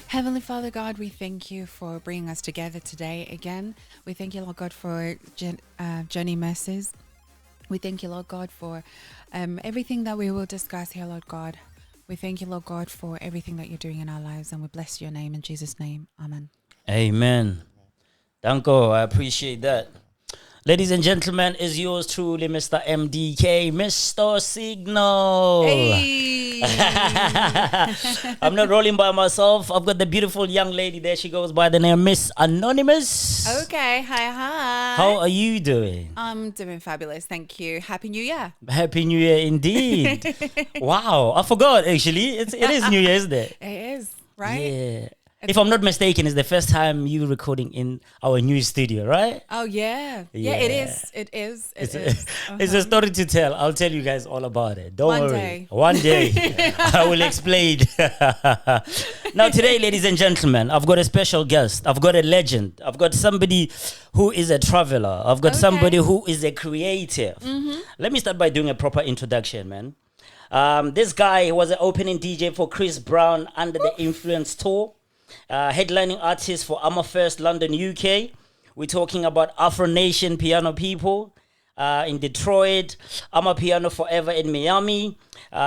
Heavenly Father God, we thank you for bringing us together today again. We thank you, Lord God, for Journey Mercies. We thank you, Lord God, for everything that we will discuss here, Lord God. We thank you, Lord God, for everything that you're doing in our lives, and we bless your name in Jesus' name. Amen. Amen. Danko, I appreciate that. Ladies and gentlemen, is yours truly, Mr. MDK, Mr. Signal. Hey! I'm not rolling by myself. I've got the beautiful young lady there. She goes by the name Miss Anonymous. Okay, hi. How are you doing? I'm doing fabulous, thank you. Happy New Year. Happy New Year indeed. Wow, I forgot actually. It is New Year, isn't it? It is, right? Yeah. If I'm not mistaken, it's the first time you recording in our new studio, right? Oh, yeah. Yeah, it is. It is. It is. It's a story to tell. I'll tell you guys all about it. Don't One worry. day. One day. I will explain. Now, today, ladies and gentlemen, I've got a special guest. I've got a legend. I've got somebody who is a traveler. I've got somebody who is a creative. Let me start by doing a proper introduction, man. This guy was an opening DJ for Chris Brown under the Influence Tour. Headlining artist for Amafest, London, UK. We're talking about Afro Nation Piano People in Detroit, Amapiano Forever in Miami.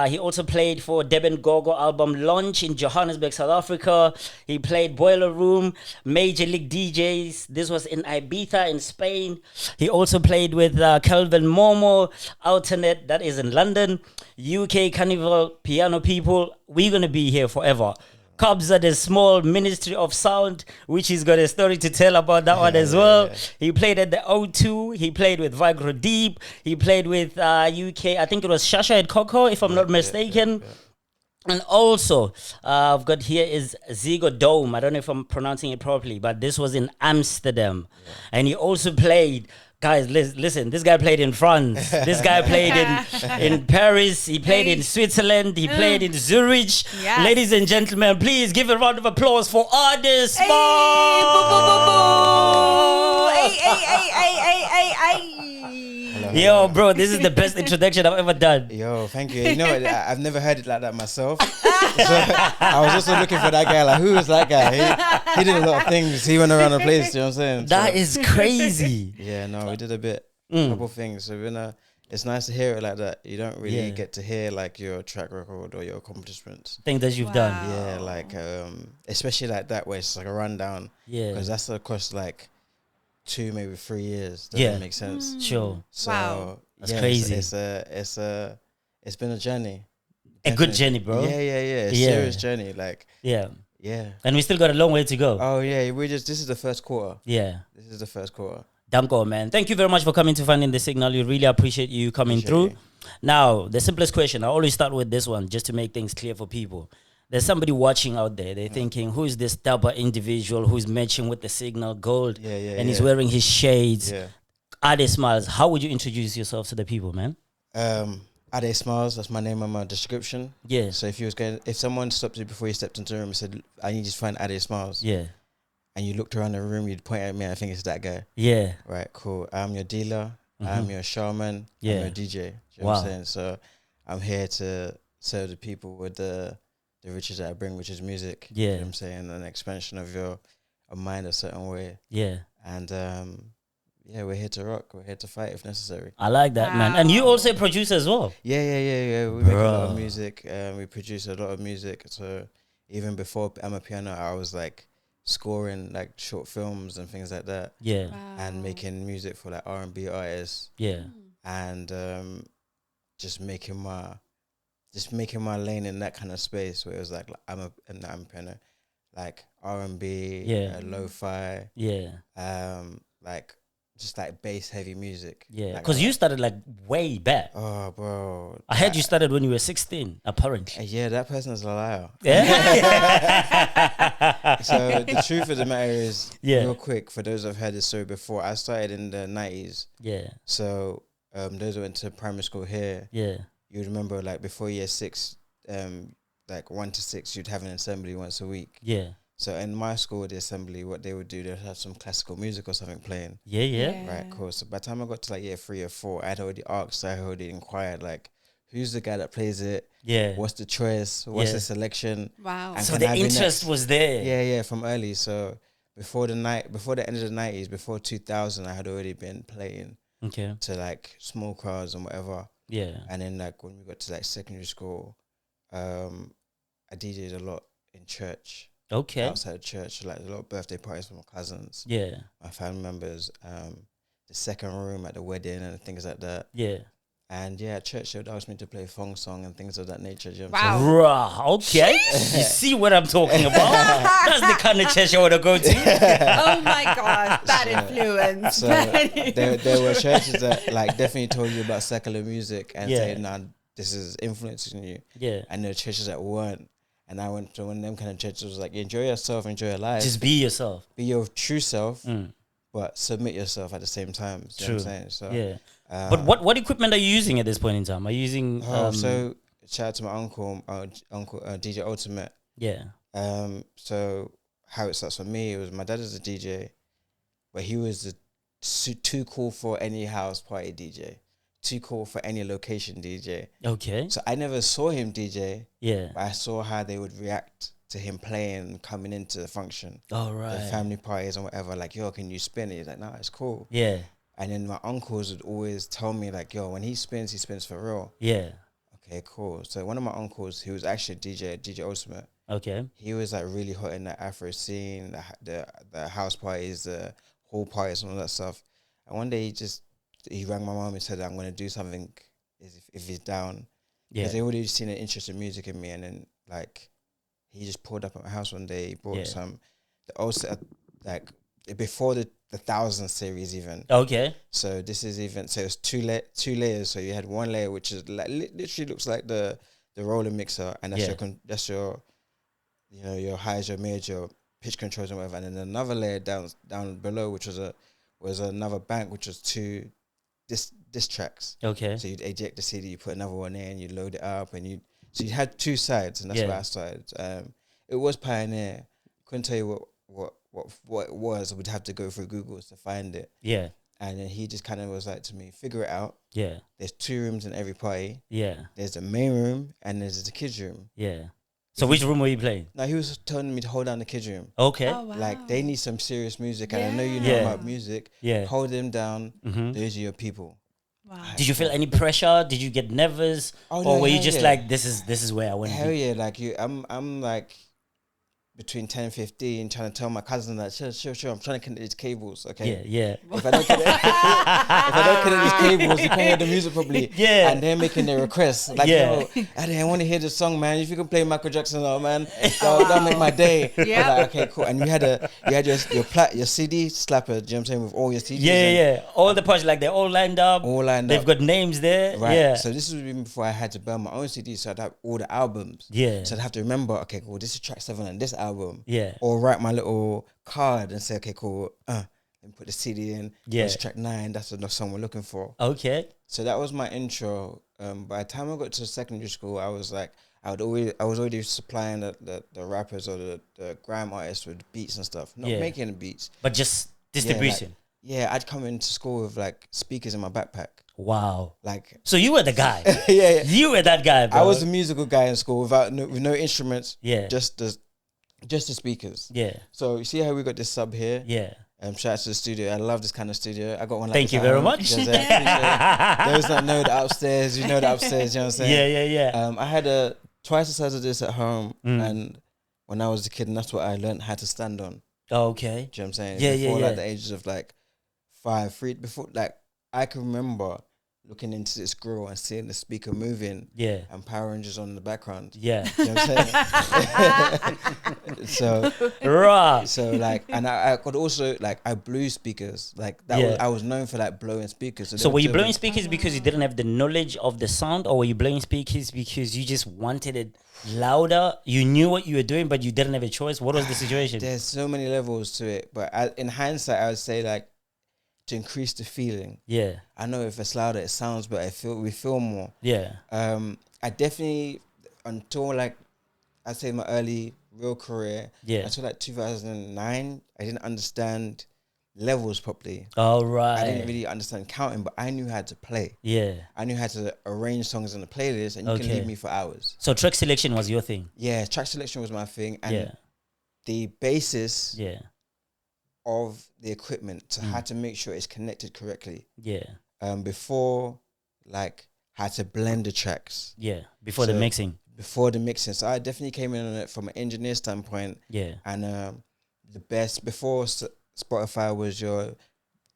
He also played for Deben Gogo album launch in Johannesburg, South Africa. He played Boiler Room, Major League DJs. This was in Ibiza in Spain. He also played with Kelvin Momo, Alternate, that is in London. UK Carnival Piano People. We're going to be here forever. Cubs at a small Ministry of Sound, which he's got a story to tell about that one as well. Yeah. He played at the O2. He played with Viagra Deep. He played with UK, I think it was Shasha at Coco, if I'm not mistaken. And also, I've got here is Zigo Dome. I don't know if I'm pronouncing it properly, but this was in Amsterdam. Yeah. And he also played... Guys, listen, this guy played in France. This guy played in Paris. He played in Switzerland. He played in Zurich. Yes. Ladies and gentlemen, please give a round of applause for Ade Smile. Yo, bro, this is the best introduction I've ever done. Yo, thank you. You know, I've never heard it like that myself. So I was also looking for that guy. Like, who is that guy? He did a lot of things. He went around the place. You know what I'm saying? That is crazy. Yeah, no, we did a couple things. So it's nice to hear it like that. You don't really get to hear like your track record or your accomplishments. Things that you've done. Yeah, like especially like that where it's like a rundown. Yeah, because that's across like 2, maybe 3 years. Doesn't make sense. Sure. So that's crazy. It's been a journey. A good journey, bro. Yeah. A serious journey. Like yeah. And we still got a long way to go. Oh yeah, this is the first quarter. Yeah. This is the first quarter. Danko, man. Thank you very much for coming to Finding the Signal. We really appreciate you coming through. Now, the simplest question, I always start with this one just to make things clear for people. There's somebody watching out there. They're thinking, who is this dapper individual who's matching with the Signal Gold and he's wearing his shades? Yeah. Ade Smilez, how would you introduce yourself to the people, man? Ade Smilez, that's my name on my description. Yeah. So if someone stopped you before you stepped into the room and said, I need you to find Ade Smilez. Yeah. And you looked around the room, you'd point at me, I think it's that guy. Yeah. Right, cool. I'm your dealer. I'm your showman. I'm your DJ. You know what I'm saying? So I'm here to serve the people with the riches that I bring, which is music. Yeah. You know what I'm saying? An expansion of your mind a certain way. Yeah. And we're here to rock. We're here to fight if necessary. I like that, man. And you also produce as well. Yeah. We make a lot of music. We produce a lot of music. So even before Amapiano, I was like scoring like short films and things like that. Yeah. And making music for like R&B artists. Yeah. And just making my lane in that kind of space where it was like I'm Amapiano, like R&B, lo-fi. Yeah. Like just like bass heavy music. Yeah. Because like, you started like way back. Oh, bro. I heard you started when you were 16, apparently. Yeah, that person is a liar. Yeah. So the truth of the matter is, real quick, for those who've heard this story before, I started in the 90s. Yeah. So those who went to primary school here, you remember like before year 6, like 1 to 6, you'd have an assembly once a week. Yeah. So in my school, the assembly, what they would do, they'd have some classical music or something playing. Yeah. Right, cool. So by the time I got to like year 3 or 4, I'd already asked, I already inquired, like, who's the guy that plays it? Yeah. What's the choice? What's the selection? Wow. And so the interest was there. Yeah, from early. So before the end of the 90s, before 2000, I had already been playing to like small crowds and whatever. Yeah. And then like when we got to like secondary school, I DJ'd a lot in church. Okay. Outside of church, like a lot of birthday parties for my cousins. Yeah. My family members, the second room at the wedding and things like that. Yeah. And yeah, at church they would ask me to play fong song and things of that nature. You know Wow. Rah, okay. You see what I'm talking about? That's the kind of church I want to go to. Oh my gosh, that influence. So there were churches that like definitely told you about secular music and saying, nah, this is influencing you. Yeah. And there were churches that weren't. And I went to one of them kind of churches was like, enjoy yourself, enjoy your life. Just be yourself. Be your true self, but submit yourself at the same time. You know what I'm saying? So, yeah. But what equipment are you using at this point in time? Are you using... so shout out to my uncle DJ Ultimate. Yeah. So how it starts for me, it was my dad is a DJ, but he was too cool for any house party DJ. Too cool for any location DJ. Okay. So I never saw him DJ. Yeah. But I saw how they would react to him playing, coming into the function. Oh, right. The family parties and whatever. Like, yo, can you spin it? He's like, nah, it's cool. Yeah. And then my uncles would always tell me like, yo, when he spins for real. Yeah. Okay, cool. So one of my uncles, he was actually DJ Ultimate. Okay. He was like really hot in the Afro scene, the house parties, the hall parties and all that stuff. And one day he rang my mom and said, I'm going to do something if he's down. Yeah. Because they already seen an interest in music in me. And then, like, he just pulled up at my house one day. He brought the old set, like, before the 1000 series even. Okay. So this is even, so it's two layers. So you had one layer, which is like, literally looks like the roller mixer. And that's your, you know, your highs, your mids, your pitch controls and whatever. And then another layer down below, which was another bank, which was two disc tracks. Okay. So you'd eject the CD, you put another one in, you load it up, and so you had two sides, and that's where I started. It was Pioneer. Couldn't tell you what it was. I would have to go through Google to find it. Yeah. And then he just kind of was like to me, figure it out. Yeah. There's 2 rooms in every party. Yeah. There's the main room and there's the kids room. Yeah. So which room were you playing? No, he was telling me to hold down the kids room. Okay. Oh, wow. Like, they need some serious music, and I know you know about music. Yeah. Hold them down. Those are your people. Wow. Did you feel any pressure? Did you get nervous? Or were you just like, this is where I want to be? Hell yeah, like I'm like between 10 and 15 trying to tell my cousin that sure, I'm trying to connect these cables, okay? Yeah. If I don't connect these cables, you can't hear the music properly. Yeah. And they're making their requests. Like, yo, I want to hear the song, man. If you can play Michael Jackson, man, that'll make my day. Yeah. Like, okay, cool. And you had your CD slapper, do you know what I'm saying, with all your CDs. Yeah. All the parts, like they're all lined up. They've got names there. Right. Yeah. So this was even before I had to burn my own CDs, so I'd have all the albums. Yeah. So I'd have to remember, okay, cool, this is track 7 on this album. Yeah. Or write my little card and say, okay, cool, and put the CD in. Yeah. It's track 9, that's the song we're looking for. Okay. So that was my intro. By the time I got to secondary school, I was like, I was already supplying the rappers or the grime artists with beats and stuff. Not making the beats. But just distribution. Yeah, I'd come into school with like speakers in my backpack. Wow. Like, so you were the guy. Yeah. You were that guy, bro. I was a musical guy in school with no instruments. Yeah. Just the speakers. Yeah. So you see how we got this sub here? Yeah. Shout out to the studio. I love this kind of studio. I got one like Thank this you at very home. much. Those that know the upstairs, you know the upstairs, you know what I'm saying? Yeah. I had twice the size of this at home, and when I was a kid, and that's what I learned how to stand on. Okay. Do you know what I'm saying? Yeah, before, yeah. like the ages of like 5, 3, before, like, I can remember looking into this grill and seeing the speaker moving. Yeah. And Power Rangers on in the background. Yeah. You know what I'm saying? So like, and I could also, like, I blew speakers. Like, I was known for like blowing speakers. So were you blowing speakers because you didn't have the knowledge of the sound, or were you blowing speakers because you just wanted it louder? You knew what you were doing, but you didn't have a choice. What was the situation? There's so many levels to it, but in hindsight, I would say like, to increase the feeling. Yeah. I know if it's louder, it sounds better. We feel more. Yeah. I definitely, until like, I'd say my early real career, until like 2009, I didn't understand levels properly. All right. I didn't really understand counting, but I knew how to play. Yeah. I knew how to arrange songs in the playlist, and you can leave me for hours. So track selection was your thing? Yeah, track selection was my thing. And the basis of the equipment to how to make sure it's connected correctly. Yeah. Before, like, how to blend the tracks. Yeah, before the mixing. Before the mixing. So I definitely came in on it from an engineer standpoint. Yeah. And the best, before Spotify was your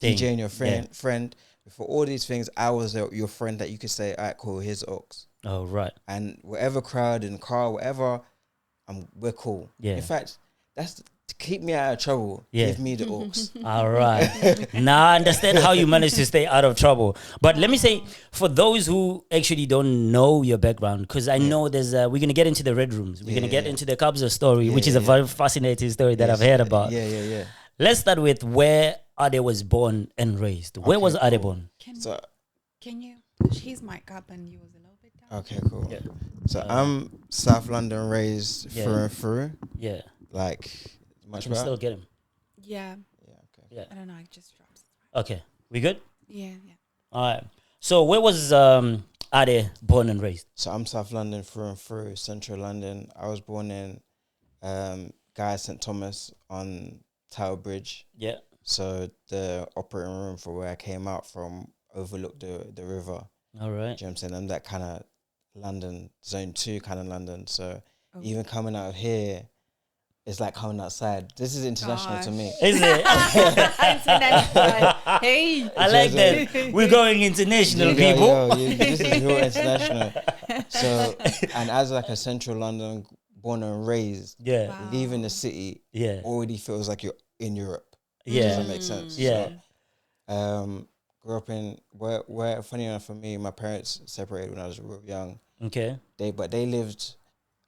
DJ and your friend. Before all these things, I was your friend that you could say, all right, cool, here's the aux. Oh, right. And whatever crowd in the car, whatever, we're cool. Yeah. In fact, that's to keep me out of trouble. Yeah. Give me the aux. All right. Now I understand how you managed to stay out of trouble. But let me say, for those who actually don't know your background, because I know there's we're gonna get into the red rooms. We're gonna get into the Kabza story, which is a very fascinating story that I've heard about. Yeah. Let's start with where Ade was born and raised. Where was Ade born? Can you push his mic up and use a little bit down? Okay, cool. Yeah. So I'm South London raised through and through. Yeah. Like, much better? Still get him. Yeah. Yeah, okay. Yeah. I don't know, I just dropped it. Okay. We good? Yeah. All right. So where was Ade born and raised? So I'm South London through and through, Central London. I was born in Guy St. Thomas on Tower Bridge. Yeah. So the operating room for where I came out from overlooked the river. All right. Do you know what I'm saying? I'm that kind of London, zone 2 kind of London. So even coming out of here, it's like coming outside. This is international to me. Is it? International. Hey. I like that. We're going international, people. This is real international. So, and as like a Central London born and raised, leaving the city already feels like you're in Europe. Yeah. Does that make sense? Yeah. So, grew up in where funny enough for me, my parents separated when I was real young. Okay. But they lived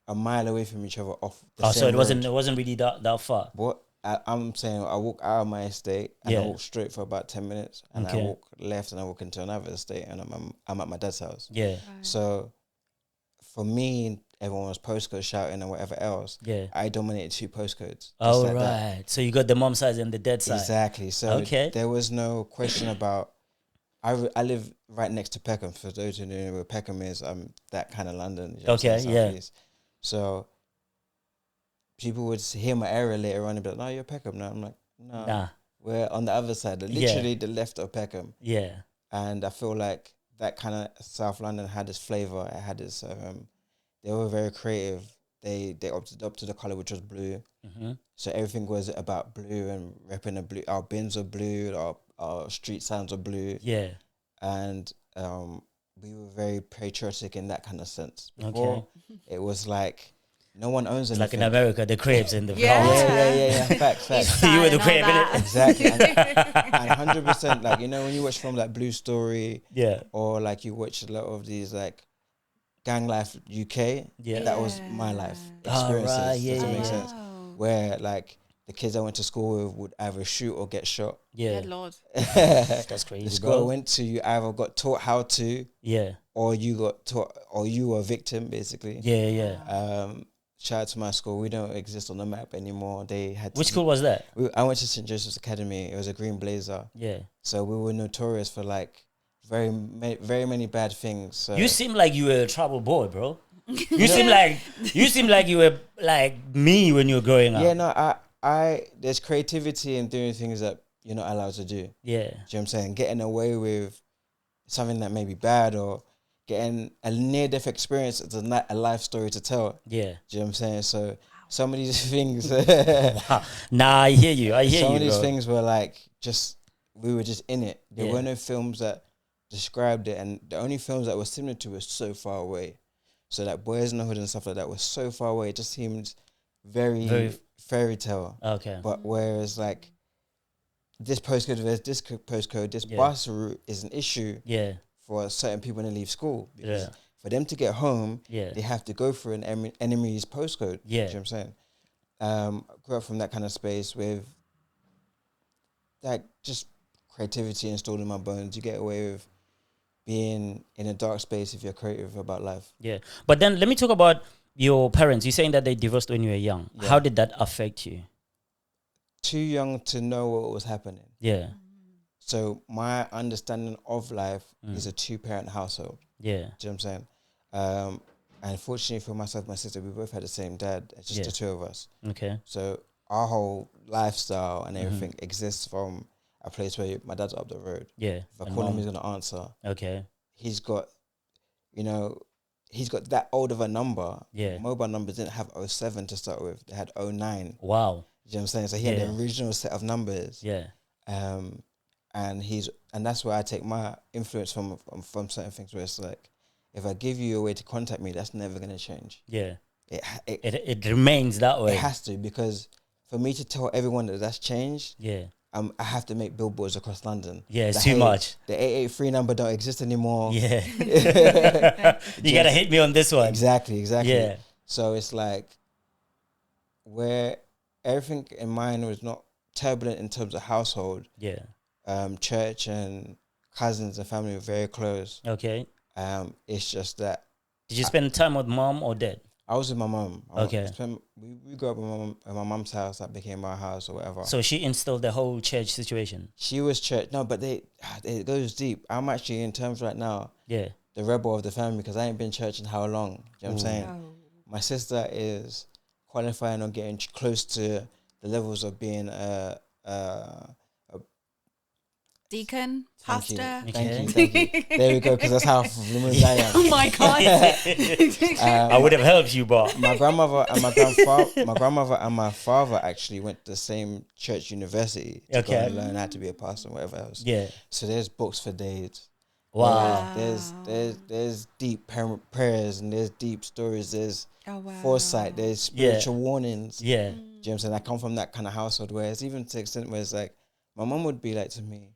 a mile away from each other off the same so it road. wasn't really that far. What I'm saying, I walk out of my estate and I walk straight for about 10 minutes, and I walk left and I walk into another estate, and I'm at my dad's house. Yeah. Right. So for me, everyone was postcode shouting and whatever else. Yeah. I dominated 2 postcodes. Oh, like right. That. So you got the mom side and the dad side. Exactly. So there was no question about. I live right next to Peckham. For those who know where Peckham is, I'm that kind of London. You know, Southeast. So people would hear my area later on and be like, "No, you're Peckham." No, I'm like, "No, nah. We're on the other side, literally the left of Peckham." Yeah. And I feel like that kind of South London had this flavor. It had this. They were very creative. They opted up to the color, which was blue. Mm-hmm. So everything was about blue and repping the blue. Our bins were blue. Our street signs were blue. Yeah. And we were very patriotic in that kind of sense. Before, it was like no one owns anything. Like in America, the cribs and the yeah. Facts. You were the crib, innit? Exactly. And 100%, like, you know, when you watch film like Blue Story, or like you watch a lot of these like Gang Life UK, that was my life experiences. Right, does that make sense? Where like the kids I went to school with would either shoot or get shot. Yeah, Lord. That's crazy. The school I went to, you either got taught how to, or you got taught, or you were a victim, basically. Yeah. Shout out to my school. We don't exist on the map anymore. They had. Which school was that? I went to St. Joseph's Academy. It was a Green Blazer. Yeah. So we were notorious for like very many bad things. So. You seem like you were a trouble boy, bro. You seem like you were like me when you were growing up. Yeah, no, I there's creativity in doing things that you're not allowed to do. Yeah. Do you know what I'm saying? Getting away with something that may be bad, or getting a near-death experience is a life story to tell. Yeah. Do you know what I'm saying? So some of these things... Nah, I hear you. Some of these things were like, we were just in it. There were no films that described it, and the only films that were similar to it were so far away. So like Boys in the Hood and stuff like that was so far away. It just seemed very fairy tale. Okay. But whereas like this postcode versus this postcode, this bus route is an issue for certain people when they leave school. Because for them to get home, they have to go through an enemy's postcode. Yeah. You know what I'm saying? Grew up from that kind of space with like just creativity installed in my bones. You get away with being in a dark space if you're creative about life. Yeah. But then let me talk about your parents. You're saying that they divorced when you were young. Yeah. How did that affect you? too young to know what was happening. Yeah. So my understanding of life is a 2-parent household. Yeah. Do you know what I'm saying? And fortunately for myself and my sister, we both had the same dad. It's just the two of us. Okay. So our whole lifestyle and everything exists from a place where my dad's up the road. Yeah. If I call him, he's going to answer. Okay. He's got, he's got that old of a number. Yeah. Mobile numbers didn't have 07 to start with. They had 09. Wow. You know what I'm saying? So he had the original set of numbers. Yeah. And that's where I take my influence from certain things where it's like, if I give you a way to contact me, that's never going to change. Yeah. It remains that way. It has to, because for me to tell everyone that that's changed, I have to make billboards across London. Yeah, it's too much. The 883 number don't exist anymore. Yeah. You got to hit me on this one. Exactly. Yeah. So it's like where everything in mine was not turbulent in terms of household. Yeah. Church and cousins and family were very close. Okay. It's just that. Did you spend time with mom or dad? I was with my mom. Okay. We grew up in my mom's house that became our house or whatever. So she instilled the whole church situation? She was church. No, but it goes deep. I'm actually in terms right now. Yeah. The rebel of the family, because I ain't been church in how long? You know what I'm saying? Oh. My sister is qualifying on getting close to the levels of being a deacon, pastor. Thank you. There we go, because that's how fluent I am. Oh my God. I would have helped you, but my grandmother and my father actually went to the same church university to go and learn how to be a pastor and whatever else. Yeah. So there's books for days. Wow. There's deep prayers, and there's deep stories. There's foresight. There's spiritual warnings. Yeah. Do you know what I'm saying? I come from that kind of household where it's even to the extent where it's like, my mom would be like to me,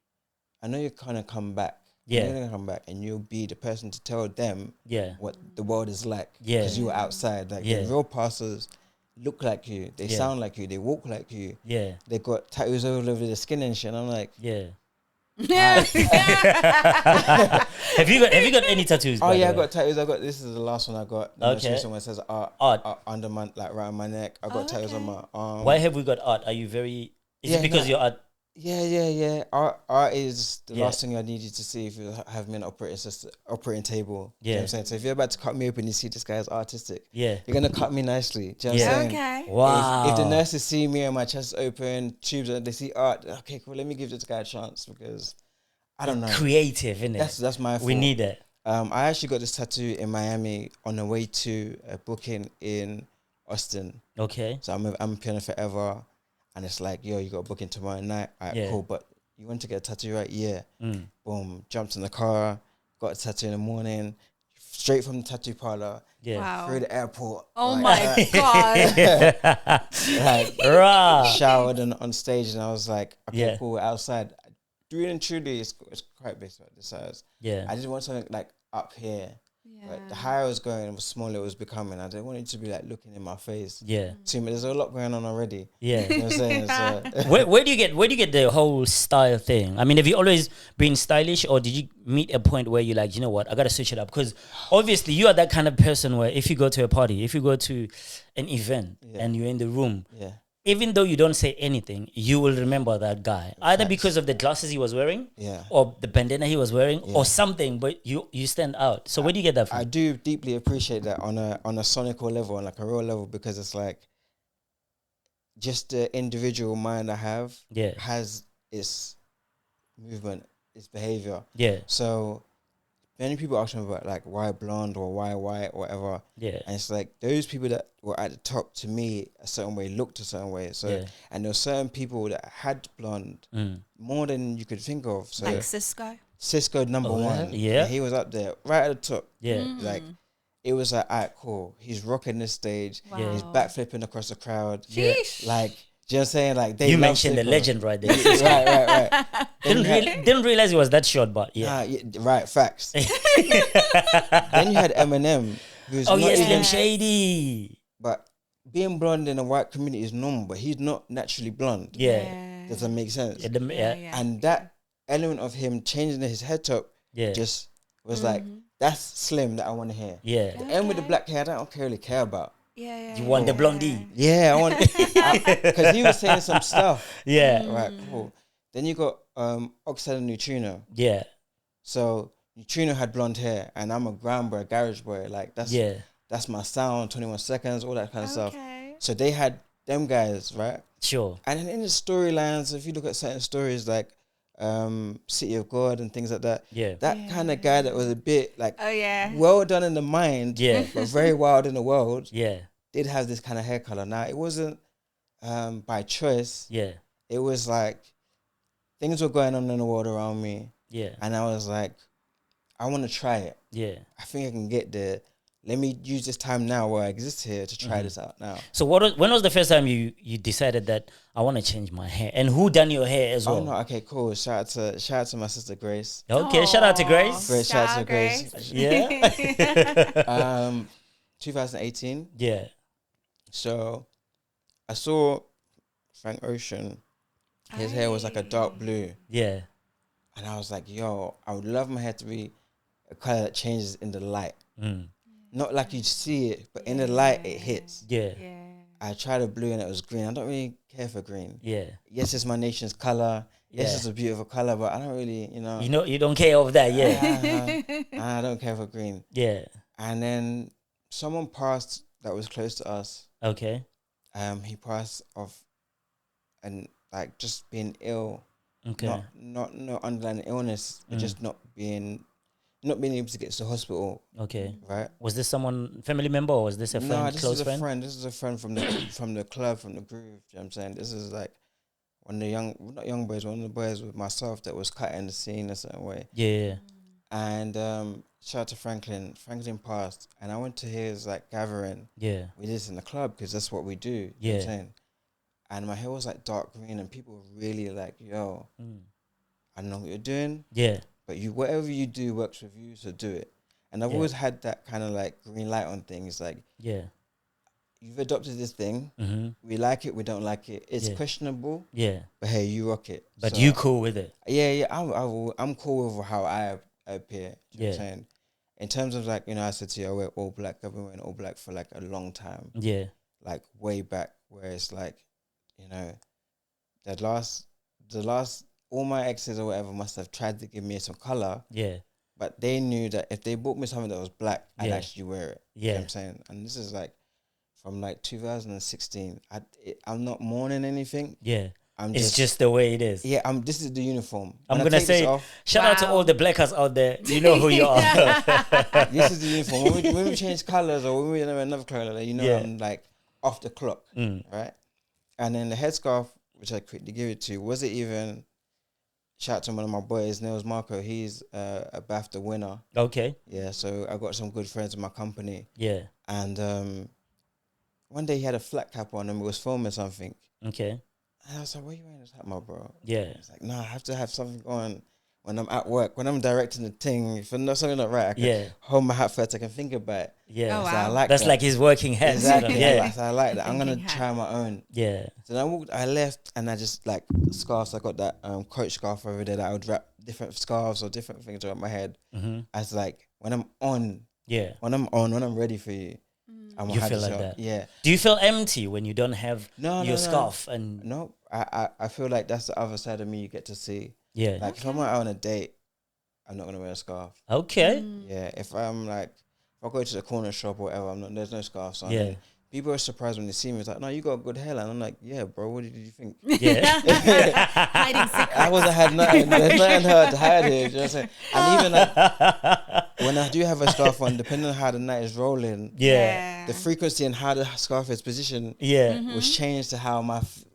I know you're going to come back. Yeah. You're going to come back and you'll be the person to tell them what the world is like. Yeah. Because you were outside. Like, the real pastors look like you. They sound like you. They walk like you. Yeah. They got tattoos all over their skin and shit. And I'm like... Yeah. Have you got any tattoos? Oh, yeah, I got tattoos. This is the last one I got. The most recent one says art under my, like, right on my neck. I got tattoos on my arm. Why have we got art? Are you very... Is it because you're art... Yeah. Art is the last thing I need you to see if you have me on an operating table. Yeah. You know what I'm saying? So if you're about to cut me open, you see this guy is artistic. Yeah. You're going to cut me nicely. Do you know what I'm saying? Okay. Wow. If the nurses see me and my chest is open, tubes, and they see art, okay, cool, let me give this guy a chance, because I don't know. Creative, innit? That's my fault. We need it. I actually got this tattoo in Miami on the way to a booking in Austin. Okay. So I'm Amapiano forever. And it's like, yo, you got a booking tomorrow night. All right, cool. But you want to get a tattoo, right? Yeah. Boom. Jumped in the car. Got a tattoo in the morning. Straight from the tattoo parlor. Yeah. Wow. Through the airport. Oh like, my God. Showered on stage. And I was like, okay, cool. Outside. Really and truly, it's quite big like this size. Yeah. I just want something like up here. Yeah. But the higher I was going, the smaller it was becoming. I didn't want it to be like looking in my face. Yeah. See, there's a lot going on already. Yeah. You know what I'm saying? So where do you get the whole style thing? I mean, have you always been stylish, or did you meet a point where you're like, you know what, I gotta switch it up? Because obviously you are that kind of person where if you go to a party, if you go to an event and you're in the room, even though you don't say anything, you will remember that guy. Either because of the glasses he was wearing, or the bandana he was wearing, or something, but you stand out. So where do you get that from? I do deeply appreciate that on a sonical level, on like a real level, because it's like just the individual mind I have has its movement, its behavior. Yeah. So many people ask me about like why blonde or why white or whatever. Yeah. And it's like those people that were at the top, to me, a certain way, looked a certain way. So and there were certain people that had blonde more than you could think of. So like Cisco number one. Yeah. He was up there, right at the top. Yeah. Like it was like, alright, cool. He's rocking this stage. Wow. He's backflipping across the crowd. Sheesh. Like, do you know what I'm saying? Like you mentioned the legend right there. right. Didn't realize he was that short, but right, facts. Then you had Eminem, who's Slim Shady. But being blonde in a white community is normal, but he's not naturally blonde. Yeah. Does that make sense? Yeah. And that element of him changing his head top just was like, that's Slim that I want to hear. Yeah. The end with the black hair, I don't really care about. Yeah. You want the blondie. Yeah, I want because he was saying some stuff. Yeah. Right. Cool. Then you got Oxide and Neutrino. Yeah. So Neutrino had blonde hair, and I'm a ground boy, garage boy. Like that's my sound. 21 Seconds, all that kind of stuff. So they had them guys, right? Sure. And then in the storylines, if you look at certain stories like City of God and things like that, that kind of guy that was a bit like, well done in the mind, but very wild in the world, did have this kind of hair color. Now it wasn't by choice. Yeah, it was like things were going on in the world around me. Yeah, and I was like, I want to try it. Yeah, I think I can get there. Let me use this time now where I exist here to try this out now. So when was the first time you decided that I want to change my hair? And who done your hair as well? Oh no, okay, cool. Shout out to my sister Grace. Okay, shout out to Grace. Shout out to Grace. Yeah. 2018. Yeah. So I saw Frank Ocean. His hair was like a dark blue. Yeah. And I was like, yo, I would love my hair to be a color that changes in the light. Not like you see it, but in the light it hits. Yeah. I tried a blue and it was green. I don't really care for green. Yeah. Yes, it's my nation's color. Yes, it's a beautiful color, but I don't really, you don't care of that, I don't care for green. Yeah. And then someone passed that was close to us. Okay. He passed off and like just being ill. Okay. Not underlying illness, but just not being able to get to the hospital. Okay. Right. Was this someone, family member, or was this a friend, close friend? No, this is a friend from the club, from the groove. You know what I'm saying? This is like one of the not young boys, one of the boys with myself that was cutting the scene a certain way. Yeah. And shout out to Franklin. Franklin passed, and I went to his like gathering. Yeah. We did this in the club because that's what we do. Yeah. You know what I'm saying? And my hair was like dark green, and people were really like, yo, I know what you're doing. Yeah. But whatever you do works with you, so do it. And I've always had that kind of like green light on things. Like, you've adopted this thing. We like it, we don't like it. It's questionable. Yeah. But hey, you rock it. But so, you cool with it? Yeah. I'm cool with how I appear. You know what I'm saying? In terms of like, I said to you, I wear all black. I've been wearing all black for like a long time. Yeah. Like way back, where it's like, the last all my exes or whatever must have tried to give me some color. Yeah. But they knew that if they bought me something that was black, I'd actually wear it. Yeah. You know what I'm saying? And this is like from like 2016. I'm not mourning anything. Yeah. It's just the way it is. Yeah. This is the uniform. I'm going to say, shout out to all the blackers out there. You know who you are. This is the uniform. When we change colors or when we have another color, I'm like off the clock. Right? And then the headscarf, which I quickly give it to, was it even... Shout out to one of my boys, Nils Marco. He's a BAFTA winner. Okay. Yeah, so I got some good friends in my company. Yeah. And one day he had a flat cap on and we was filming something. Okay. And I was like, why are you wearing this hat, my bro? Yeah. He's like, no, I have to have something on when I'm at work. When I'm directing the thing, if I'm not something not right, I can hold my hat first, I can think about it. Yeah. Oh, wow. So I like That's that. like his working hat. Exactly. Yeah. So I like that. I'm going to try my own. Yeah. So then I left and I just like scarves. I got that coach scarf over there that I would wrap different scarves or different things around my head. As like when I'm on, when I'm ready for you. You feel like that? Yeah. Do you feel empty when you don't have your scarf? And no, I feel like that's the other side of me you get to see. Yeah. Like if I'm out on a date, I'm not going to wear a scarf. Okay. Yeah. If I'm like, if I go to the corner shop or whatever, there's no scarves on. Yeah. People are surprised when they see me. It's like, no, you got a good hairline. I'm like, yeah, bro, what did you think? Yeah. Hiding secrets. I wasn't had nothing. There's nothing hard to hide here. You know what I'm saying? And even like, when I do have a scarf on, depending on how the night is rolling, the frequency and how the scarf is positioned was changed to how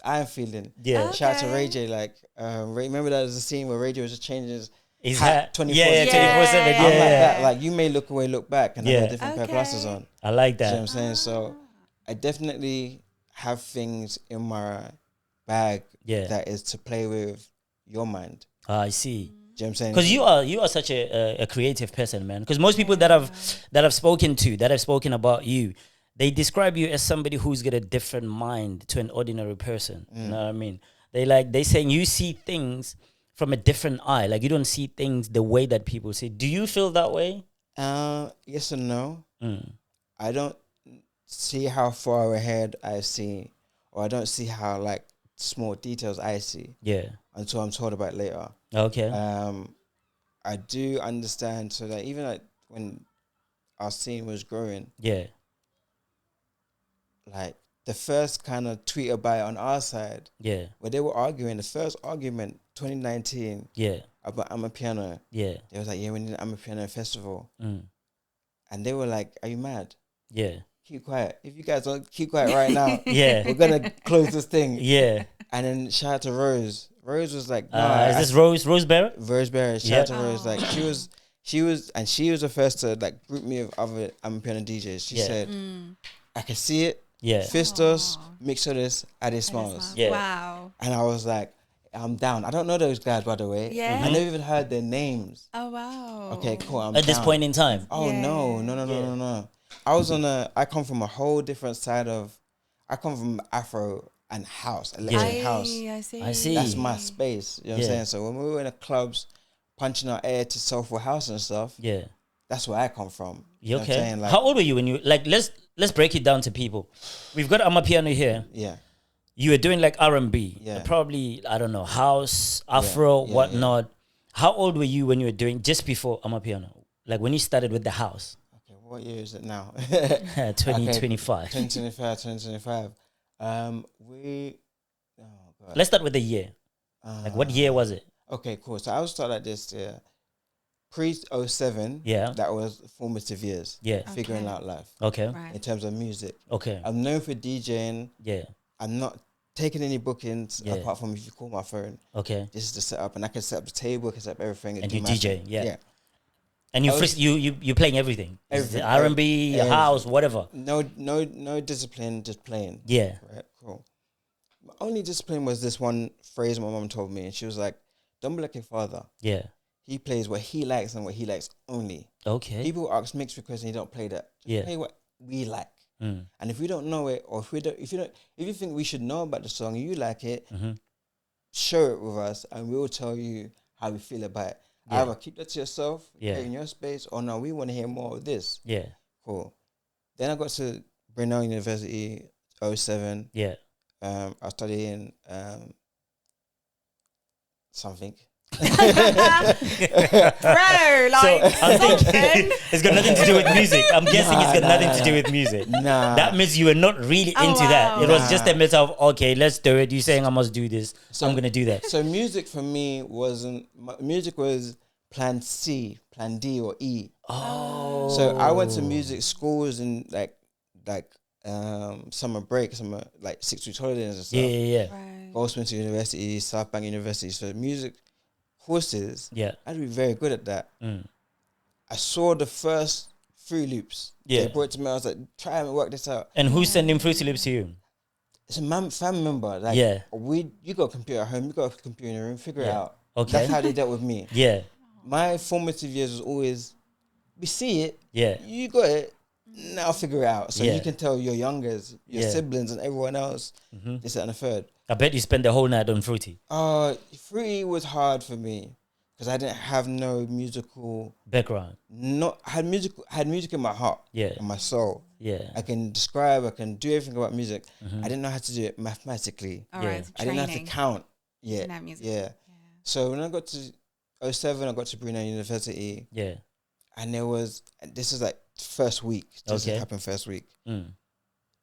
I'm feeling. Yeah. Okay. Shout out to Ray J. Like, remember that there's a scene where Ray J was just changing his hat 24/7. Yeah, 24/7. I'm like that. Like, you may look away, look back, and I have a different pair of glasses on. I like that. You know what I'm saying? So I definitely have things in my bag that is to play with your mind. I see. Do you know what I'm saying? Because you are such a creative person, man. Because most people that I've spoken about you, they describe you as somebody who's got a different mind to an ordinary person. You know what I mean? They saying you see things from a different eye. Like, you don't see things the way that people see. Do you feel that way? Yes and no. I don't see how far ahead I see, or I don't see how like small details I see. Yeah. Until I'm told about it later. Okay. I do understand, so that even like when our scene was growing, yeah, like the first kind of tweet about it on our side, yeah, where they were arguing, the first argument 2019, yeah, about Amapiano, yeah, they was like, yeah, we need an Amapiano festival, mm. and they were like, are you mad? Yeah. Keep quiet. If you guys don't keep quiet right now, yeah, we're gonna close this thing. yeah. And then shout out to Rose. Rose was like, no, is this Rose Barrett? Rose Barrett. Shout out to Rose. Like she was the first to like group me with other Amapiano DJs. She said, I can see it. Yeah. Fistos, Mixodus, Ade Smiles. Yeah. Wow. And I was like, I'm down. I don't know those guys, by the way. Yeah. I never even heard their names. Oh, wow. Okay, cool. I'm At this down. point in time. Oh, Yeah. No. I come from a whole different side of, I come from Afro and house, electric house. I see. That's my space. You know what I'm saying? So when we were in the clubs, punching our air to soulful house and stuff, yeah, that's where I come from. You know okay? what I'm saying? Like, how old were you when you like? Let's break it down to people. We've got Amapiano here. Yeah. You were doing like R&B. Yeah. Probably, I don't know, house, Afro, whatnot. How old were you when you were doing just before Amapiano? Like when you started with the house? Okay, what year is it now? 2025. 2025. Let's start with the year. Like what year was it? Okay, cool. So I will start like this. Yeah. Pre-07, Yeah. that was formative years. Yeah. Figuring out life. Okay. Right. In terms of music. Okay. I'm known for DJing. Yeah. I'm not taking any bookings Yeah. apart from if you call my phone. Okay. This is the setup, and I can set up the table, I can set up everything. And do you my DJ, thing. yeah. And you playing everything. Everything. R&B, house, whatever. No discipline, just playing. Yeah. Right, cool. My only discipline was this one phrase my mom told me, and she was like, don't be like your father. Yeah. He plays what he likes and what he likes only. Okay. People ask mixed requests and you don't play that. Just play what we like. Mm. And if we don't know it, or if you think we should know about the song, you like it, share it with us, and we will tell you how we feel about it. Yeah. Either keep that to yourself, in your space, or no, we want to hear more of this. Yeah. Cool. Then I got to Brunel University, 07. Yeah. I was studying something. Bro, like I'm thinking it's got nothing to do with music. I'm guessing it's got nothing to do with music. Nah. That means you were not really into that. It was just a matter of, okay, let's do it. You saying I must do this, so I'm going to do that. So music for me music was plan C, plan D, or E. Oh. So I went to music schools and like summer break, like 6 weeks holidays and stuff. Yeah. Right. Goldsmith University, South Bank University. So music courses, I'd be very good at that. I saw the first Fruity Loops. They brought it to me. I was like, try and work this out. And who's sending Fruity Loops to you? It's a family member. Like, you got a computer at home, you got a computer in your room, figure it out. Okay. That's how they dealt with me. Yeah. My formative years was always, we see it, you got it, now figure it out. So you can tell your youngers, your siblings and everyone else, this, that, and the third. I bet you spent the whole night on Fruity. Fruity was hard for me because I didn't have no musical background. I had music in my heart, in my soul. Yeah, I can describe, I can do everything about music. I didn't know how to do it mathematically. All right, I didn't have to count. Music. Yeah. So when I got to 07, I got to Brunel University. Yeah, and this is like first week. This happened first week.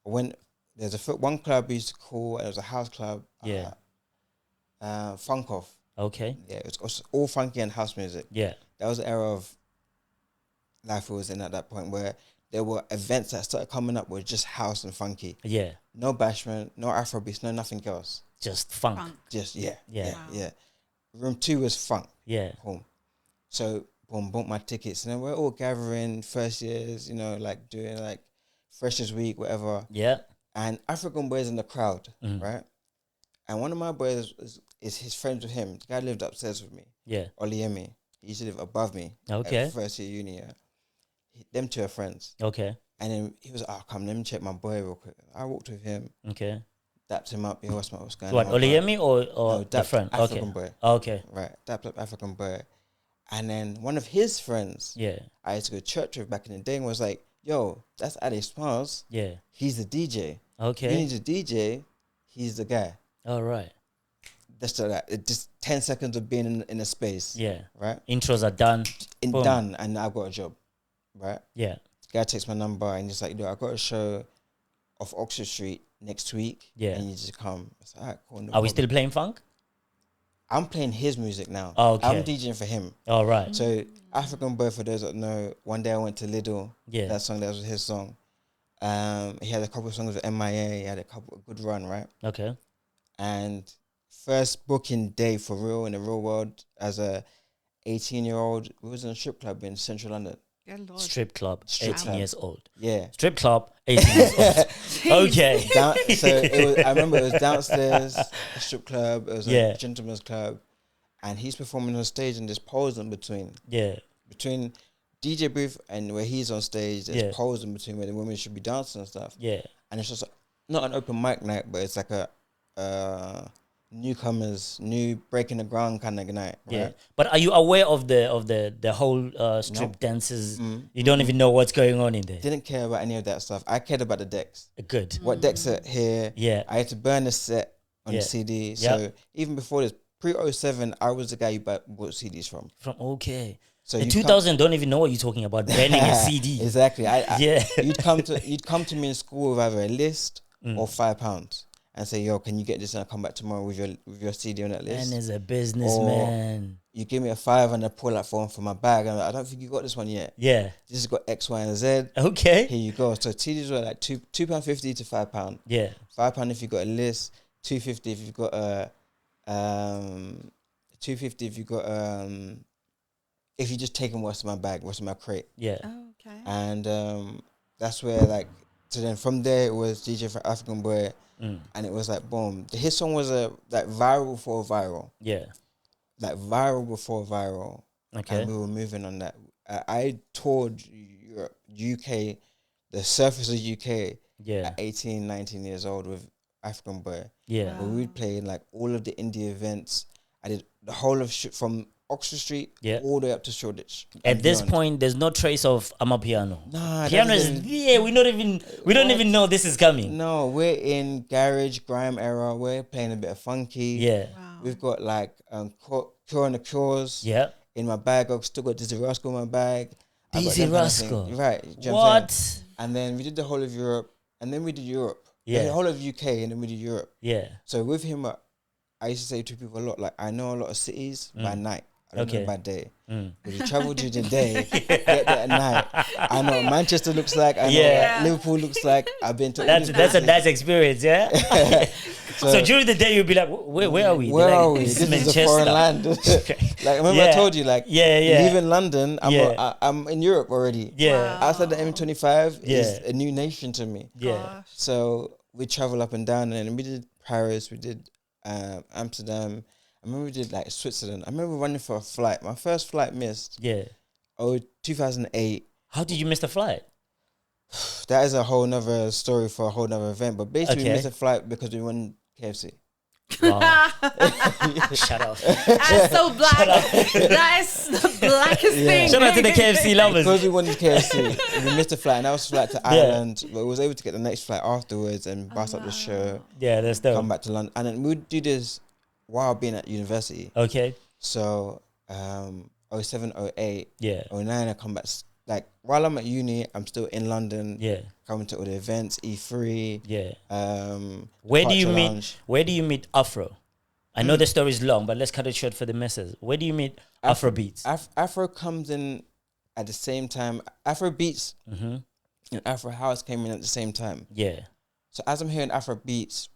When there's one club we used to call, it was a house club. Funk Off. Okay. Yeah, it was all funky and house music. Yeah. That was the era of life we was in at that point where there were events that started coming up with just house and funky. Yeah. No bashment, no Afrobeats, no nothing else. Just funk. Just, Yeah. Yeah. Room 2 was funk. Yeah. Home. So, bought my tickets. And then we're all gathering first years, like doing like Freshers Week, whatever. Yeah. And African boys in the crowd, right? And one of my boys is his friends with him. The guy lived upstairs with me. Yeah. Oliemi. He used to live above me. Okay. At first year uni. Them two are friends. Okay. And then he was like, come, let me check my boy real quick. I walked with him. Okay. Dapped him up. What's going on? What, Oliemi or no, the friend? African boy. Okay. Right. Dapped up African boy. And then one of his friends, I used to go to church with back in the day, and was like, yo, that's Ade Smilez. Yeah. He's the DJ. Okay. You need a DJ, he's the guy. All right. Just so that it just 10 seconds of being in a space. Yeah. Right? Intros are done. Done, and I've got a job. Right? Yeah. Guy takes my number and he's like, I got a show off Oxford Street next week. Yeah. And you just come. It's like, all right, cool. No Are problem. we still playing funk? I'm playing his music now. Okay. I'm DJing for him. All right. So African Boy, for those that know, one day I went to Lidl. Yeah. That was his song. He had a couple of songs with MIA. He had a good run, right? Okay. And first booking day for real in the real world as a 18-year-old. We was in a strip club in central London. Strip club, 18 years old. Yeah. Strip club, 18 years old. Okay. I remember it was downstairs, a strip club. It was a gentleman's club. And he's performing on stage and there's poles in between. Yeah. Between DJ booth and where he's on stage, there's poles in between where the women should be dancing and stuff. Yeah. And it's just not an open mic night, but it's like a newcomers, breaking the ground kind of night. Right? Yeah. But are you aware of the whole strip dances? You don't even know what's going on in there. Didn't care about any of that stuff. I cared about the decks. Good. What decks are here? Yeah. I had to burn the set on the CD. So even before this, pre-07, I was the guy you bought CDs from. Okay. So the 2000 don't even know what you're talking about. Burning a CD. Exactly. You'd come to me in school with either a list or £5 and say, yo, can you get this and I'll come back tomorrow with your CD on that list. Man is a businessman. You give me a £5 and I pull that phone from my bag and I'm like, I don't think you got this one yet. Yeah. This has got X, Y, and Z. Okay. Here you go. So CDs were like £2.50 to £5. Yeah. £5 if you got a list, £2.50 if you've got a £2.50 if you got if you just taking what's in my bag, what's in my crate. Yeah. Oh, okay. And that's where so then from there it was DJ for African Boy, and it was like boom. His song was viral before viral. Yeah. Like viral before viral. Okay. And we were moving on that. I toured Europe, UK, the surface of UK. Yeah. At 18, 19 years old with African Boy. Yeah. Where we'd play in like all of the indie events. I did the whole of from Oxford Street all the way up to Shoreditch. At this point, there's no trace of Amapiano. Nah, piano is we don't even know this is coming. No, we're in garage grime era. We're playing a bit of funky. Yeah, we've got like Cure and the Cures. Yeah, in my bag. I've still got Dizzy Rascal in my bag. Dizzy Rascal, right? What? And then we did the whole of Europe, and then we did Europe. Yeah, the whole of UK, and then we did Europe. Yeah. So with him, I used to say to people a lot, like I know a lot of cities by night. I don't know by day. If you travel during the day, get there at night. I know what Manchester looks like. I know what Liverpool looks like. I've been to that's a nice experience, yeah. So during the day you'll be like, where are we? Where are we? This is a foreign land. Like remember I told you, like leaving London, I'm in Europe already. Yeah. Outside the M25 is a new nation to me. Yeah. So we travel up and down, and we did Paris, we did Amsterdam. I remember we did like Switzerland. I remember running for a flight. My first flight missed. Yeah. 2008. How did you miss the flight? That is a whole nother story for a whole nother event. But basically, we missed a flight because we won KFC. Wow. Shut up. That's so black. That is the blackest thing. Shout out to the KFC lovers. Because we wanted KFC, we missed a flight, and that was a flight to Ireland. But we was able to get the next flight afterwards and bust up the show. Yeah, that's dope. Come back to London, and then we'd do this while being at university. Okay. So 07, 08, 09, I come back. Like while I'm at uni, I'm still in London. Yeah. Coming to all the events, E3. Yeah. Where do you meet Afro? I know the story is long, but let's cut it short for the masses. Where do you meet Afro beats? Afro comes in at the same time. Afro beats and Afro house came in at the same time. Yeah. So as I'm hearing Afro beats,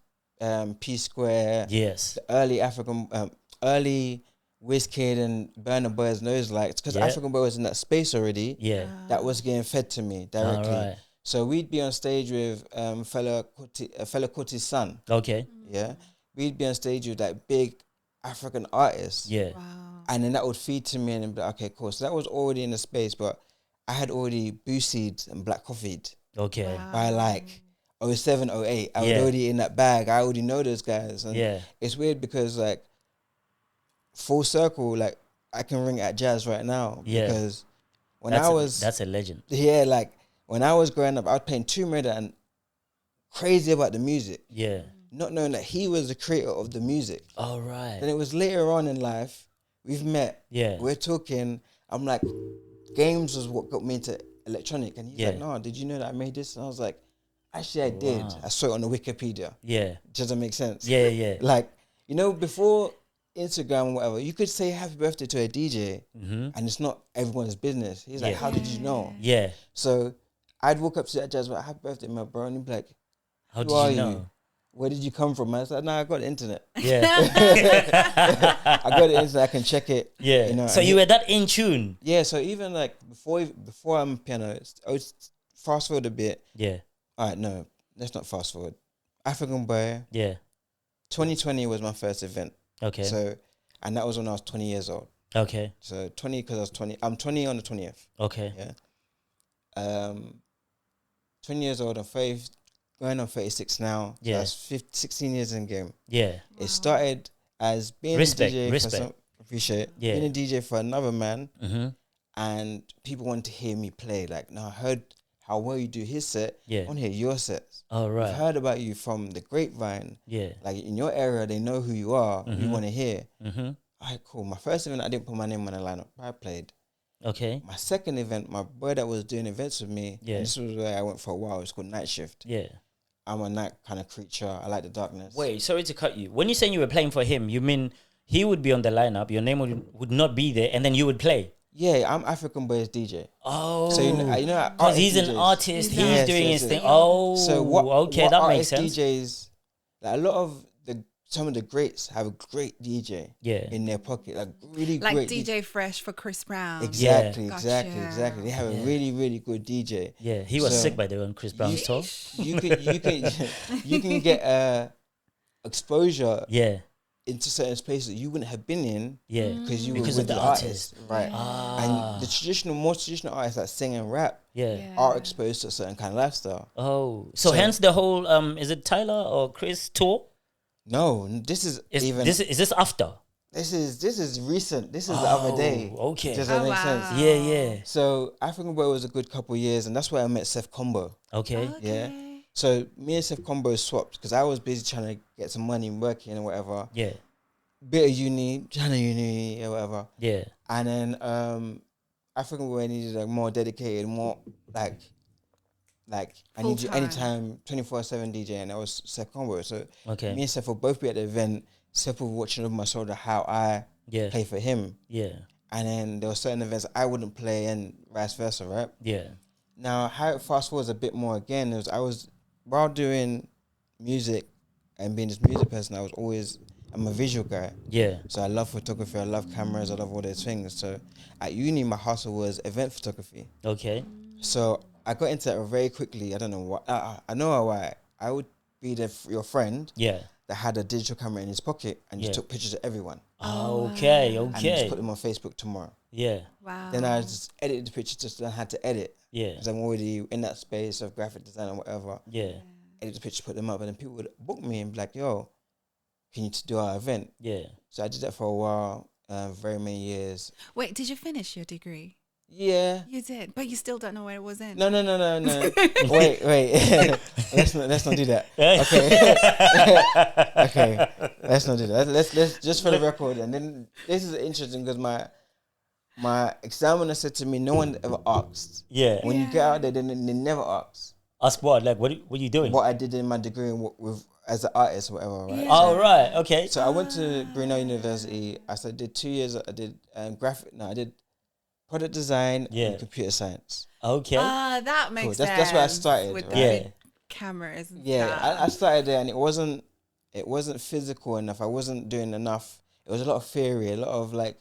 P Square, yes, the early African, early Wizkid and Burna Boy's Nose Lights, because African Boy was in that space already. Yeah, that was getting fed to me directly. Right. So we'd be on stage with fella Kuti's son. Okay. Yeah, we'd be on stage with that big African artist. Yeah, wow. And then that would feed to me, and then be like, okay, cool. So that was already in the space, but I had already boosted and black coffeeed. Okay, wow. By like 07, 08, I was already in that bag. I already know those guys. And it's weird because like full circle, like I can ring at jazz right now. Yeah. Because when that's a legend. Yeah, like when I was growing up, I was playing Tomb Raider and crazy about the music. Yeah. Not knowing that he was the creator of the music. All right. Then it was later on in life, we've met. Yeah. We're talking. I'm like, games was what got me into electronic. And he's like, no, did you know that I made this? And I was like, actually, I did. I saw it on the Wikipedia. Yeah. Does that make sense? Yeah, yeah. Like, before Instagram or whatever, you could say happy birthday to a DJ and it's not everyone's business. He's like, how did you know? Yeah. So I'd walk up to that jazz, like, happy birthday, my bro. And he'd be like, how did you know? Where did you come from? I was like, I got the internet. Yeah. I got the internet, I can check it. Yeah. So you were that in tune? Yeah, so even like before Amapiano, I was fast forward a bit. Yeah. All right, no, let's not fast forward. African Boy. Yeah. 2020 was my first event. Okay. So, and that was when I was 20 years old. Okay. So 20 because I was 20. I'm 20 on the 20th. Okay. Yeah. 20 years old. I'm 30, going on 36 now. Yeah. So that's 16 years in game. Yeah. Wow. It started as being respect, a DJ. Respect. Appreciate it. Yeah. Being a DJ for another man. And people wanted to hear me play. Like, no, I heard how well you do his set. Yeah. I want to hear your sets. Oh, right. I've heard about you from the grapevine. Yeah. Like in your area, they know who you are. We want to hear. Mm-hmm. All right, cool. My first event, I didn't put my name on the lineup. I played. Okay. My second event, my boy that was doing events with me, this was where I went for a while. It's called Night Shift. Yeah. I'm a night kind of creature. I like the darkness. Wait, sorry to cut you. When you're saying you were playing for him, you mean he would be on the lineup, your name would not be there, and then you would play? Yeah, I'm African Boy's DJ. Oh. So, because he's an artist, he's yes, doing yes, his yes. thing. Oh, so what that makes sense. DJs, like a lot of some of the greats have a great DJ in their pocket, like really like great DJ Fresh for Chris Brown. Exactly, Gotcha. exactly. They have a really, really good DJ. Yeah, he was sick by the way on Chris Brown's tour. You can get exposure. Yeah. Into certain spaces that you wouldn't have been in, because you were because with of the artist, right? Ah. And the more traditional artists that sing and rap, are exposed to a certain kind of lifestyle. Oh, so hence the whole is it Tyler or Chris tour? No, this is this after? This is recent. This is the other day. Okay, does that make sense? Yeah. So African Boy was a good couple years, and that's where I met Seth Combo. Okay. Yeah. So me and Seth Combo swapped because I was busy trying to get some money and working and whatever. Yeah. Bit of uni, trying to uni or whatever. Yeah. And then African Boy needed a more dedicated, more like I need you anytime, 24/7 DJ, and that was Seth Combo. So me and Seth will both be at the event. Seth will be watching over my shoulder how I play for him. Yeah. And then there were certain events I wouldn't play and vice versa, right? Yeah. Now how it fast forwards a bit more again is while doing music and being this music person, I'm a visual guy. Yeah. So I love photography, I love cameras, I love all those things. So at uni, my hustle was event photography. Okay. So I got into that very quickly. I don't know why. I know why. I would be your friend that had a digital camera in his pocket and just took pictures of everyone. Okay. And just put them on Facebook tomorrow. Yeah. Wow. Then I just edited the pictures, just learn how to edit. Yeah. Because I'm already in that space of graphic design or whatever. Yeah. Edit the pictures, put them up, and then people would book me and be like, yo, can you do our event? Yeah. So I did that for a while, very many years. Wait, did you finish your degree? Yeah. You did, but you still don't know where it was in. No. wait. let's not do that. Okay. Okay. Let's not do that. Let's just for the record. And then this is interesting because my examiner said to me, no one ever asked. Yeah. When you get out there, they never ask. Ask what? Like, what are you doing? What I did in my degree with as an artist or whatever, right? Yeah. Oh, right. Okay. So I went to Brunel University. I did 2 years. I did I did product design and computer science. Okay. That makes Cool. sense. That's where I started. With Right? the Yeah. cameras. And Yeah, stuff. I started there, and it wasn't physical enough. I wasn't doing enough. It was a lot of theory, a lot of like.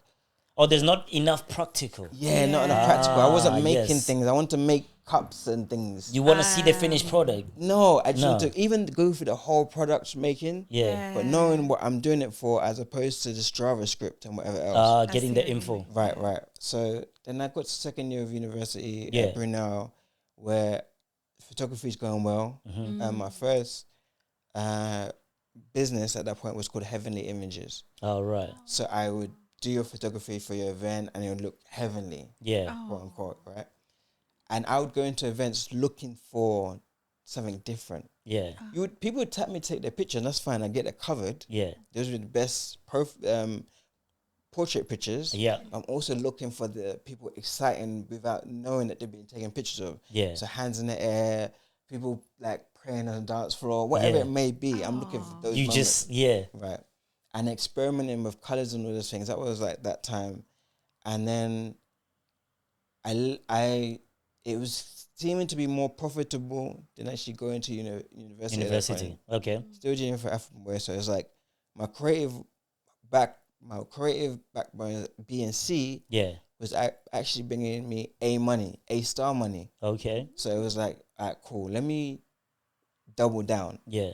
Oh, there's not enough practical. Yeah, not enough practical. I wasn't making yes. things. I wanted to make cups and things. You want to see the finished product. No, I just want to even go through the whole product making. Yeah. But knowing what I'm doing it for, as opposed to just JavaScript and whatever else. Getting the info. Right. So then I got to second year of university Yeah. at Brunel, where photography is going well. And my first business at that point was called Heavenly Images. Oh, right. So I would do your photography for your event, and it would look heavenly. Yeah. Quote unquote, right? And I would go into events looking for something different. Yeah. People would tap me to take their picture, and that's fine. I get it covered. Yeah. Those were the best portrait pictures. Yeah. I'm also looking for the people exciting without knowing that they're being taken pictures of. Yeah. So hands in the air, people like praying on the dance floor, whatever it may be. I'm looking for those moments. Right. And experimenting with colors and all those things. That was like that time. And then it was seeming to be more profitable than actually going to university. Okay. Still doing for African Boy. So it's like my creative backbone, B and C, was actually bringing me A star money. Okay. So it was like, all right, cool. Let me double down. Yeah.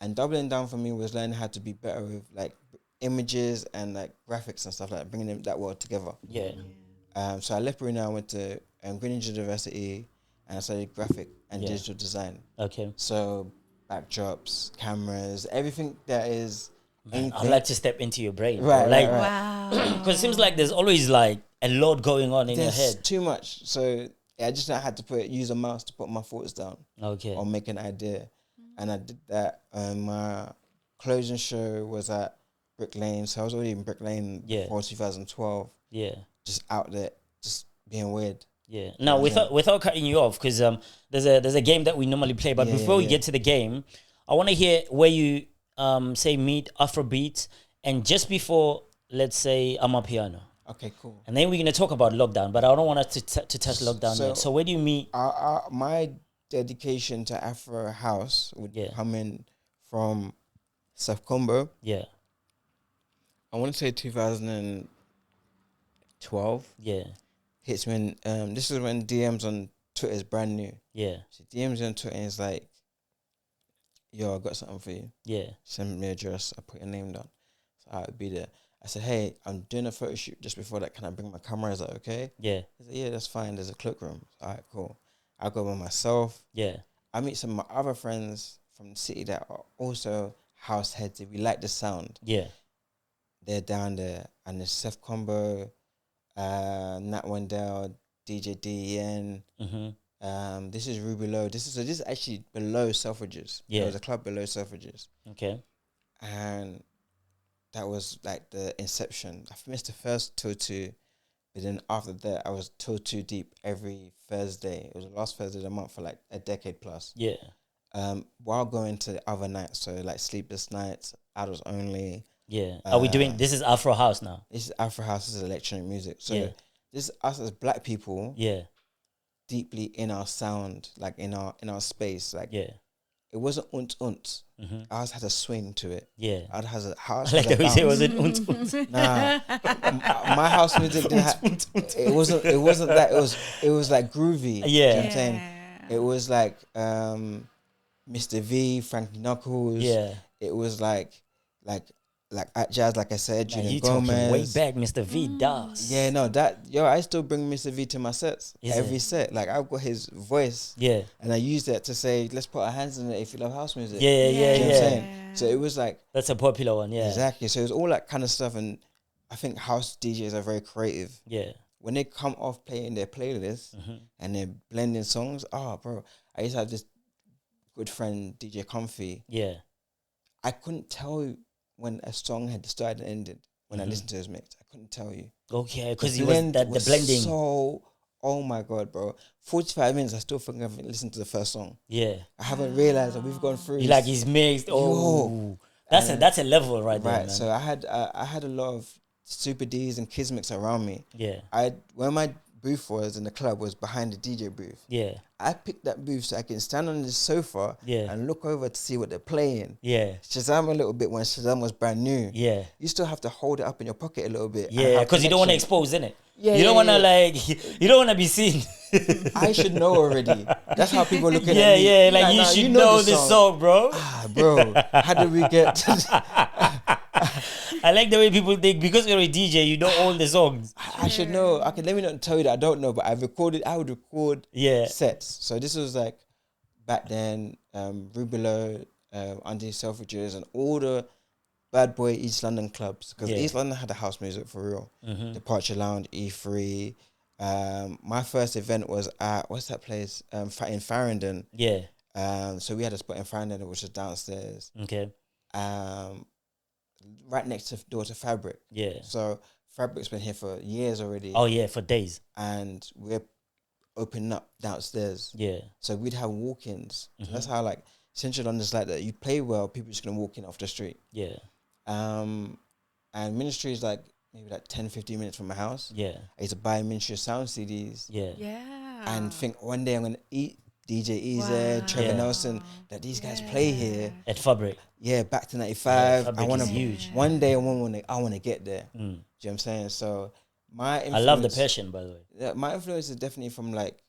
And doubling down for me was learning how to be better with like images and like graphics and stuff like that, bringing them that world together. Yeah. So I left Brunei, I went to Greenwich University, and I studied graphic and digital design. Okay. So backdrops, cameras, everything that is. Man, I'd like to step into your brain. Right. Wow. Because it seems like there's always like a lot going on in your head. Too much. So I just had to use a mouse to put my thoughts down. Okay. Or make an idea. And I did that. My closing show was at Brick Lane. So I was already in Brick Lane before 2012. Yeah. Just out there, just being weird. Yeah. Now, without cutting you off, because there's a game that we normally play. But before we get to the game, I want to hear where you say meet Afrobeat, and just before, let's say, Amapiano. Okay, cool. And then we're going to talk about lockdown, but I don't want us to touch lockdown yet. So where do you meet? My dedication to Afro House would come in from South Combo. Yeah. I want to say 2012. Yeah. Hits when, this is when DMs on Twitter is brand new. Yeah. So DMs on Twitter is like, yo, I got something for you. Yeah. Send me your address. I put your name down. So I would be there. I said, hey, I'm doing a photo shoot just before that. Can I bring my camera? Is that okay? Yeah. He said, yeah, that's fine. There's a cloakroom. All right, cool. I go by myself. Yeah. I meet some of my other friends from the city that are also house heads. If we like the sound. Yeah. They're down there. And there's Seth Combo, Nat Wendell, DJ DEN. Mm-hmm. This is Ruby Low. This is actually below Selfridges. Yeah. There was a club below Selfridges. Okay. And that was like the inception. I missed the first till 2, but then after that, I was till 2 deep every Thursday. It was the last Thursday of the month for like a decade plus. Yeah. While going to the other nights, so like Sleepless Nights, Adults Only. Yeah. Are we doing, this is Afro House now? This is Afro House, this is electronic music. So this is us as black people. Yeah. Deeply in our sound, like in our space. Like it wasn't unt. Mm-hmm. Ours had a swing to it. Yeah. Ours has a house. I like that we say it wasn't unt. Nah, my house music didn't have. It wasn't that. It was like groovy. Yeah. You know what I'm saying? It was like Mr. V, Frankie Knuckles. Yeah. It was like at jazz, like I said, Now Julian you Gomez. talking way back, Mr. V does. Yeah, no, I still bring Mr. V to my sets. Every set. Like I've got his voice. Yeah. And I use that to say, let's put our hands in it if you love house music. Yeah. You know what I'm saying? So it was like, that's a popular one, yeah. Exactly. So it was all that kind of stuff, and I think house DJs are very creative. Yeah. When they come off playing their playlist and they're blending songs, bro. I used to have this good friend, DJ Comfy. Yeah. I couldn't tell you when a song had started and ended when I listened to his mix. I couldn't tell you. Okay, because it was the blending. So, oh my God, bro. 45 minutes, I still think I haven't listened to the first song. Yeah. I haven't realized that we've gone through. You like he's mixed. Oh, that's a level right there. Right. Man. So I had a lot of Super Ds and Kismix around me. Yeah. When my booth was in the club was behind the DJ booth. Yeah. I picked that booth so I can stand on the sofa and look over to see what they're playing. Yeah. Shazam a little bit when Shazam was brand new. Yeah. You still have to hold it up in your pocket a little bit. Yeah, because you don't want to expose, innit? Yeah. You don't want to you don't want to be seen. I should know already. That's how people look at me. Yeah, like you should know this song, bro. Bro, how did we get to I like the way people think because you're a DJ, you don't own the songs. I should know. Okay, let me not tell you that I don't know, but I would record sets. So this was like back then, Rubilo, Under Selfridges, and all the bad boy East London clubs. Because East London had the house music for real. Departure Lounge, E3, My first event was at what's that place? In Farringdon. Yeah. So we had a spot in Farringdon, which was downstairs. Okay. Right next to door to Fabric. Yeah. So Fabric's been here for years already. Oh yeah, for days. And we're opening up downstairs. Yeah. So we'd have walk-ins. So that's how like Central London's like that. You play well, people just gonna walk in off the street. Yeah. And Ministry is like maybe like 10, 15 minutes from my house. Yeah. I used to buy Ministry sound CDs. Yeah. Yeah. And think one day I'm gonna eat DJ EZ, Trevor Nelson, that these guys play here at Fabric. Yeah, back to 95. Fabric I want to huge. One day I want to get there. Mm. Do you know what I'm saying? So my influence, I love the passion, by the way. Yeah, my influence is definitely from like,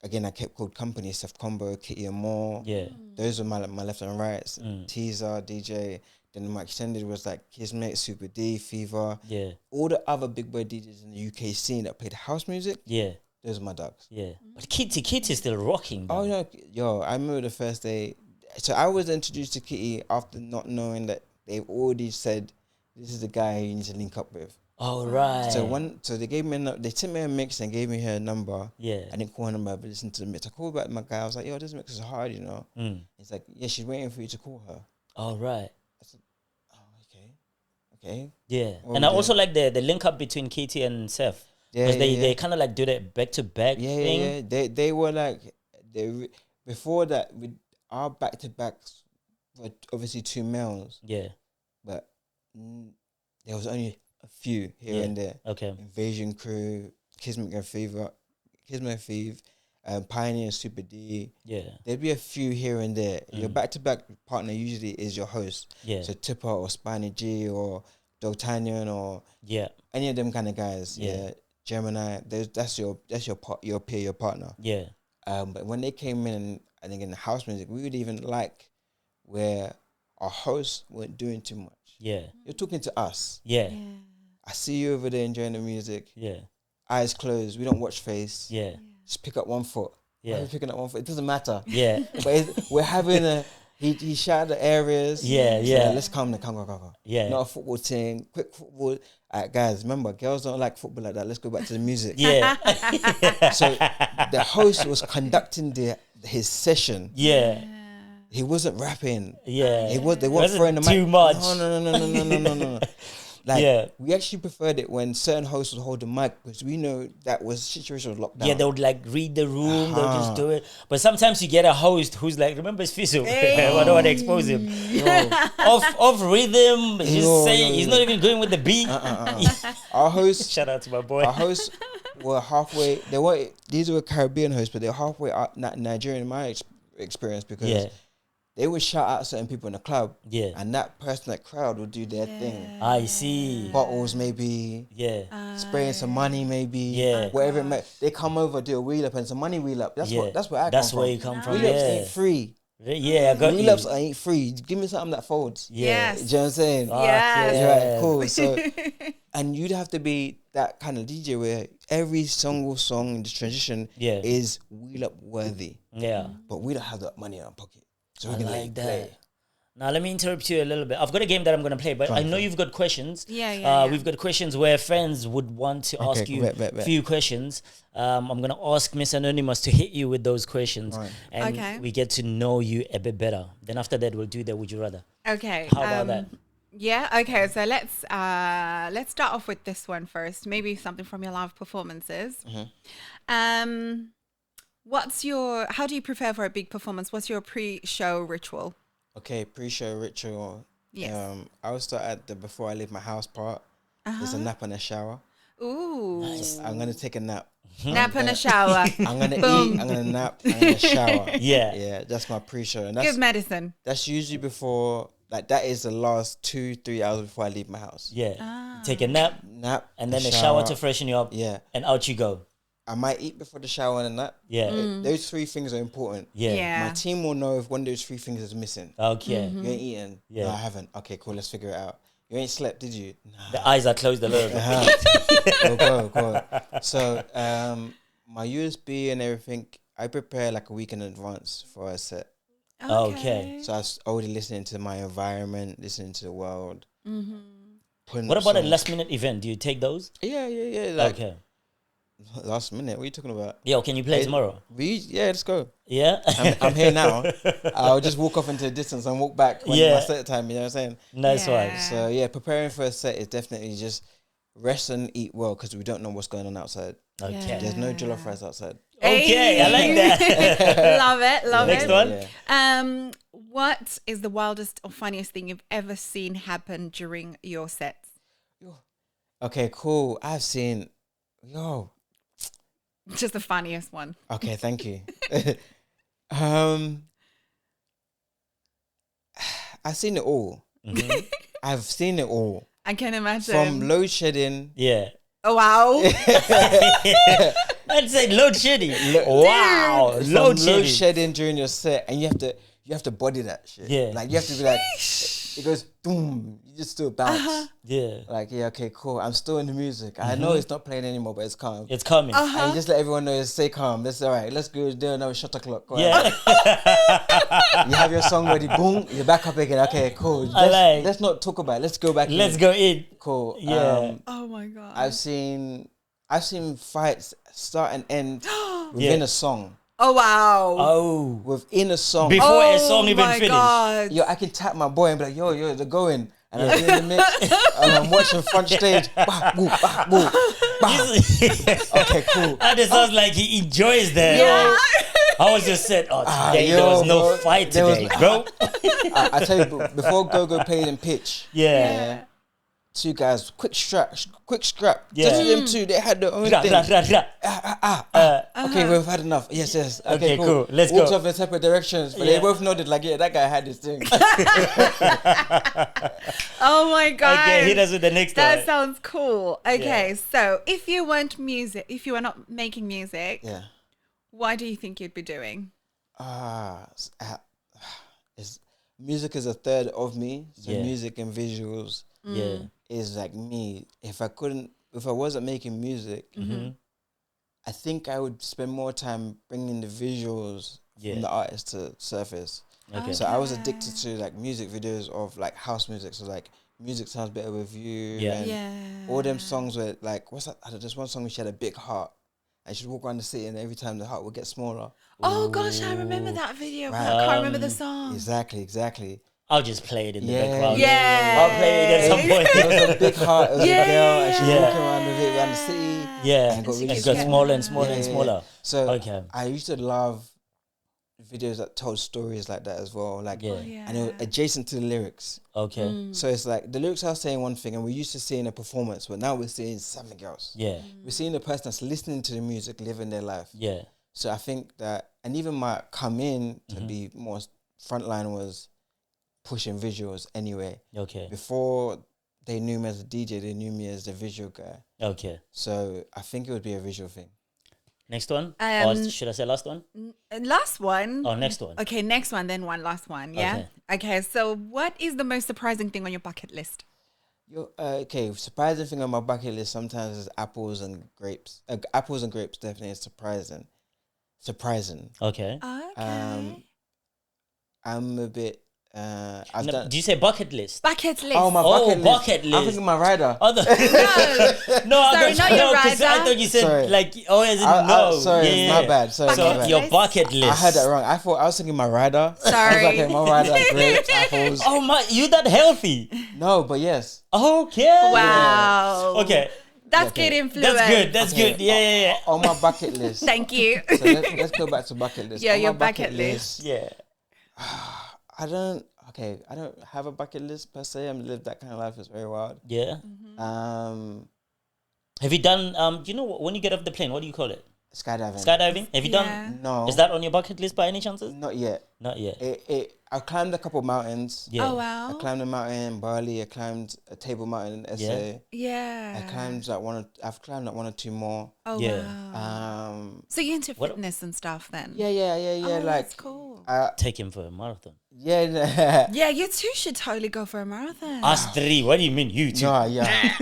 again, I kept called Company, Seth Combo, Kitty and Moore. Yeah. Those were my left and rights. Teaser, DJ. Then my extended was like Kismet, Super D, Fever. Yeah. All the other big boy DJs in the UK scene that played house music. Yeah. Those are my dogs. Yeah. But Kitty is still rocking. Oh, no. Yo, I remember the first day. So I was introduced to Kitty after not knowing that they've already said, this is the guy you need to link up with. Oh, right. So they gave me they sent me a mix and gave me her number. Yeah. I didn't call her number, but listened to the mix. I called back my guy. I was like, yo, this mix is hard, you know. He's like, yeah, she's waiting for you to call her. Oh, right. I said, oh, okay. Yeah. And I also like the link up between Kitty and Seth. Because they kind of like do that back to back thing. Yeah. They were like, before that, our back to backs were obviously two males. Yeah. But there was only a few here and there. Okay. Invasion Crew, Kismet and Fever, Pioneer and Super D. Yeah. There'd be a few here and there. Your back to back partner usually is your host. Yeah. So Tipper or Spiny G or D'Artagnan or any of them kind of guys. Yeah. Gemini. That's your partner. Yeah. But when they came in and I think in the house music, we would even like where our hosts weren't doing too much. Yeah. You're talking to us. Yeah. I see you over there enjoying the music. Yeah. Eyes closed. We don't watch face. Yeah. Just pick up one foot. Yeah. Why are we picking up one foot? It doesn't matter. Yeah. But we're having a. He shouted the areas. Yeah. So Yeah. like, let's come. Yeah. Not a football team. Quick football. Guys, remember, girls don't like football like that. Let's go back to the music. Yeah. So the host was conducting his session. Yeah. He wasn't rapping. Yeah. They weren't throwing the mic. Too much. No. Like, we actually preferred it when certain hosts would hold the mic because we know that was situation was locked down. Yeah, they would like read the room, they'll just do it. But sometimes you get a host who's like, remember it's Fizzle. I don't want to expose him. Off rhythm, he's not even going with the beat. Our hosts, shout out to my boy. Our hosts were halfway. These were Caribbean hosts, but they were halfway out Nigerian in my experience because they would shout out certain people in the club. Yeah. And that person, that crowd would do their thing. I see. Bottles maybe. Yeah. Spraying some money maybe. Yeah. Whatever it may. They come over, do a wheel up and some money wheel up. That's where I come from. That's where you come from. Wheel ups ain't free. Yeah, I got wheel ups ain't free. Give me something that folds. Yeah. Do you know what I'm saying? Yes. Right, cool. So, and you'd have to be that kind of DJ where every single song in this transition is wheel up worthy. Yeah. But we don't have that money in our pocket. So we I can like that. play. Now let me interrupt you a little bit. I've got a game that I'm going to play, but I know you've got questions. Yeah. We've got questions where fans would want to ask you a few questions. I'm going to ask Miss Anonymous to hit you with those questions, and we get to know you a bit better. Then after that, we'll do the Would You Rather. Okay. How about that? Yeah. Okay. So let's start off with this one first. Maybe something from your live performances. How do you prepare for a big performance? What's your pre-show ritual? Okay, pre-show ritual. Yes. I would start at the before I leave my house part. There's a nap and a shower. Ooh. Nice. I'm going to take a nap. Nap and a shower. I'm going to eat, I'm going to nap, I'm going to shower. Yeah, that's my pre-show. And good medicine. That's usually before, like that is the last 2-3 hours before I leave my house. Yeah. Take a nap, and then a shower to freshen you up. Yeah. And out you go. I might eat before the shower and a nap. Yeah. Those three things are important. Yeah. My team will know if one of those three things is missing. Okay. You ain't eaten? Yeah. No, I haven't. Okay, cool. Let's figure it out. You ain't slept, did you? Nah. The eyes are closed a little bit. Go. So, my USB and everything, I prepare like a week in advance for a set. Okay. So I was already listening to my environment, listening to the world. Mm-hmm. What about a last minute event? Do you take those? Yeah. Okay. Last minute. What are you talking about? Yo, can you play tomorrow? Yeah, let's go. Yeah? I'm here now. I'll just walk off into the distance and walk back when my set time, you know what I'm saying? Nice one. So, yeah, preparing for a set is definitely just rest and eat well because we don't know what's going on outside. Okay. There's no jollof rice outside. Okay, I like that. Love it. Next one. Yeah. What is the wildest or funniest thing you've ever seen happen during your sets? Okay, cool. I've seen, Just the funniest one. Okay, thank you. I've seen it all. Mm-hmm. I've seen it all. I can imagine. From load shedding. Yeah. Oh, wow. I'd say load shedding. Wow. Load shedding during your set, and you have to body that shit. Yeah. Like you have to be like, it goes boom. You just still bounce. Yeah. Like, yeah, okay, cool. I'm still in the music. I know it's not playing anymore, but it's calm. It's coming. And you just let everyone know, stay calm. That's all right. Let's go do another shot o'clock. Yeah. You have your song ready. Boom. You're back up again. Okay, cool. Let's not talk about it. Let's go back. Let's go in. Cool. Yeah. Oh my God. I've seen fights start and end within a song. Oh, wow. Oh. Within a song. Before a song even finished. God. Yo, I can tap my boy and be like, yo, they're going. And I'm in the mix and I'm watching front stage. Bah, boo, bah, boo, bah. Okay, cool. And it sounds like he enjoys that. Yeah. I was just said, today there was no fight today, bro. I tell you, before Go played in pitch. Yeah. Two guys, quick scrap. Yeah. Just them two, they had their own thing. Okay, we've had enough. Yes. Okay, cool. Let's Walked go. off in separate directions, but they both nodded like, yeah, that guy had this thing. Oh my God. Okay, hit us with the next one. That sounds cool. Okay, so if you weren't if you were not making music, what do you think you'd be doing? Music is a third of me. So music and visuals is like me. If I wasn't making music, I think I would spend more time bringing the visuals from the artist to surface. Okay. So I was addicted to like music videos of like house music. So like Music Sounds Better With You. And all them songs were like, what's that? There's one song where she had a big heart. And she'd walk around the city and every time the heart would get smaller. Oh gosh, I remember that video. Right. I can't remember the song. Exactly. I'll just play it in the background. Yeah. I'll play it at some point. It was a big heart. It was a girl and she was walking around the city. Yeah. And it got smaller and smaller and smaller. So I used to love videos that told stories like that as well. Like, and it was adjacent to the lyrics. Okay. So it's like the lyrics are saying one thing and we're used to seeing a performance, but now we're seeing something else. Yeah. We're seeing the person that's listening to the music, living their life. Yeah. So I think that, and even my come in to be more frontline was pushing visuals anyway. Okay. Before they knew me as a DJ, they knew me as the visual guy. Okay. So I think it would be a visual thing. Next one? Or should I say last one? Last one. Oh, next one. Okay, next one, then one last one. Yeah? Okay, so what is the most surprising thing on your bucket list? Surprising thing on my bucket list sometimes is apples and grapes. Apples and grapes definitely is surprising. Okay. I'm a bit... do you say bucket list? Bucket list. Oh, my bucket list. Bucket list. I'm thinking my rider. No, sorry, not your rider. I thought you said sorry. like, Sorry, my bad. Sorry, so your bucket list. I heard that wrong. I was thinking my rider. Sorry. I was like, okay, my rider, grapes, apples. Oh my, you that healthy? No, but yes. Okay. Wow. Okay. That's good influence. That's good. Yeah. On my bucket list. Thank you. So let's go back to bucket list. Yeah, on your my bucket list. Yeah. I don't have a bucket list per se. I've lived that kind of life. It's very wild. Yeah. Have you done, do you know when you get off the plane, what do you call it? Skydiving. Have you done? No. Is that on your bucket list by any chances? Not yet. I climbed a couple mountains. Yeah. Oh, wow. I climbed a mountain in Bali. I climbed a Table Mountain in SA. Yeah. I've climbed like one or two more. Oh, wow. So you're into fitness and stuff then? Yeah. Oh, like, that's cool. Take him for a marathon. Yeah. Yeah, you two should totally go for a marathon. Us three. What do you mean you two? No, yeah.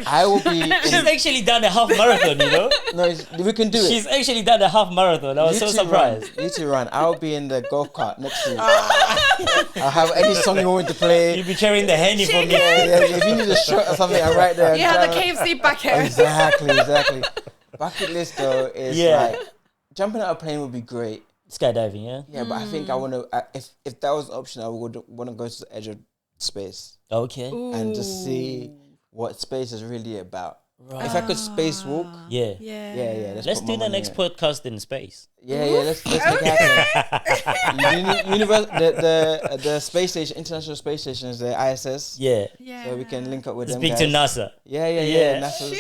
I will be... She's actually done a half marathon, you know? No, we can do it. She's actually done a half marathon. I was so surprised. surprise. You need to run. I'll be in the golf cart next to you. I'll have any song you want me to play. You'll be carrying the Henny for me. Yeah. If you need a shot or something, I'm right there. You have the KFC bucket. Exactly. Bucket list though is like jumping out of a plane would be great. Skydiving, yeah. Yeah, but I think I want to. If that was an option, I would want to go to the edge of space. Okay. And just see what space is really about. Right. If I could spacewalk, yeah. Let's do the next podcast in space. Let's make it happen. The space station, International Space Station, is the ISS. Yeah. So we can link up with them. Speak to NASA. Yeah. NASA.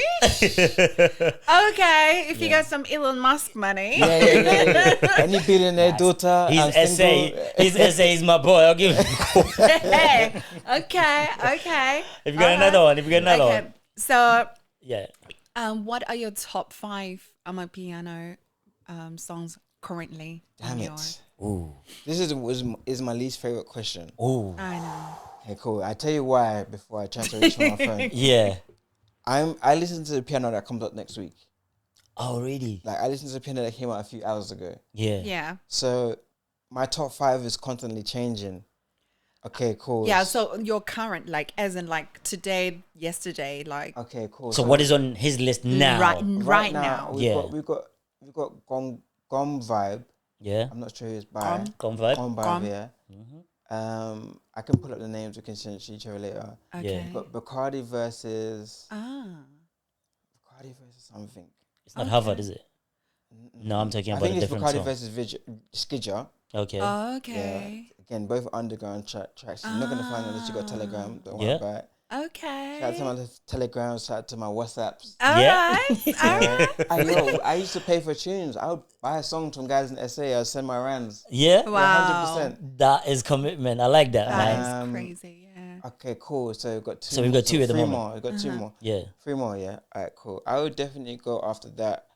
Okay, if you got some Elon Musk money. Yeah. Any billionaire daughter. His essay is my boy. I'll give him. Okay. If you got another one. So. Yeah. What are your top 5 Amapiano songs currently? Damn it. Ooh. This is my least favorite question. Ooh. I know. Okay, cool. I tell you why before I try to reach my phone. Yeah. I listen to the piano that comes out next week. Oh, really? Like I listened to the piano that came out a few hours ago. Yeah. So my top 5 is constantly changing. Okay, cool. Yeah, so your current, like, as in, like, today, yesterday, like. Okay, cool. So what is on his list now? Right now. We've got Gom Vibe. Yeah. I'm not sure who it's by. Gom Vibe. Gom Vibe, yeah. Mm-hmm. I can pull up the names. We can send it to each other later. Okay. Yeah. But Bacardi versus something. It's not Harvard, is it? No, I'm talking about a different song. I think it's Bacardi versus Skidger. Okay. Okay. Yeah. Again, both underground tracks. You're not going to find unless you got Telegram. Don't worry about it. Okay. Shout out to my Telegram. Shout out to my WhatsApps. All right. I used to pay for tunes. I would buy a song from guys in SA. I'd send my rands. Yeah? Wow. 100%. That is commitment. I like that, man. That's crazy, yeah. Okay, cool. So we've got two. So we've got two at the moment. More. We've got 2 more. Yeah. 3 more, yeah. All right, cool. I would definitely go after that.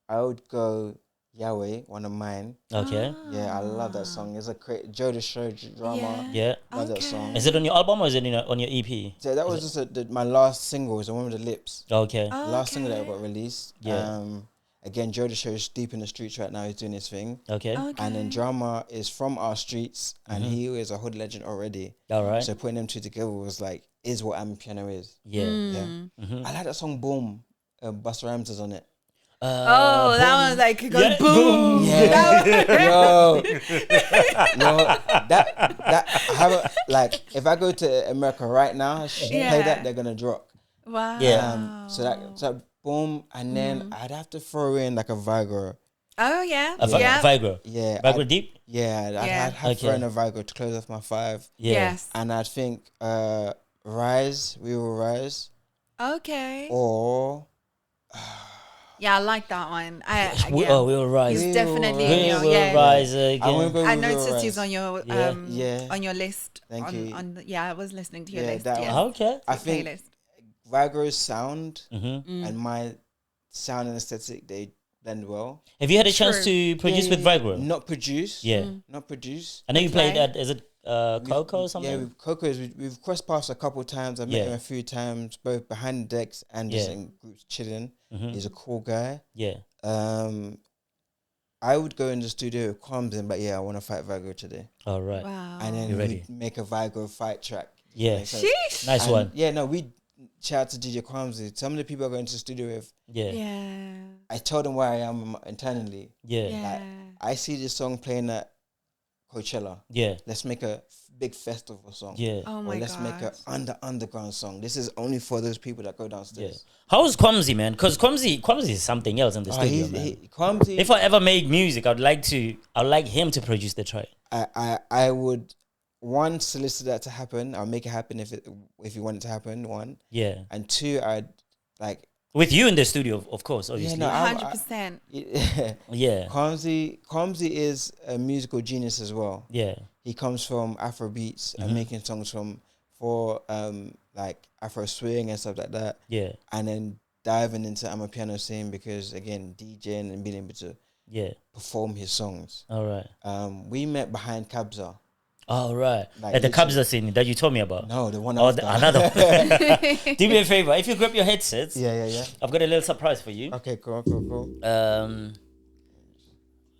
I would go Yahweh, one of mine. Okay. Yeah, I love that song. It's a great Joe the Show drama. Yeah. Love that song. Is it on your album or is it on your EP? So that was just my last single. Was the one with the lips. Okay. Last single that got released. Yeah. Again, Joe the Show is deep in the streets right now. He's doing his thing. Okay. And then Drama is from our streets, and he is a hood legend already. All right. So putting them two together was like, is what Amapiano is. Yeah. I like that song Boom. Busta Rhymes is on it. That one like goes boom. Yeah. Yo, that I haven't, like, if I go to America right now, play that, they're gonna drop. Wow. Yeah. So Boom, and then I'd have to throw in like a Viagra. Oh yeah. Viagra. Yeah. Viagra Deep. Yeah. I'd have to throw in a Viagra to close off my 5. Yeah. Yes. And I think Rise, We Will Rise. Okay. Or yeah, I like that one. We Will Rise. He's definitely We will rise again. I noticed he's on your on your list. Thank you. I was listening to your list. That yes. one. Okay. I think playlist. Viagra's sound and my sound and aesthetic, they blend well. Have you had a chance to produce with Viagra? Not produce. Yeah. Not produce. I know you played at, is it Coco or something? Yeah, with Coco, we've crossed paths a couple of times. I've met him a few times, both behind the decks and just in groups chilling. He's a cool guy. Yeah. I would go in the studio with Qualms in, but I want to fight Viagra today. All right. Wow. And then we'd make a Viagra fight track. Yeah. Sheesh. Nice one. Yeah, no, we shout out to DJ Qualmsy. Some of the people I go into the studio with, I tell them where I am internally. Yeah. Like, I see this song playing at Coachella. Yeah. Let's make a big festival song. Yeah. Oh my god. Or let's make a underground song. This is only for those people that go downstairs. Yeah. How's Quamsy, man? Because Quamsy is something else in the studio, man. Quamsy, if I ever make music, I'd like him to produce the track. I would, one, solicit that to happen. I'll make it happen if you want it to happen, one. Yeah. And 2, I'd like, with you in the studio, of course, obviously. Yeah, no, 100%. Yeah. Quamsy is a musical genius as well. Yeah. He comes from Afro beats and making songs for like Afro swing and stuff like that. Yeah. And then diving into Amapiano scene because, again, DJing and being able to perform his songs. All right. We met behind Kabza. All right. Like At the Kabza scene that you told me about. No, the one after. Another one. Do me a favor. If you grab your headsets. Yeah. I've got a little surprise for you. Okay, cool.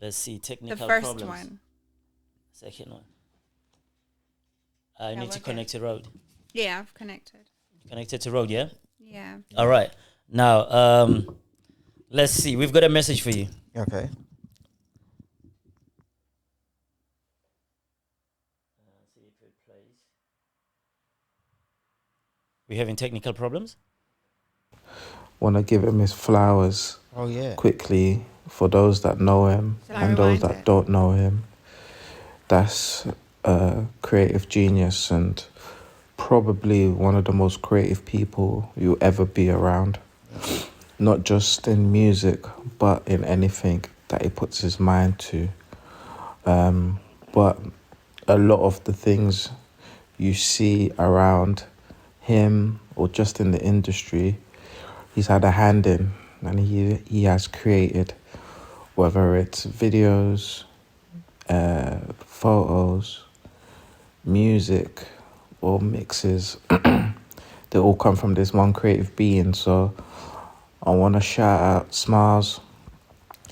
Let's see. Technical The first problems. one. Second one. I need to connect to Rode. Yeah, I've connected. Connected to Rode, yeah? Yeah. All right. Now, let's see. We've got a message for you. Okay. See if it plays. We're having technical problems? Want to give him his flowers quickly for those that know him and those that don't know him. That's a creative genius and probably one of the most creative people you'll ever be around. Not just in music, but in anything that he puts his mind to. But a lot of the things you see around him or just in the industry, he's had a hand in, and he has created, whether it's videos, photos, music, or mixes. They all come from this one creative being. So I want to shout out Smilez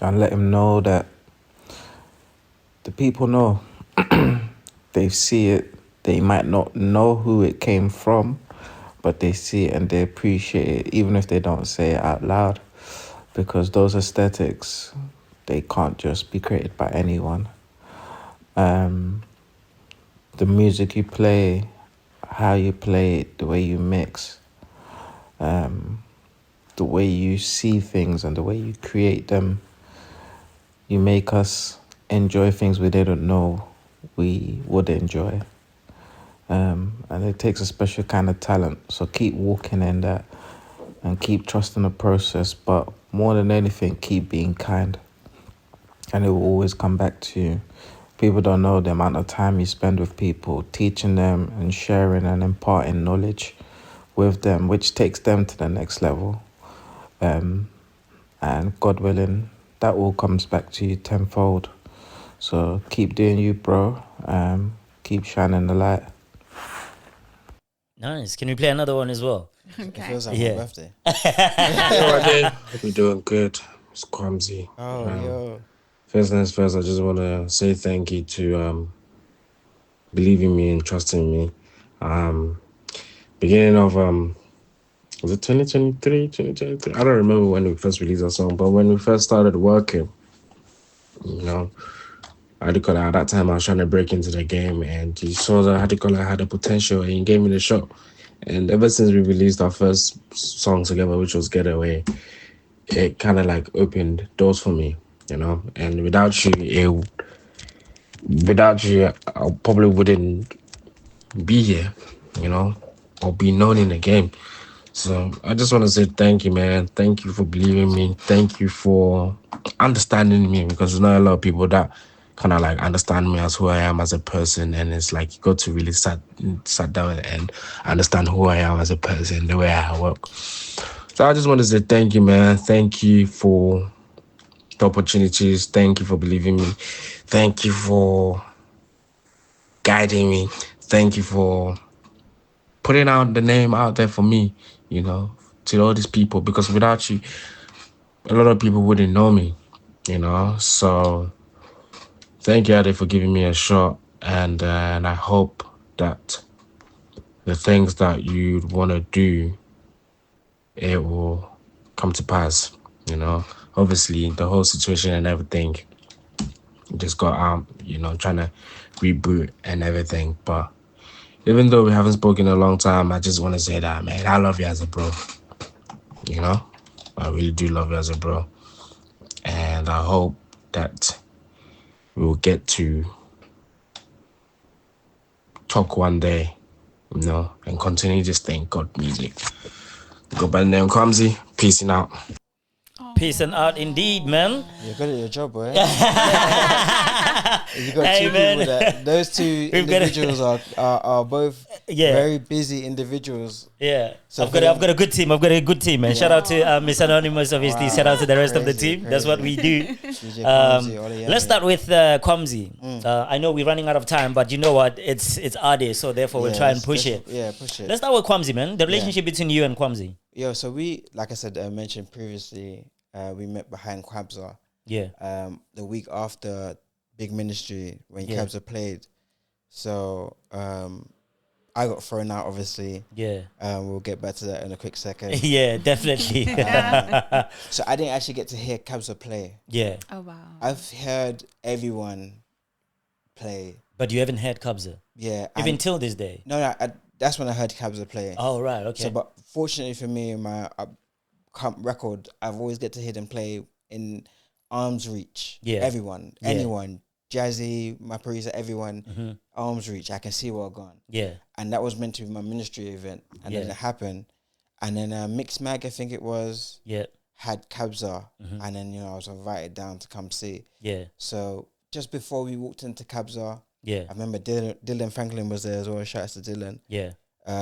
and let him know that the people know. They see it. They might not know who it came from, but they see it and they appreciate it, even if they don't say it out loud, because those aesthetics, they can't just be created by anyone. The music you play, how you play it, the way you mix, the way you see things and the way you create them, you make us enjoy things we didn't know we would enjoy. And it takes a special kind of talent. So keep walking in that and keep trusting the process. But more than anything, keep being kind. And it will always come back to you. People don't know the amount of time you spend with people, teaching them and sharing and imparting knowledge with them, which takes them to the next level. And God willing, that all comes back to you tenfold. So keep doing you, bro. Keep shining the light. Nice. Can we play another one as well? Okay. It feels like my birthday. Hope you're doing good. It's Clumsy. Yo. First things first, I just want to say thank you to believing me and trusting me. Beginning of, was it 2023, 2023? I don't remember when we first released our song, but when we first started working, you know, at that time I was trying to break into the game, and you saw that I had the potential and you gave me the shot. And ever since we released our first song together, which was Getaway, it kind of like opened doors for me, you know. And without you, I probably wouldn't be here, you know, or be known in the game. So I just want to say thank you, man. Thank you for believing me. Thank you for understanding me, because there's not a lot of people that kind of like understand me as who I am as a person. And it's like you got to really sat down and understand who I am as a person, the way I work. So I just want to say thank you, man. Thank you for the opportunities. Thank you for believing me. Thank you for guiding me. Thank you for putting out the name out there for me, you know, to all these people, because without you, a lot of people wouldn't know me, you know. So thank you, Ade, for giving me a shot, and I hope that the things that you want to do, it will come to pass, you know. Obviously, the whole situation and everything just got out, you know, trying to reboot and everything. But even though we haven't spoken in a long time, I just want to say that, man, I love you as a bro, you know. I really do love you as a bro. And I hope that we'll get to talk one day, you know, and continue this thing called music. Go by the name Clumsy. Peace out. Peace and out indeed, man. You're good at your job, boy. You got two people that those two individuals are both very busy individuals. Yeah, so I've got a good team. Man. Yeah. Shout out to Miss Anonymous, obviously. Wow. Shout out to the rest of the team. Crazy. That's what we do. Let's start with Kwamzi. I know we're running out of time, but you know what? It's our day, so therefore we'll try and push it. Yeah, push it. Let's start with Kwamzi, man. The relationship between you and Kwamzi. So we, like I said, mentioned previously, we met behind Kwabza. The week after Big Ministry when Kabza played. So I got thrown out, obviously. We'll get back to that in a quick second. Yeah, definitely. So I didn't actually get to hear Kabza play. Yeah. Oh, wow. I've heard everyone play. But you haven't heard Kabza? Yeah. Even till this day? No, that's when I heard Kabza play. Oh, right, okay. So, but fortunately for me, my record, I've always get to hear them play in arm's reach. Yeah. Everyone, anyone. Jazzy, my producer, everyone, arm's reach. I can see where I'm going. Yeah. And that was meant to be my ministry event. And then it happened. And then Mix Mag, I think it was, had Kabza. And then, I was invited down to come see. Yeah. So just before we walked into Kabza, I remember Dylan Franklin was there as well. Shout out to Dylan. Yeah.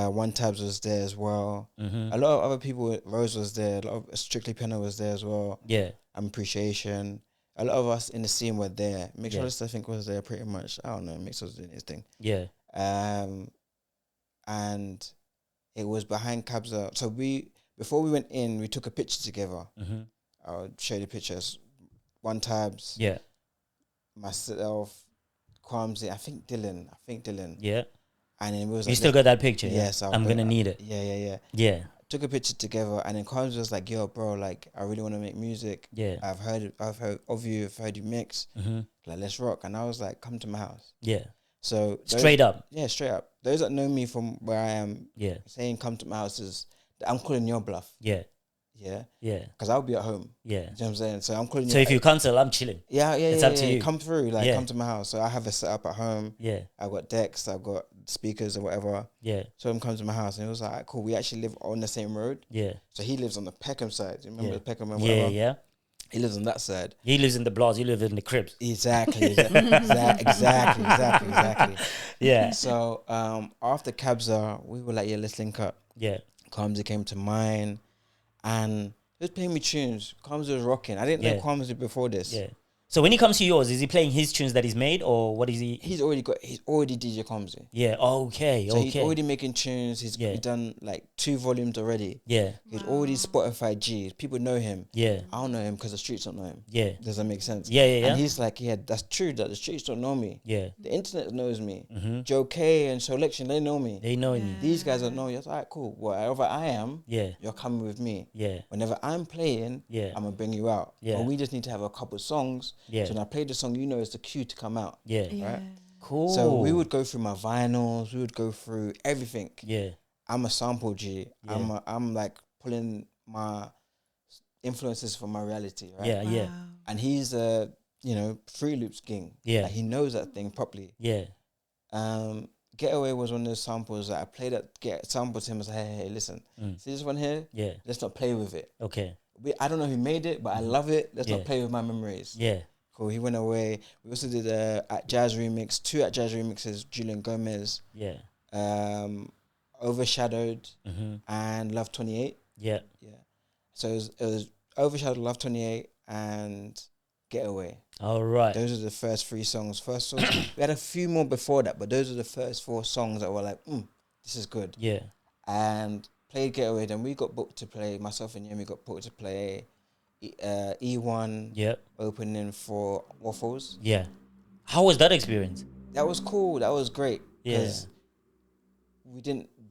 One Tabs was there as well. A lot of other people, Rose was there. A lot of Strictly Piano was there as well. Yeah. Appreciation. A lot of us in the scene were there. Mixologist, I think, was there pretty much. I don't know. Mix was doing his thing. Yeah. And it was behind Kabza. So before we went in, we took a picture together. I'll show you the pictures. One Tabs. Yeah. Myself, Kwamzi, I think Dylan. Yeah. And it was. You still got that picture? Yes. Yeah? I'm gonna need it. Yeah. Took a picture together, and then Kwamzi was like, "Yo, bro, like, I really want to make music. Yeah. I've heard of you. I've heard you mix. Like, let's rock." And I was like, "Come to my house." Yeah. So straight up. Yeah, straight up. Those that know me from where I am, saying "come to my house" is I'm calling your bluff. Yeah. Yeah. Yeah. Because I'll be at home. Yeah. You know what I'm saying? So I'm calling you. So if you cancel, I'm chilling. Yeah. It's up to you. Come through. Come to my house. So I have a setup at home. Yeah. I've got decks. I've got speakers or whatever. Yeah. So him come to my house and it was like, cool. We actually live on the same road. Yeah. So he lives on the Peckham side. You remember the Peckham and whatever? Yeah. He lives on that side. He lives in the Blas. You live in the cribs. Exactly. Exactly. Yeah. So after Kabza, we were like, let's link up. Yeah. Kwamzi came to mine. And he was playing me tunes. Kwamzi was rocking. I didn't know Kwamzi before this. Yeah. So when he comes to yours, is he playing his tunes that he's made, or what is he? He's already DJ Kwamzi. Yeah. Okay. So he's already making tunes. He's done like 2 volumes already. Yeah. He's already Spotify G. People know him. Yeah. I don't know him because the streets don't know him. Yeah. Does that make sense? Yeah. And he's like, that's true that the streets don't know me. Yeah. The internet knows me. Joe K and Selection, they know me. They know me. These guys don't know you. It's like, cool. Wherever I am, you're coming with me. Yeah. Whenever I'm playing, I'm gonna bring you out. Yeah. But we just need to have a couple songs. Yeah. So when I play the song, it's the cue to come out. Yeah. Right? Cool. So we would go through my vinyls, we would go through everything. Yeah. I'm a sample G. Yeah. I'm like pulling my influences from my reality, right? Yeah, yeah. And he's a, Free Loops king. Yeah. Like, he knows that thing properly. Yeah. Getaway was one of those samples that I played sampled him and said, hey, listen, see this one here? Yeah. Let's not play with it. Okay. I don't know who made it, but I love it. Let's not play with my memories. Yeah. Cool. He went away. We also did at Jazz Remix, 2 at Jazz Remixes, Julian Gomez. Yeah. Overshadowed and Love 28. Yeah. Yeah. So it was Overshadowed, Love 28 and Getaway. All right. Those are the first 3 songs. We had a few more before that, but those are the first 4 songs that were like, this is good. Yeah. And played Getaway. Then we got booked to play, myself and Yemi got booked to play E1 opening for Waffles. Yeah. How was that experience? That was cool. That was great. Yeah.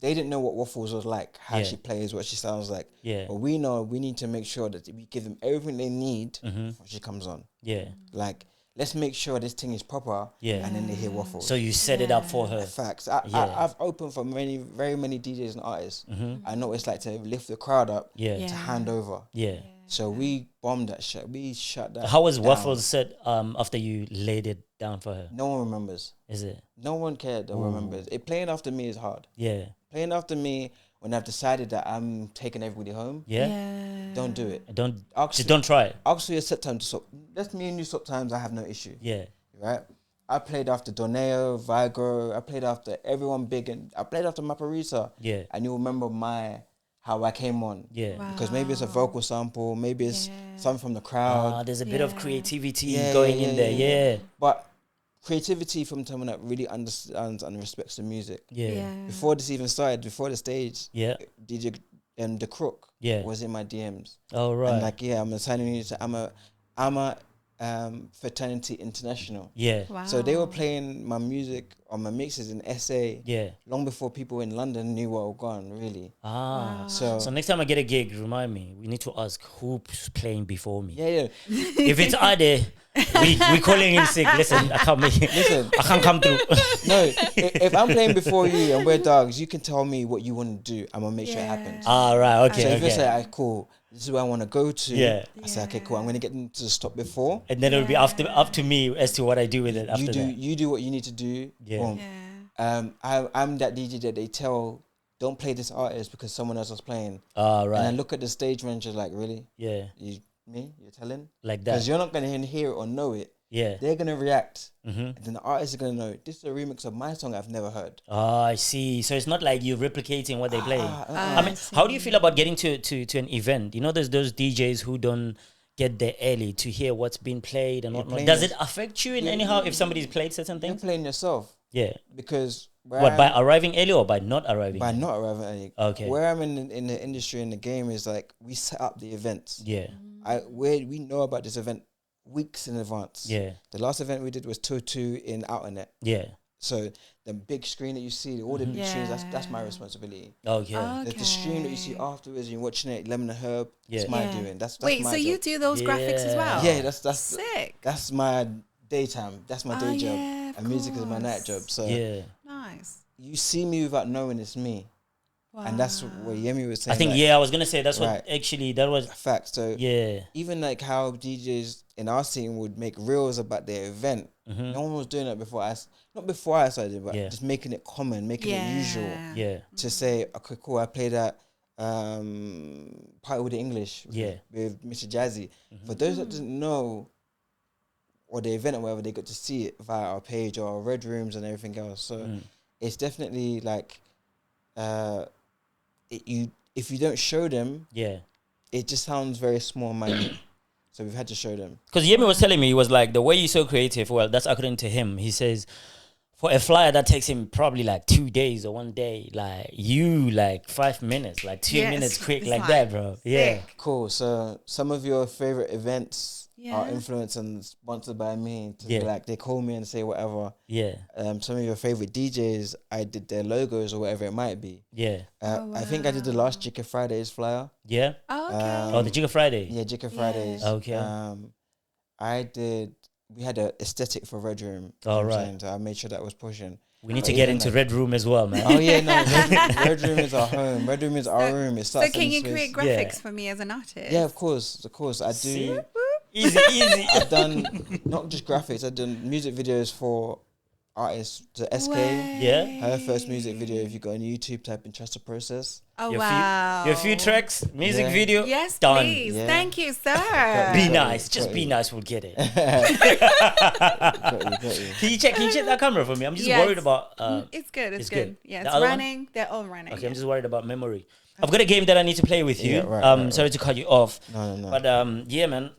They didn't know what Waffles was like, how she plays, what she sounds like. Yeah. But we know we need to make sure that we give them everything they need before she comes on. Yeah. Like, let's make sure this thing is proper. Yeah. And then they hear Waffles. So you set it up for her. Facts. I've opened for very many DJs and artists. I know what it's like to lift the crowd up to hand over. Yeah. So we bombed that shit. We shut that. How was Waffles set after you laid it down for her? No one remembers. Is it? No one cared that remembers. Playing after me is hard. Yeah. Playing after me when I've decided that I'm taking everybody home. Yeah. Don't do it. Don't try it. Ask for your set time to stop. That's me and you stop times. I have no issue. Yeah. Right. I played after Doneo, Vigro. I played after everyone big, and I played after Maparisa. Yeah. And you'll remember how I came on. Yeah. Wow. Because maybe it's a vocal sample, maybe it's something from the crowd. There's a bit of creativity going in there. Yeah. But creativity from someone that really understands and respects the music. Yeah. Before this even started, before the stage, DJ The Crook was in my DMs. Oh, right. And like, I'm assigning you to Fraternity International. Yeah. Wow. So they were playing my music on my mixes in SA. Yeah. Long before people in London knew what was gone, really. Ah. Wow. So next time I get a gig, remind me. We need to ask who's playing before me. Yeah. If it's Ade, we calling in sick. Listen, I can't make it. Listen. I can't come through. No, if I'm playing before you and we're dogs, you can tell me what you want to do. I'm gonna make sure it happens. Ah, right. Okay. So if you okay. say, "Alright, cool, this is where I want to go to," Yeah. I say, "Okay, cool, I'm gonna get them to stop before." And then it'll be up to me as to what I do with it after that. You do what you need to do. Yeah. Boom. I'm that DJ that they tell, don't play this artist because someone else was playing. Ah, right. And I look at the stage manager like, really? Yeah. You're telling? Like that. Because you're not gonna hear it or know it. Yeah. They're gonna react, Mm-hmm. and then the artist is gonna know this is a remix of my song I've never heard. Ah, I see. So it's not like you're replicating what they play. I mean, see. how do you feel about getting to an event? You know, there's those DJs who don't get there early to hear what's been played and whatnot. Does it affect you in anyhow if somebody's played certain You're things? playing yourself Yeah. because What, by arriving early or by not arriving? by not arriving early. Okay. Where I'm in the industry in the game is like we set up the events. Yeah. We know about this event weeks in advance. Yeah. The last event we did was 2 in Outernet. Yeah. So the big screen that you see, all the big screens, that's my responsibility. Okay. The stream that you see afterwards, you're watching it, Lemon and Herb. Yeah. It's my doing. That's Wait, my so job. you do those graphics as well? Yeah, that's sick. That's my daytime. That's my day job. Yeah, of And music is my night course. job. So Yeah. Nice. you see me without knowing it's me. Wow. And that's what Yemi was saying. I think, like, I was going to say that's what Right. actually, that was, fact. So yeah. even like how DJs in our scene would make reels about their event. Mm-hmm. No one was doing it before us. Not before I started, but Yeah. just making it common, making it usual. Yeah. To say, okay, cool, I played that Party with the English with Mr. Jazzy. For those that didn't know, or the event or whatever, they got to see it via our page or our red rooms and everything else. So it's definitely like, if you don't show them, it just sounds very small-minded. So we've had to show them. Because Yemi was telling me, he was like, the way you're so creative, well, that's according to him. He says, for a flyer that takes him probably like 2 days or 1 day, like you like 5 minutes, like 2 minutes quick, like that, bro. Yeah. Cool. So some of your favorite events are influenced and sponsored by me. To be like, they call me and say whatever. Yeah. Some of your favorite DJs, I did their logos or whatever it might be. Yeah. I think I did the last Jigga Fridays flyer. Yeah. Okay. Oh, the Jigga Friday. Yeah, Jigga Fridays. Okay. We had an aesthetic for Red Room. All right. So I made sure that was pushing. We need to get into Red Room as well, man. Oh yeah, no, Red Room is our home. Red Room is our room. It starts So can you in create space. graphics for me as an artist? Yeah, of course. I do. Easy. I've done not just graphics. I've done music videos for artists. The SK, Yeah. her first music video. If you go on YouTube, type in "Trust the Process." Oh, Your wow. Your few tracks, music Yeah. video, Yes, done. please. Yeah. Thank you, sir. Be Got nice. you, Just got be you. nice. We'll get it. Got you. Can you check that camera for me? I'm just Yes. worried about. It's good. It's it's good. good. Yeah, The it's other one? running. They're all running. Okay, I'm just worried about memory. I've got a game that I need to play with you. Yeah, right. Sorry to cut you off. No. But yeah, man.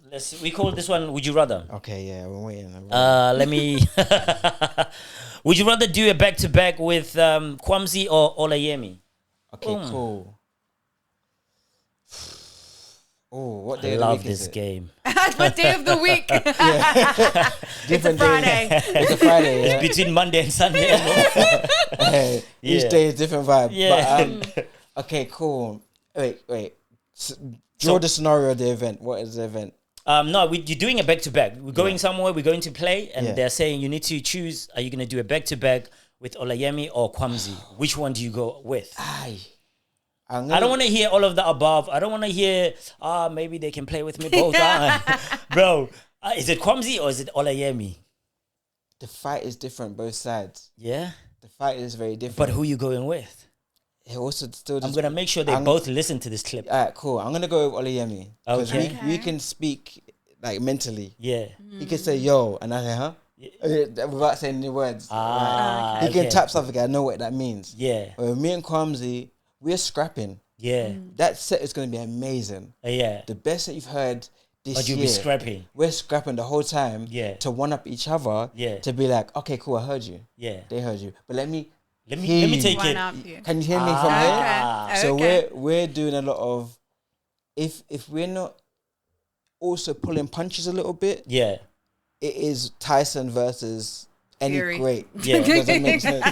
We call this one "Would You Rather." Okay, yeah, we're waiting. Let me. Would you rather do a back-to-back with Kwamzi or Olayemi? Okay, cool. Oh, what day I of the love week is this it? game. What day of the week? It's a Different Friday. days. It's a Friday. Yeah? Between Monday and Sunday. Each Yeah. day is different vibe. Yeah. But, okay, cool. Wait. Draw the scenario of the event. What is the event? No, you're doing a back-to-back. We're going somewhere. We're going to play, and Yeah. they're saying you need to choose. Are you going to do a back-to-back with Olayemi or Kwamzi? Which one do you go with? I don't want to hear all of the above. I don't want to hear, maybe they can play with me both. Bro, is it Kwamzi or is it Olayemi? The fight is different, both sides. Yeah? The fight is very different. But who you going with? It also still I'm going to make sure they both listen to this clip. Alright, cool. I'm gonna go with Olayemi. Because Okay. we can speak like mentally. Yeah. He can say yo, and I say huh? Without saying any words. He okay. can tap something. I know what that means. Yeah. Me and Kwamzi, we're scrapping. Yeah. That set is gonna be amazing. Yeah. The best that you've heard this But you'll year. be scrapping. We're scrapping the whole time. Yeah. To one up each other. Yeah. To be like, okay, cool, I heard you. Yeah. They heard you, but let me Let hear me you. take One it. up you. Can you hear me from here? Okay. So okay. we're doing a lot of, if we're not also pulling punches a little bit, Yeah. it is Tyson versus any Fury. great. Yeah. Does that make sense?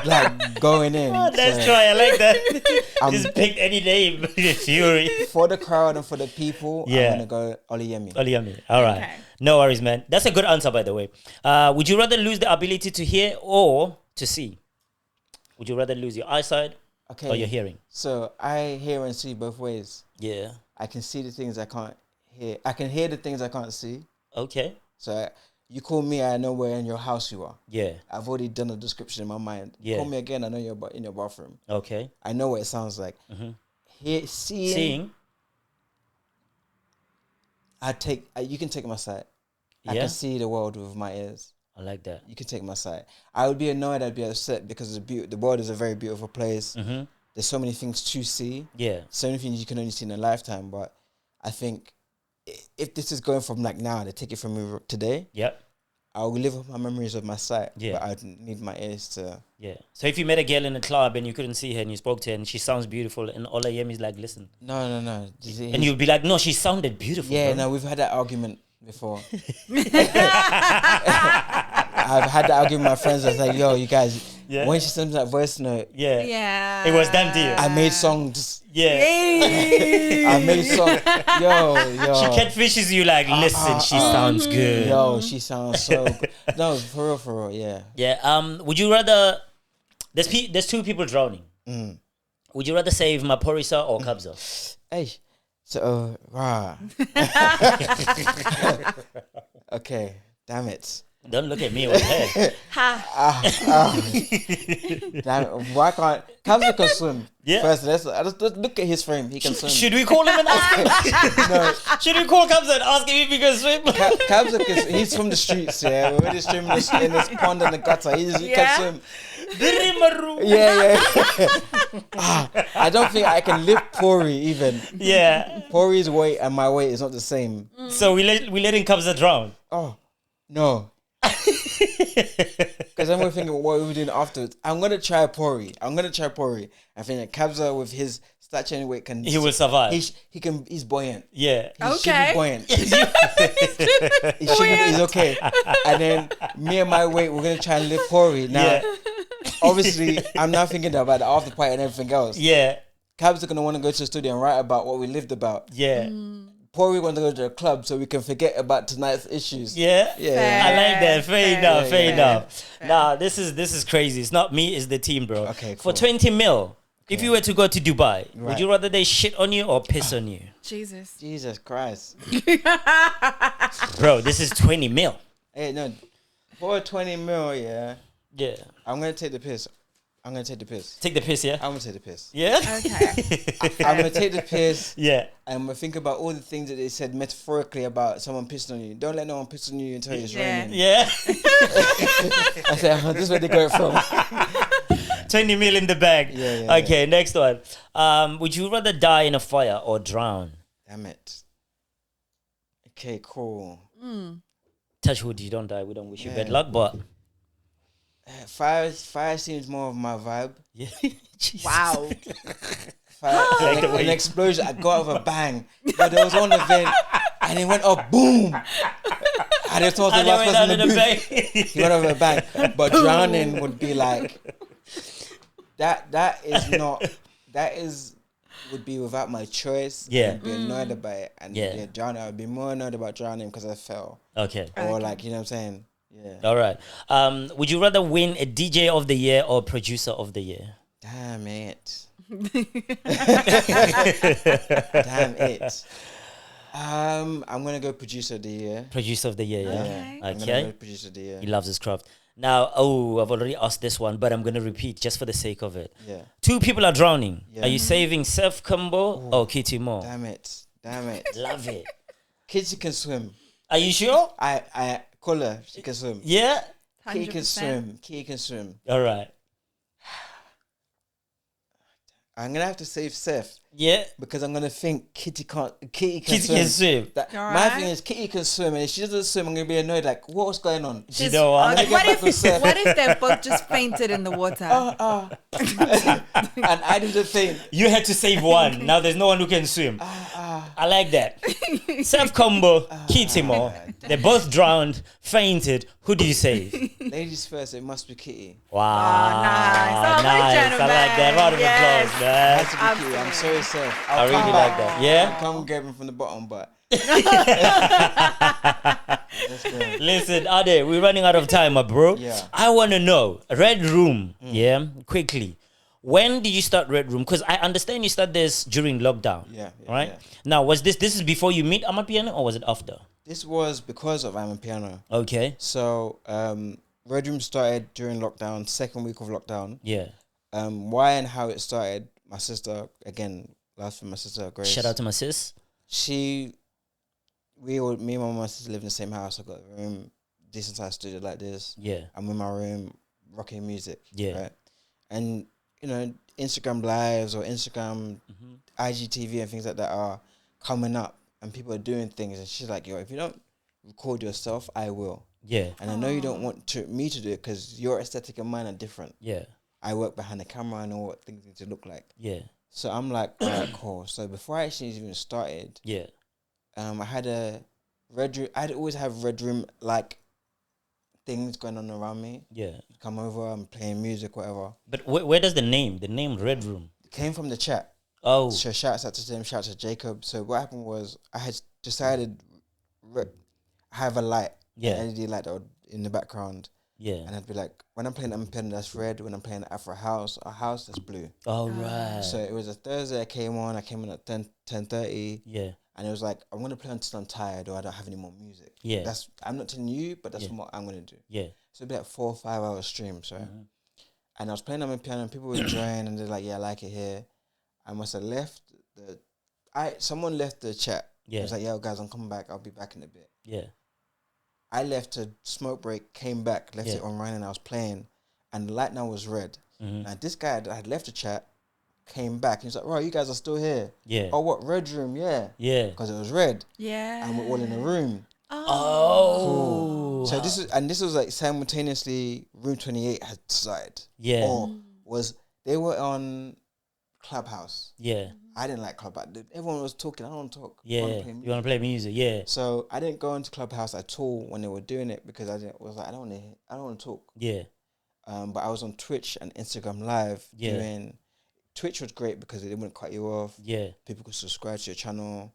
like going in. That's right. I like that. Just pick any name. Fury. For the crowd and for the people, Yeah. I'm going to go Oluyemi. Oluyemi. All right. Okay. No worries, man. That's a good answer, by the way. Would you rather lose the ability to hear or to see? Would you rather lose your eyesight or your hearing? So I hear and see both ways. Yeah. I can see the things I can't hear. I can hear the things I can't see. Okay. So you call me, I know where in your house you are. Yeah. I've already done a description in my mind. Yeah. Call me again, I know you're in your bathroom. Okay. I know what it sounds like. Seeing. You can take my sight. I Yeah. can see the world with my ears. I like that. You can take my sight. I would be annoyed, I'd be upset because the world is a very beautiful place. Mm-hmm. There's so many things to see. Yeah. So many things you can only see in a lifetime. But I think if this is going from like now, they take it from me today. Yep. I will live with my memories of my sight. Yeah. But I need my ears to. Yeah. So if you met a girl in a club and you couldn't see her and you spoke to her and she sounds beautiful and Oluyemi is like, listen. No. And you'd be like, no, she sounded beautiful. Yeah, bro. no, we've had that argument before. I've had that argument with my friends. I was like, yo, you guys, when she sends that voice note, Yeah. It was damn dear. I made songs. Yeah. I made songs. Yo. She catfishes you like, listen, she sounds good. Yo, she sounds so good. No, for real, yeah. Yeah. Would you rather? There's two people drowning. Would you rather save Maporisa or Kabza? Hey, so, rah. Okay, damn it. Don't look at me with head. Damn it. Why can't Kabza can swim? Yeah. First, let's look at his frame. He can swim. Should we call him and ask him? No, Should we call Kabza and ask him if he can swim? Kabza he's from the streets. Yeah, we're just swimming in this pond and the gutter. He can swim. Yeah. I don't think I can lift Pori even. Yeah. Pori's weight and my weight is not the same. So we letting Kabza drown. Oh no. Because I'm gonna think of what we're doing afterwards. I'm gonna try Pori. I think that Kabza with his stature and weight He will survive. He's buoyant. Yeah. He should be buoyant. He's okay. And then me and my weight, we're gonna try and lift Pori. Now, obviously, I'm not thinking about the after party and everything else. Yeah. Kabza gonna want to go to the studio and write about what we lived about. Yeah. Pori want to go to a club so we can forget about tonight's issues. Yeah. Yeah. I like that. Fair enough. Yeah. Nah, this is crazy. It's not me, it's the team, bro. Okay, For cool. 20 mil, if you were to go to Dubai, would Right. you rather they shit on you or piss on you? Jesus Christ. Bro, this is 20 mil. Hey, no. For 20 mil, yeah. Yeah. I'm going to take the piss. Take the piss, yeah? I'm going to take the piss. Yeah? Okay. I'm going to take the piss. Yeah. And I'm going to think about all the things that they said metaphorically about someone pissing on you. Don't let no one piss on you until it's raining. Yeah. I said, this is where they got it from. 20 mil in the bag. Yeah, okay, next one. Would you rather die in a fire or drown? Damn it. Okay, cool. Touch wood, you don't die. We don't wish you Yeah. bad luck, but Fire seems more of my vibe. yeah. Jesus. Wow. Fire, Like the way an you- explosion, I got out of a bang. But there was one event and it went up, boom. And it was the And they last went person out in of the the booth. bag. He went over a bang. But drowning would be like would be without my choice. Yeah. I'd be annoyed about it. And Yeah. drowning, I'd be more annoyed about drowning because I fell. Okay. Or like, you know what I'm saying? Yeah. All right. Would you rather win a DJ of the year or producer of the year? Damn it. Damn it. I'm gonna go producer of the year. Producer of the year, yeah. Yeah. I'm gonna Okay. go producer of the year. He loves his craft. Now, I've already asked this one, but I'm going to repeat just for the sake of it. Yeah. 2 people are drowning. Yeah. Are you saving Seth Kumbo or Kitty Moore? Damn it. Love it. Kids can swim. Are you sure? I call her. She can swim. Yeah? Kitty can 100%. swim. All right. I'm gonna have to save Seth Yeah? because I'm gonna think Kitty can Kitty swim. can swim. That, All my right. thing is Kitty can swim, and if she doesn't swim, I'm gonna be annoyed. Like, what's going on? You know what? Okay, what back with Seth. if they're both just fainted in the water? And I did the thing. You had to save one. Now there's no one who can swim. I like that. Self combo, Kitimo. They both drowned, fainted. Who do you save? Ladies first, it must be Kitty. Wow. Nice. Nice. I like that. Round of applause, man. It has to be Kitty. I'm sorry, sir. I really like that. Yeah? I'll come get him from the bottom, but. Listen, Ade, we're running out of time, my bro. Yeah. I want to know, Red Room, quickly. When did you start Red Room? Because I understand you started this during lockdown. Yeah. Right? Yeah. Now, was this is before you meet Amapiano or was it after? This was because of Amapiano. Okay. So, Red Room started during lockdown, second week of lockdown. Yeah. Why and how it started, my sister, again, last from my sister, Grace. Shout out to my sis. Me and my mum and sister live in the same house. I got a room, decent sized studio like this. Yeah. I'm in my room, rocking music. Yeah. Right? And, you know, Instagram lives or Instagram, IGTV and things like that are coming up and people are doing things. And she's like, yo, if you don't record yourself, I will. Yeah. And I know you don't want me to do it because your aesthetic and mine are different. Yeah. I work behind the camera. I know what things need to look like. Yeah. So I'm like, all right, cool. So before I actually even started, I had a Red Room. I'd always have Red Room like things going on around me. Yeah. Come over, I'm playing music, whatever. But where does the name Red Room? It came from the chat. Oh. So shouts out to them, shouts out to Jacob. So what happened was I had decided I have a light, an LED light that would, in the background. Yeah. And I'd be like, when I'm playing Amapiano, that's red. When I'm playing Afro House, a house, that's blue. Oh, right. So it was a Thursday I came on at 10:30. Yeah. And it was like, I'm going to play until I'm tired or I don't have any more music. Yeah. I'm not telling you, but that's what I'm going to do. Yeah. So it'd be like 4 or 5 hour streams, right? And I was playing Amapiano and people were enjoying and they're like, yeah, I like it here. I must have left someone left the chat. Yeah. It was like, yo, guys, I'm coming back. I'll be back in a bit. Yeah. I left to smoke break, came back, left it on running, and I was playing, and the light now was red. Now this guy that had left the chat came back, and he's like, "Right, you guys are still here? Yeah. Oh, what, Red Room? Yeah, Yeah. because it was red. Yeah. And we're all in a room. Oh. Cool. So this was like simultaneously Room 28 had started. Yeah. Or they were on Clubhouse. Yeah. I didn't like Clubhouse. Everyone was talking. I don't want to talk. Yeah. You want to play music? Yeah. So I didn't go into Clubhouse at all when they were doing it because I don't want to talk. Yeah. But I was on Twitch and Instagram Live. Yeah. Twitch was great because it wouldn't cut you off. Yeah. People could subscribe to your channel.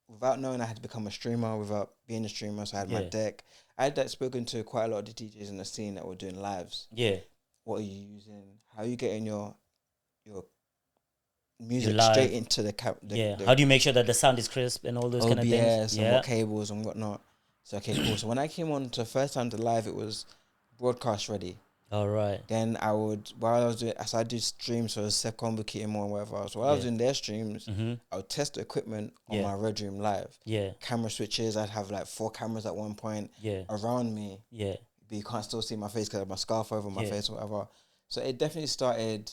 Without knowing I had to become a streamer, without being a streamer, so I had my deck. I had spoken to quite a lot of the DJs in the scene that were doing lives. Yeah. What are you using? How are you getting your music straight into the How do you make sure that the sound is crisp and all those kind of things? And what cables and whatnot. So okay, cool. So when I came on to the first time to live, it was broadcast ready. All right. Then I would, while I was doing, as I do streams, so Second, Kitty, or whatever. So while I was doing their streams, I would test the equipment on my Red Room Live. Yeah. Camera switches. I'd have like 4 cameras at one point. Around me. Yeah. But you can't still see my face because I have my scarf over my face or whatever. So it definitely started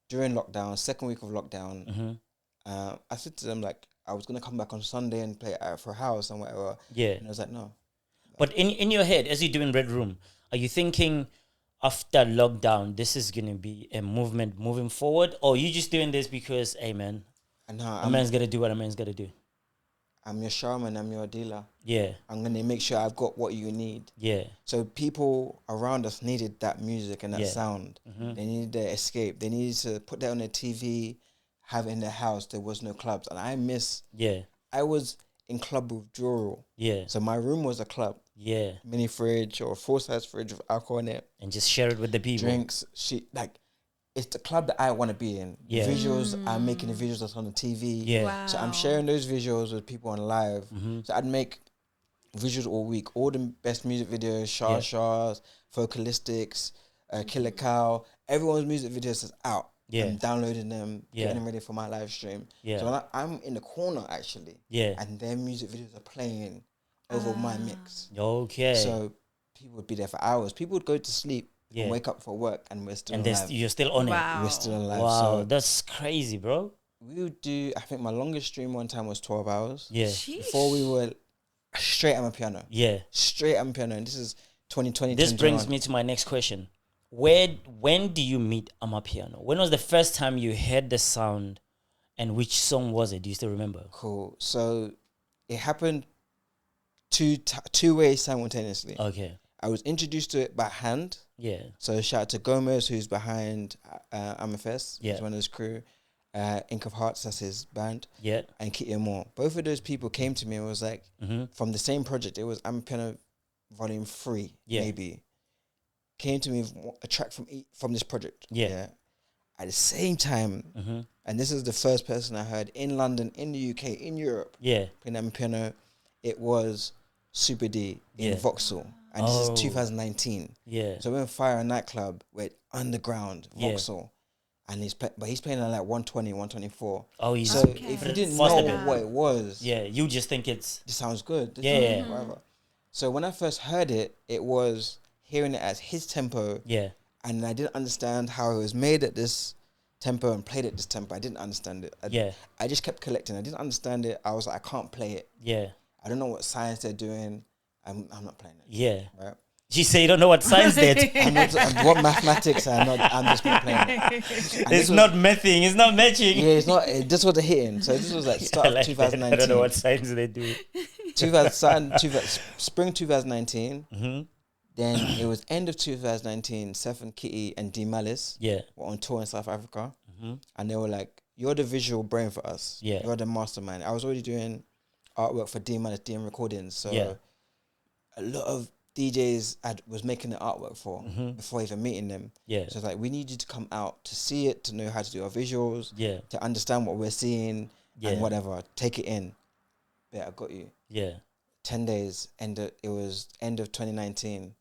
during lockdown, second week of lockdown. I said to them, like, I was going to come back on Sunday and play at for a house and whatever. Yeah. And I was like, no. But in your head, as you're doing Red Room, are you thinking after lockdown, this is going to be a movement moving forward? Or are you just doing this because, hey, man, a man's going to do what a man's going to do? I'm your shaman, I'm your dealer. Yeah. I'm going to make sure I've got what you need. Yeah. So people around us needed that music and that sound. They needed their escape. They needed to put that on their TV, have it in their house. There was no clubs. And I was in club withdrawal. Yeah. So my room was a club. Yeah. Mini fridge or full-size fridge with alcohol in it. And just share it with the people. Drinks. It's the club that I want to be in. Yeah. Visuals, I'm making the visuals that's on the TV. Yeah. Wow. So I'm sharing those visuals with people on live. So I'd make visuals all week. All the best music videos, Shah's, Vocalistics, Killer Cow. Everyone's music videos is out. Yeah. I'm downloading them, getting them ready for my live stream. Yeah. So when I'm in the corner actually. Yeah. And their music videos are playing over my mix. Okay. So people would be there for hours. People would go to sleep. And wake up for work and we're still alive. You're still on it. We're still alive. Wow, so that's crazy, bro. We would do, I think my longest stream one time was 12 hours. Yeah. Sheesh. Before we were straight Amapiano. Yeah. Straight Amapiano. And this is 2020. This brings me to my next question. When do you meet Amapiano? When was the first time you heard the sound And which song was it? Do you still remember? Cool. So it happened two ways simultaneously. Okay. I was introduced to it by hand. Yeah. So shout out to Gomez, who's behind Amafest. Yeah. He's one of his crew. Ink of Hearts, that's his band. Yeah. And Kitty and Moore. Both of those people came to me and was like, from the same project. It was Amapiano Volume 3, maybe. Came to me with a track from this project. Yeah. At the same time, and this is the first person I heard in London, in the UK, in Europe, playing Amapiano. It was Super D in Vauxhall. And this is 2019. Yeah. So we're in Fire nightclub, we're underground, Vauxhall. And he's playing at like 120, 124. Oh, he's so if you didn't know what it was, you just think this sounds good. Whatever. So when I first heard it, it was hearing it as his tempo. Yeah. And I didn't understand how it was made at this tempo and played at this tempo. I didn't understand it. I just kept collecting. I didn't understand it. I was like, I can't play it. Yeah. I don't know what science they're doing. I'm not playing it. Yeah. Right. You say you don't know what science did. What mathematics I'm just not playing it. It's not mething. It's not matching. Yeah, it's not. This was a hitting. So this was like start of 2019. I don't know what science they do. Spring 2019. Then it was end of 2019. Seth and Kitty and Smilez were on tour in South Africa, and they were like, "You're the visual brain for us. You're the mastermind." I was already doing artwork for Smilez, DM Recordings, so a lot of DJs was making the artwork for before even meeting them. So it's like, we need you to come out to see it, to know how to do our visuals, to understand what we're seeing and whatever. Take it in. Yeah, I got you. 10 days. It was end of 2019.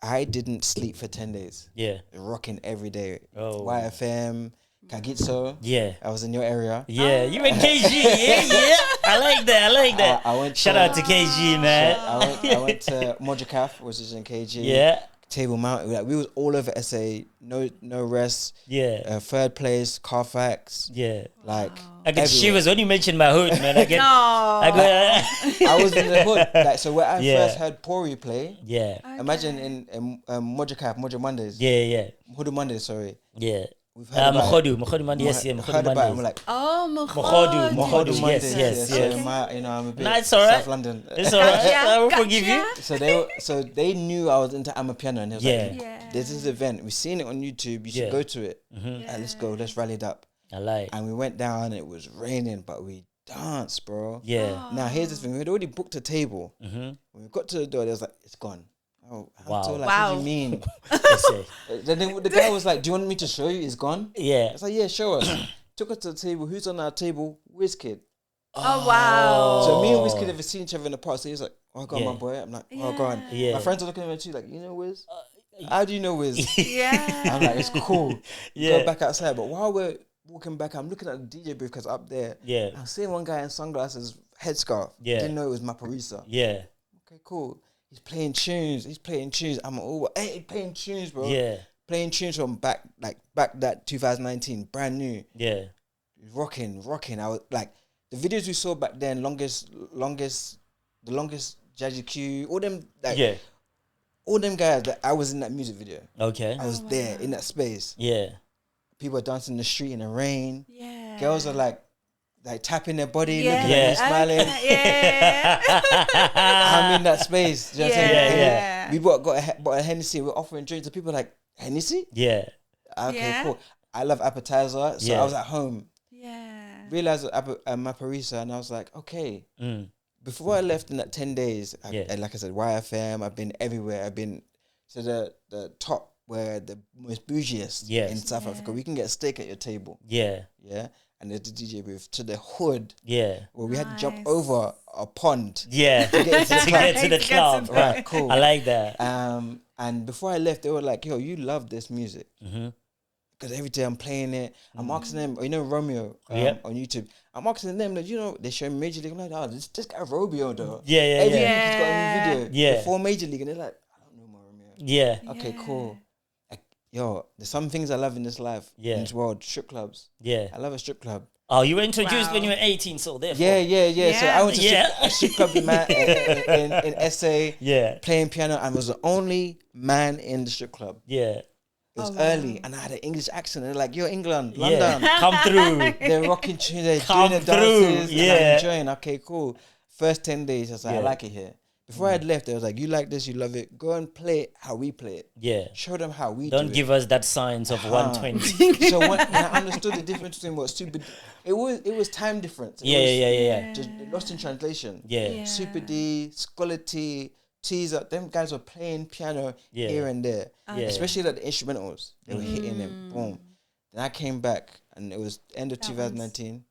I didn't sleep for 10 days. Rocking every day. YFM, Kagitso. I was in your area. You in KG. I like that. I went Shout out to KG, man. I went to Mojacaf, which is in KG. Table Mountain. Like, we was all over SA. No rest. Third place, Carfax. Like, I get shivers when you mentioned my hood, man. I was in the hood. Like, so where I first heard Pori play. Imagine in Mojacaf, Moja Mondays. Hoodoo Mondays, sorry. We've heard Mokhodu Monday, yes, heard about it. I'm like, Mokhodu, yes. I'm a bit it's all right. South London. It's all right. I will forgive you. So they knew I was into Amapiano, and they was like, "There's this event. We've seen it on YouTube. You should go to it. Let's go. Let's rally it up." And we went down. And it was raining, but we danced, bro. Now here's the thing. We had already booked a table. When we got to the door, they was like, "It's gone." Oh, wow. What do you mean? Then the guy was like, "Do you want me to show you? It's gone." I was like, "Yeah, show us." Took us to the table. Who's on our table? Wizkid. Oh, wow. So me and Wizkid have seen each other in the past. So he was like, "Oh, go on, my boy." I'm like, "Oh, go on." My friends are looking at me too, like, "You know Wiz? How do you know Wiz?" I'm like, "It's cool." Go back outside. But while we're walking back, I'm looking at the DJ booth because up there, I'm seeing one guy in sunglasses, headscarf. Didn't know it was Maparisa. Okay, cool. He's playing tunes. I'm all, hey, playing tunes, bro. Playing tunes from back that 2019, brand new. Rocking. I was like, the videos we saw back then, the longest Jazzy Q, all them all them guys that I was in that music video. I was there in that space. People are dancing in the street in the rain. Girls are like tapping their body, looking at me, smiling. I'm in that space. Do you know what I'm saying? We bought a Hennessy. We're offering drinks. And people are like, "Hennessy?" Okay, cool. I love appetizer. So I was at home. Realized Maparisa, and I was like, okay. Before I left in that 10 days, like I said, YFM, I've been everywhere. I've been to the top where the most bougiest in South Africa. We can get a steak at your table. And there's the DJ booth, to the hood. Where we had to jump over a pond. To get to the club. Right, cool. I like that. And before I left, they were like, "Yo, you love this music." Because every day I'm playing it. I'm asking them, Romeo on YouTube. I'm asking them, like, they show me Major League. I'm like, "Oh, this guy Romeo, though." Every week he's got a new video. Before Major League. And they're like, "I don't know more Romeo." Okay, cool. Yo, there's some things I love in this life, in this world. Strip clubs. I love a strip club. Oh, you were introduced when you were 18, so therefore. Yeah. So I went to a strip club in SA, playing piano, and was the only man in the strip club. It was early, and I had an English accent. They're like, "You're England, Yeah. London." Come through. They're rocking tunes, they're Come doing the through, dances, and yeah. I'm enjoying. Okay, cool. First 10 days, I was like, Yeah. I like it here. Before I had left, they was like, "You like this, you love it. Go and play it how we play it. Yeah. Show them how we Don't do give us that signs of 120. it." So when I understood the difference between what super, it was time difference. It Yeah. was just lost in translation. Yeah. Super D, Scholar T, Teaser, them guys were playing piano here and there. Yeah. Especially like the instrumentals. They were hitting them, boom. Then I came back and it was end of 2019.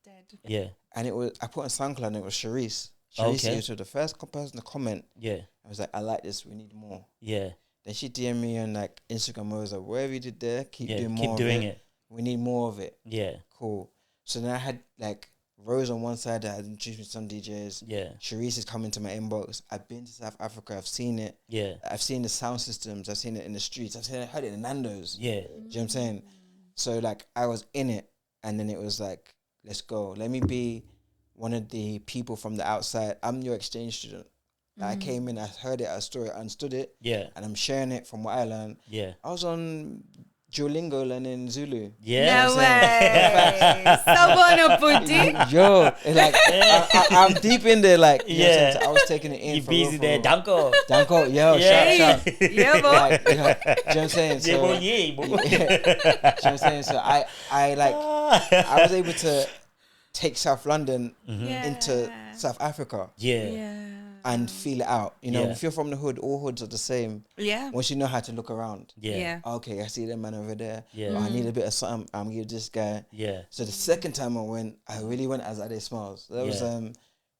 Yeah. And it was, I put on SoundCloud and it was Charisse. Charisse Okay. was the first person to comment. Yeah. I was like, I like this, we need more. Yeah. Then she DM'd me on like Instagram. I was like, whatever you did there, keep doing more Keep doing of it. We need more of it. Yeah. Cool. So then I had like Rose on one side that had introduced me to some DJs. Yeah. Charisse is coming to my inbox. I've been to South Africa. I've seen it. Yeah. I've seen the sound systems. I've seen it in the streets. Heard it in Nando's. Yeah. Do you know what I'm saying? So like I was in it, and then it was like, let's go. Let me be one of the people from the outside. I'm your exchange student. I came in, I heard it, I saw it, I understood it. Yeah. And I'm sharing it from what I learned. Yeah. I was on Duolingo learning Zulu. Yeah. No way. Someone put Yo, it's like I'm deep in there. Like you know what I'm saying? Yeah. So I was taking it in. You for real, busy for there, real. Danko. Danko, yo, Yeah. shout. Yeah, boy. Like, you know what I'm saying? So, Yeah, boy, yeah, boy. you know what I'm saying? So I was able to take South London into South Africa Yeah. and feel it out. You know, Yeah. if you're from the hood, all hoods are the same. Yeah. Once you know how to look around. Yeah. Okay, I see that man over there. Yeah. Oh, I need a bit of something. I'm gonna give this guy. Yeah. So the second time I went, I really went as Ade Smiles. That was Yeah.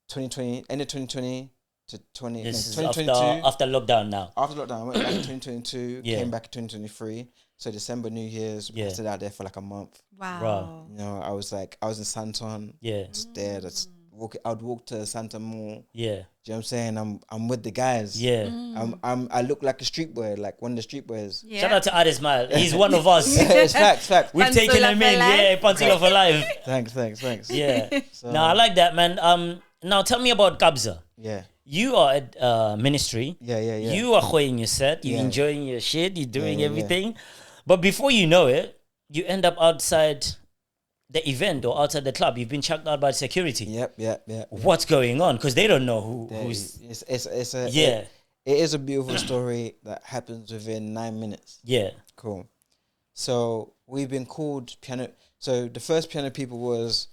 2020, end of 2020 to This is 2022. after lockdown now. After lockdown, I went back in 2022, Yeah. came back in 2023. So December, New Year's, Yeah. I stayed out there for like a month. Wow. You know, I was in Santon, Yeah. just there. I'd walk to Santa Mall. Yeah. Do you know what I'm saying? I'm with the guys. Yeah. I look like a street boy, like one of the street boys. Yeah. Shout out to Ade Smile. He's one of us. It's facts. We've Pantola taken him for in. life. Yeah, Pantola for life. Thanks. Yeah. So, No, I like that, man. Now tell me about Kabza. yeah. You are at ministry. Yeah. You are holding your set. You're Yeah. enjoying your shit. You're doing yeah. everything. But before you know it, you end up outside the event or outside the club. You've been checked out by security. Yep. What's going on? Because they don't know who's. It's a Yeah. It is a beautiful story that happens within 9 minutes. Yeah. Cool. So we've been called piano. So the first piano people was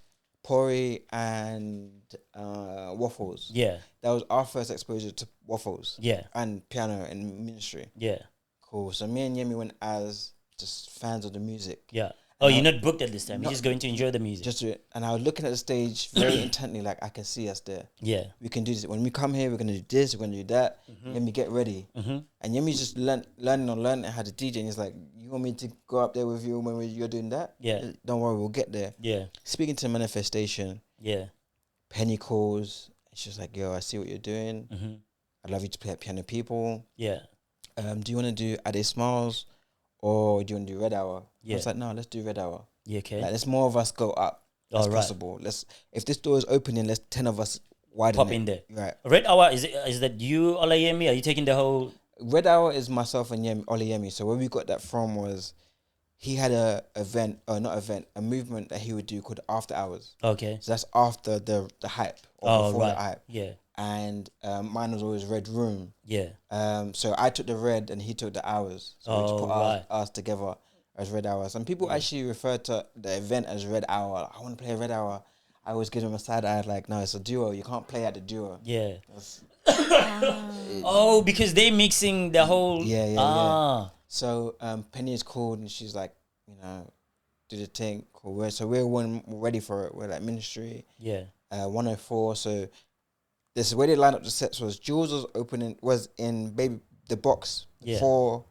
Pori and Waffles. Yeah. That was our first exposure to Waffles. Yeah. And piano and ministry. Yeah. Cool. So me and Yemi went as just fans of the music. Yeah. Oh, you're not booked at this time. You're just going to enjoy the music. Just do it. And I was looking at the stage very intently, like I can see us there. Yeah. We can do this. When we come here, we're gonna do this. We're gonna do that. Yemi, get ready. And Yemi just learning how to DJ. And he's like, "You want me to go up there with you when you're doing that? Yeah. Don't worry, we'll get there." Yeah. Speaking to Manifestation, Yeah. Penny calls. And she's like, "Yo, I see what you're doing. I'd love you to play at Piano People. Yeah. Do you want to do Ade Smiles or do you want to do Red Hour?" Yeah. I was like, "No, let's do Red Hour. Yeah. Okay. Like, let's more of us go up as All right. possible. If this door is opening, let's 10 of us widen Pop it. in there. Right. Red Hour, is that you, Olayemi? Are you taking the whole? Red Hour is myself and Oli Yemi. So where we got that from was he had a movement that he would do called After Hours. Okay. So that's after the hype or Oh, before right. the hype. Yeah. And mine was always Red Room. Yeah. So I took the red and he took the hours. So we just Oh, put right. us together as Red Hour. Some people actually refer to the event as Red Hour. I want to play Red Hour. I always give them a side eye like, no, it's a duo. You can't play at the duo. Yeah. That's- Oh, because they mixing the whole. Yeah. So Penny is called and she's like, do the thing. Cool. We're ready for it. We're like ministry. Yeah. 104. So this way they lined up the sets was Jules was in the box before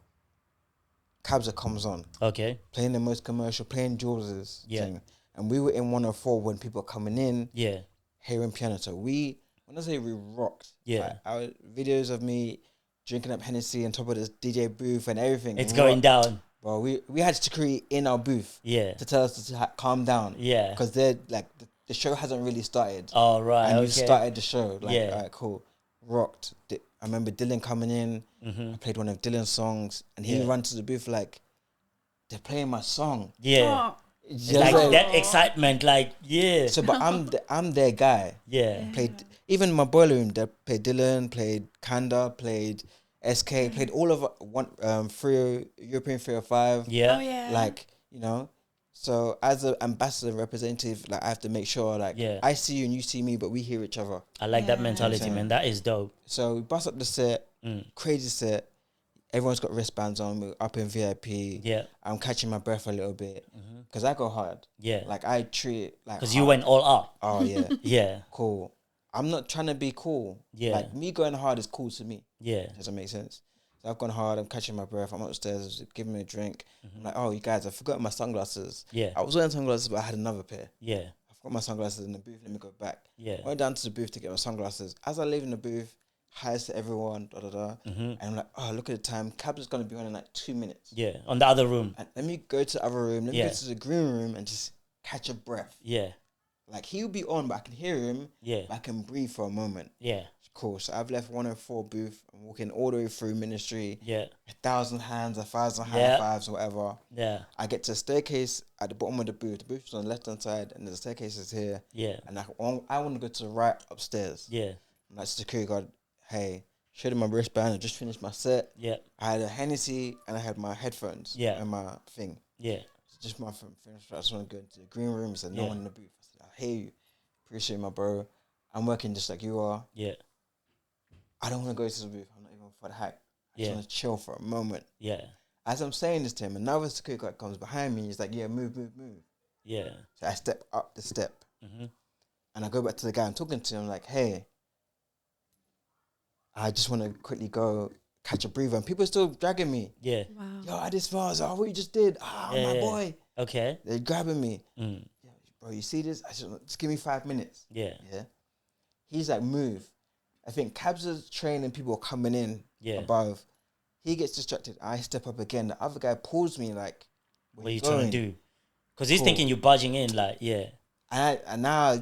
Kabza comes on. Okay. Playing the most commercial, playing Jules's thing. And we were in 104 when people are coming in. Yeah. Hearing piano. So when I say we rocked. Yeah. Like, our videos of me drinking up Hennessy on top of this DJ booth and everything. It's going down. Well, we had security in our booth. Yeah. To tell us to calm down. Yeah. Because they're like the show hasn't really started. Oh, right. And we Okay. started the show. Like, Yeah. all right, cool. Rocked. I remember Dylan coming in. I played one of Dylan's songs, and he Yeah. ran to the booth like, they're playing my song. Yeah. Oh. It's like that excitement, like, yeah. So, but I'm their guy. Yeah. Played even my boiler room. They played Dylan, played Kanda, played SK, played all of European 305. Yeah. Oh yeah. Like, you know, so as an ambassador representative, like I have to make sure, like, I see you and you see me, but we hear each other. I like that Yeah. mentality, man. That is dope. So we bust up the set, crazy set. Everyone's got wristbands on. We're up in VIP. Yeah. I'm catching my breath a little bit because I go hard. Yeah. Like I treat it like Because you went all out. Oh yeah. Yeah. Cool. I'm not trying to be cool. Yeah. Like me going hard is cool to me. Yeah. Does that make sense? So I've gone hard. I'm catching my breath. I'm upstairs, giving me a drink. I'm like, oh, you guys, I forgot my sunglasses. Yeah. I was wearing sunglasses, but I had another pair. Yeah. I forgot my sunglasses in the booth. Let me go back. Yeah. I went down to the booth to get my sunglasses. As I leave in the booth, hi to everyone, and I'm like, oh, look at the time. Cab's going to be on in like 2 minutes. Yeah. On the other room. And let me go to the other room. Let me go to the green room and just catch a breath. Yeah. Like he'll be on, but I can hear him. Yeah. But I can breathe for a moment. Yeah. Cool. So I've left 104 booth. I'm walking all the way through ministry. Yeah. 1,000 hands, 1,000 high fives, whatever. Yeah. I get to a staircase at the bottom of the booth. The booth is on the left hand side, and the staircase is here. Yeah. And I want to go to the right upstairs. Yeah. I'm like, security guard, hey, showed him my wristband. I just finished my set. Yeah. I had a Hennessy and I had my headphones. Yeah. And my thing. Yeah. So just my phone finished. I just want to go into the green room. So no one in the booth. I said, I hear you. Appreciate my bro. I'm working just like you are. Yeah. I don't want to go to the booth. I'm not even for the hype. I just want to chill for a moment. Yeah. As I'm saying this to him, another security guard comes behind me. He's like, yeah, move. Yeah. So I step up the step. And I go back to the guy. I'm talking to him like, hey, I just want to quickly go catch a breather. And people are still dragging me. Yeah. Wow. Yo, I this fast. Oh, what you just did. My boy. Okay. They're grabbing me. Yo, bro, you see this? I just give me 5 minutes. Yeah. Yeah. He's like, move. I think cabs are training, people are coming in above. He gets distracted. I step up again. The other guy pulls me like, what are you trying to do? Because he's thinking you're barging in, like, yeah. And now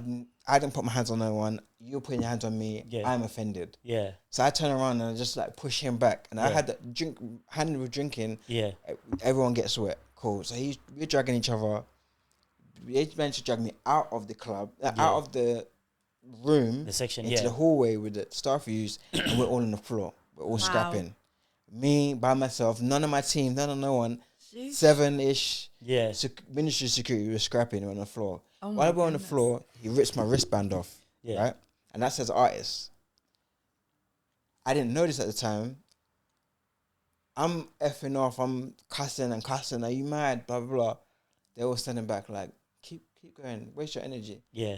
I didn't put my hands on no one. You're putting your hands on me. Yeah. I'm offended. Yeah. So I turn around and I just like push him back. And I had that hand with drinking. Yeah. Everyone gets wet. Cool. So we're dragging each other. He managed to drag me out of the club, out of the room, the section, into the hallway with the staff use, and we're all on the floor. We're all scrapping. Me by myself, none of my team, no one. 7-ish. Yeah. Ministry security was scrapping on the floor. Oh While we're on the floor, he rips my wristband off. Yeah. Right? And that says artist. I didn't notice at the time. I'm effing off. I'm cussing. Are you mad? Blah, blah, blah. They're all standing back like, keep going. Waste your energy. Yeah.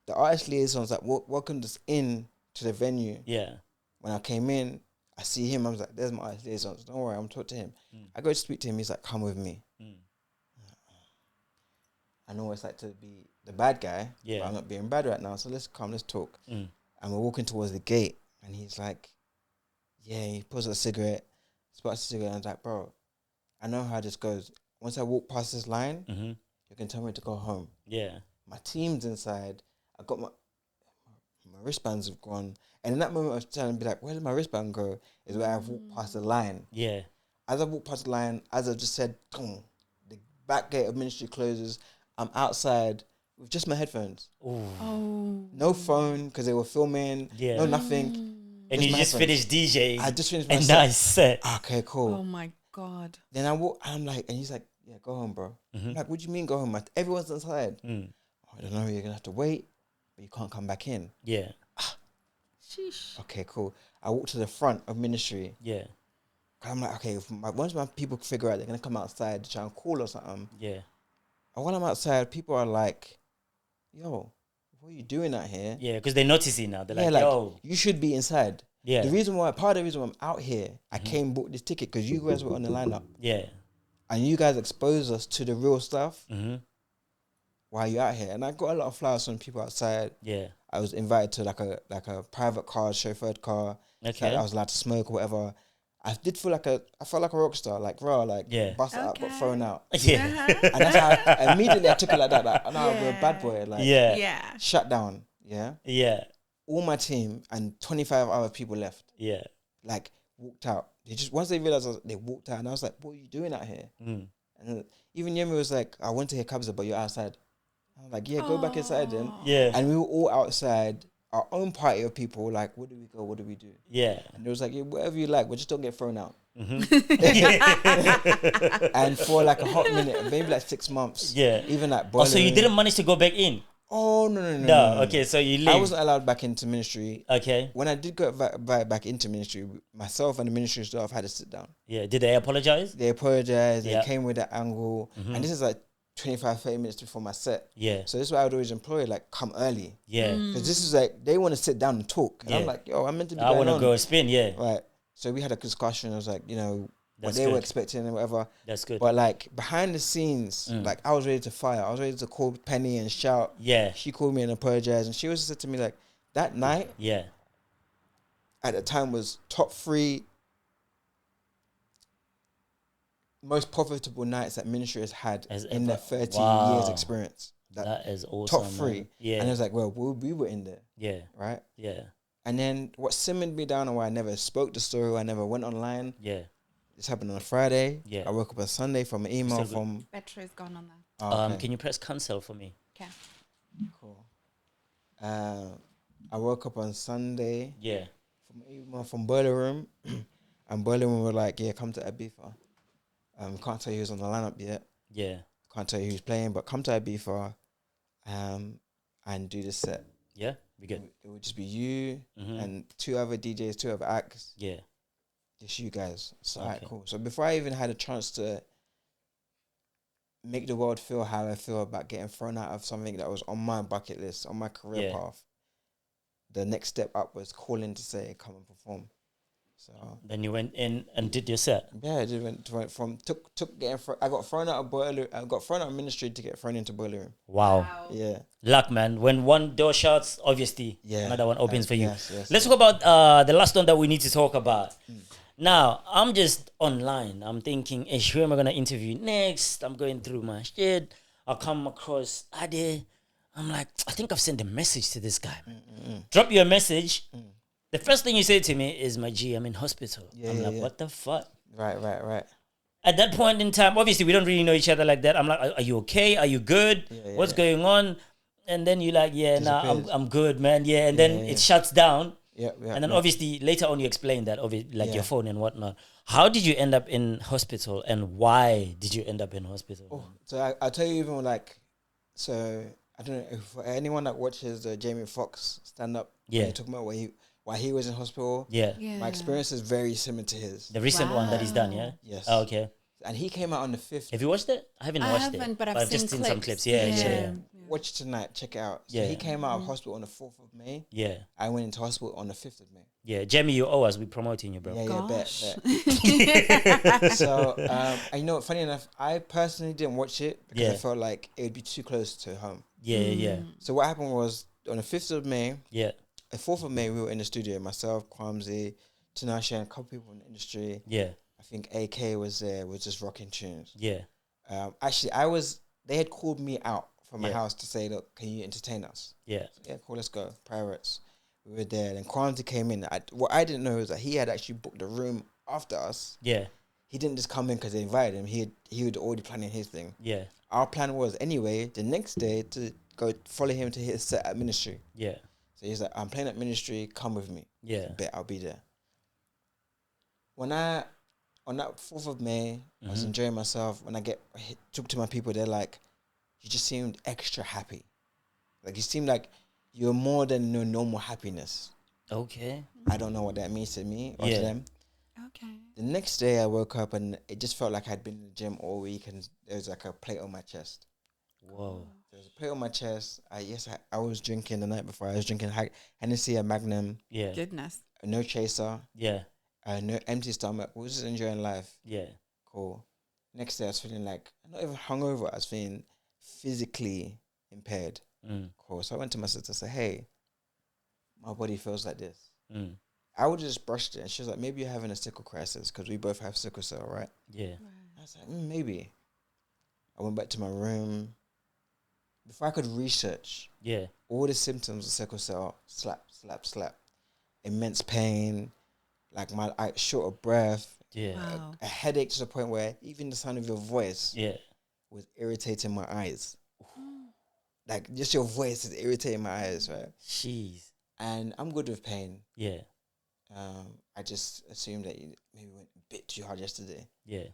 The artist liaison's like, welcome us in to the venue. Yeah. When I came in, I see him. I was like, there's my artist liaison. Don't worry, I'm talking to him. I go to speak to him. He's like, come with me. I know what it's like to be the bad guy. Yeah. But I'm not being bad right now. So let's talk. And we're walking towards the gate. And he's like, yeah, he pulls out a cigarette, sparks a cigarette. And I was like, bro, I know how this goes. Once I walk past this line, you can tell me to go home. Yeah. My team's inside. I got my wristbands have gone. And in that moment, I was trying to be like, where did my wristband go? Is where I've walked past the line. Yeah. As I walked past the line, as I just said, the back gate of ministry closes. I'm outside with just my headphones. Ooh. Oh. No phone, because they were filming. Yeah. No nothing. And you just finished DJing. I just finished my set. Nice set. Okay, cool. Oh my God. Then I walk, I'm like, and he's like, yeah, go home, bro. I'm like, what do you mean go home? Everyone's inside. I don't know, you're going to have to wait, but you can't come back in. Yeah. Sheesh. Okay, cool. I walk to the front of ministry. Yeah. I'm like, okay, once my people figure out they're going to come outside to try and call or something. Yeah. And when I'm outside, people are like, yo, what are you doing out here? Yeah, because they're noticing now. They're like, yo. You should be inside. Yeah. Part of the reason why I'm out here, I came bought this ticket because you guys were on the lineup. Yeah. And you guys exposed us to the real stuff while you're out here. And I got a lot of flowers from people outside. Yeah. I was invited to like a private car, chauffeured car. Okay. So I was allowed to smoke or whatever. I felt like a rock star, like raw, like bust it up, but thrown out. Yeah. And that's how immediately I took it like that. Like, I'm a bad boy. Like, shut down. Yeah. Yeah. All my team and 25 other people left. Yeah. Like, walked out. They just, once they realized they walked out, and I was like, what are you doing out here? And And even Yemi was like, I want to hear Kabza, but you're outside. I was like, yeah, go back inside then. Yeah. And we were all outside, our own party of people, like, where do we go? What do we do? Yeah. And it was like, yeah, whatever you like, but just don't get thrown out. Mm-hmm. And for like a hot minute, maybe like 6 months. Yeah. Even like Oh, so you didn't manage to go back in? Oh, no. Okay, so you leave. I wasn't allowed back into ministry. Okay. When I did go back into ministry, myself and the ministry staff had to sit down. Yeah. Did they apologize? They apologized. Yeah. They came with that angle. Mm-hmm. And this is like 25, 30 minutes before my set. Yeah. So this is why I would always employ, like, come early. Yeah. Because this is like, they want to sit down and talk. And Yeah. I'm like, yo, I'm meant to be I going want to on. go spin, yeah. Right. So we had a discussion. I was like, you know, That's what they were good. expecting and whatever. That's good. But like behind the scenes, like I was ready to fire. I was ready to call Penny and shout. Yeah. She called me and apologized. And she also said to me, like, that night Yeah. at the time was top 3 most profitable nights that ministry has had As in ever. their 30 Wow. years experience. That is awesome. top 3. Man. Yeah. And it was like, well, we were in there, Yeah. right? Yeah. And then what simmered me down and why I never spoke the story, I never went online. Yeah. This happened on a Friday. Yeah. I woke up on Sunday from an email Still from. Battery's gone on there. Oh, okay. Can you press cancel for me? Okay. Cool. I woke up on Sunday Yeah. from an email from Boiler Room, and Boiler Room were like, "Yeah, come to Ibiza. Can't tell you who's on the lineup yet. Yeah. Can't tell you who's playing, but come to Ibiza, and do the set. Yeah. Be good. It would just be you Mm-hmm. and 2 other DJs, 2 other acts, Yeah. just you guys. So Okay. alright, cool. So before I even had a chance to make the world feel how I feel about getting thrown out of something that was on my bucket list, on my career Yeah. path, the next step up was calling to say, come and perform. So Then you went in and did your set. yeah, I just went from took getting I got thrown out of boiler. I got thrown out of ministry to get thrown into Boiler Room. Wow. Yeah, Luck, man. When one door shuts, obviously yeah. another one opens for you. Yes, Let's talk about the last one that we need to talk about. Now, I'm just online. I'm thinking, who am I going to interview next? I'm going through my shit. I come across Ade. I'm like, I think I've sent a message to this guy. Drop you a message. The first thing you say to me is, my G, I'm in hospital. I'm like, what the fuck? Right. At that point in time, obviously, we don't really know each other like that. I'm like, are you okay? Are you good? What's going on? And then you're like, yeah, nah, I'm good, man. Yeah, and then it shuts down. Yeah. And then obviously later on you explain that, like your phone and whatnot. How did you end up in hospital, and why did you end up in hospital? Oh, so I'll tell you even like, so I don't know if for anyone that watches Jamie Foxx stand up. Yeah. You're talking about why he was in hospital. Yeah. My experience is very similar to his. The recent one that he's done, yeah? Yes. Oh, okay. And he came out on the 5th. Have you watched it? I haven't watched it. But I've just seen seen some clips. Yeah. Watch it tonight. Check it out. So Yeah. he came out of hospital on the 4th of May. Yeah. I went into hospital on the 5th of May. Yeah. Jamie, you owe us. We're promoting you, bro. Yeah, Gosh. bet. So, and you know what? Funny enough, I personally didn't watch it because I felt like it would be too close to home. Yeah. So what happened was on the 5th of May, Yeah. the 4th of May, we were in the studio. Myself, Kwamzi, Tinashe, and a couple people in the industry. Yeah. I think AK was there, was just rocking tunes. Yeah. Actually, they had called me out from my house to say, look, can you entertain us? Yeah. So, yeah, cool, let's go. Pirates. We were there. Then Kwamzi came in. What I didn't know was that he had actually booked a room after us. Yeah. He didn't just come in because they invited him. He had already planning his thing. Yeah. Our plan was, anyway, the next day to go follow him to his set at ministry. Yeah. So he's like, I'm playing at ministry, come with me. Yeah. Bet I'll be there. On that 4th of May, I was enjoying myself. When I talked to my people, they're like, you just seemed extra happy. Like, you seemed like you're more than your normal happiness. Okay. I don't know what that means to me or to them. Okay. The next day I woke up and it just felt like I'd been in the gym all week and there was like a plate on my chest. Whoa. There was a plate on my chest. I was drinking the night before. I was drinking Hennessy, a Magnum, Yeah. Goodness. no chaser, Yeah. no empty stomach. We was just enjoying life. Yeah. Cool. Next day I was feeling like, not even hungover, I was feeling physically impaired. Cool. So I went to my sister and said, hey, my body feels like this. I would have just brushed it. And she was like, maybe you're having a sickle crisis because we both have sickle cell, right? Yeah. I was like, maybe. I went back to my room. Before I could research all the symptoms of sickle cell, slap. Immense pain, like short of breath, Yeah. Wow. A headache to the point where even the sound of your voice was irritating my eyes. Like, just your voice is irritating my eyes, right? Jeez. And I'm good with pain. Yeah. I just assumed that you maybe went a bit too hard yesterday. Yeah.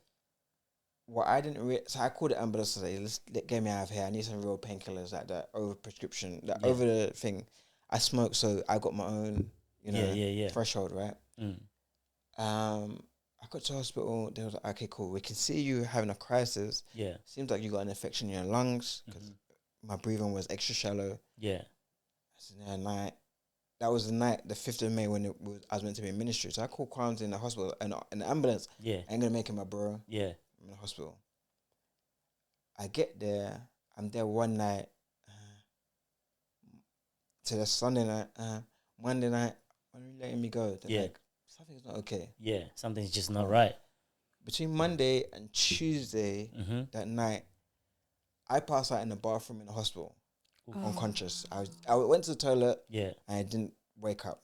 What I didn't so I called the ambulance today. Get me out of here. I need some real painkillers, like that over prescription, that over the thing. I smoke, so I got my own, threshold, right? I got to hospital. They was like, okay, cool. We can see you having a crisis. Yeah. Seems like you got an infection in your lungs because my breathing was extra shallow. Yeah. So that night, that was the night, the 5th of May, when I was meant to be in ministry. So I called Crimes in the hospital and in the ambulance. Yeah. I ain't gonna make it, my bro. Yeah. I'm in the hospital. I get there. I'm there one night. To the Sunday night, Monday night. When are you letting me go? They're like, something's not okay. Yeah, something's just not right. Between Monday and Tuesday that night, I passed out in the bathroom in the hospital, unconscious. I went to the toilet. Yeah. And I didn't wake up.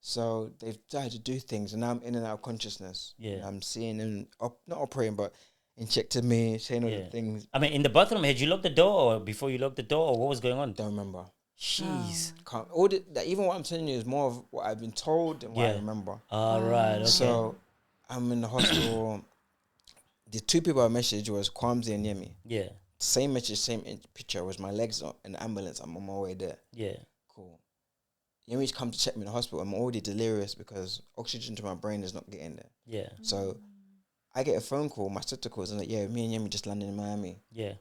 So they've tried to do things, and now I'm in and out of consciousness. Yeah. I'm seeing them, not operating, but injected me, saying all the things. I mean, in the bathroom, had you locked the door, or before you locked the door, or what was going on? Don't remember. Jeez. Even what I'm telling you is more of what I've been told than what I remember. All right. Okay. So I'm in the hospital. The two people I messaged was Kwamzi and Yemi. Yeah. Same message, same picture. Was my legs in the ambulance. I'm on my way there. Yeah. Cool. Yemi's come to check me in the hospital. I'm already delirious because oxygen to my brain is not getting there. Yeah. So I get a phone call. My sister calls and like, yeah, me and Yemi just landed in Miami. Yeah.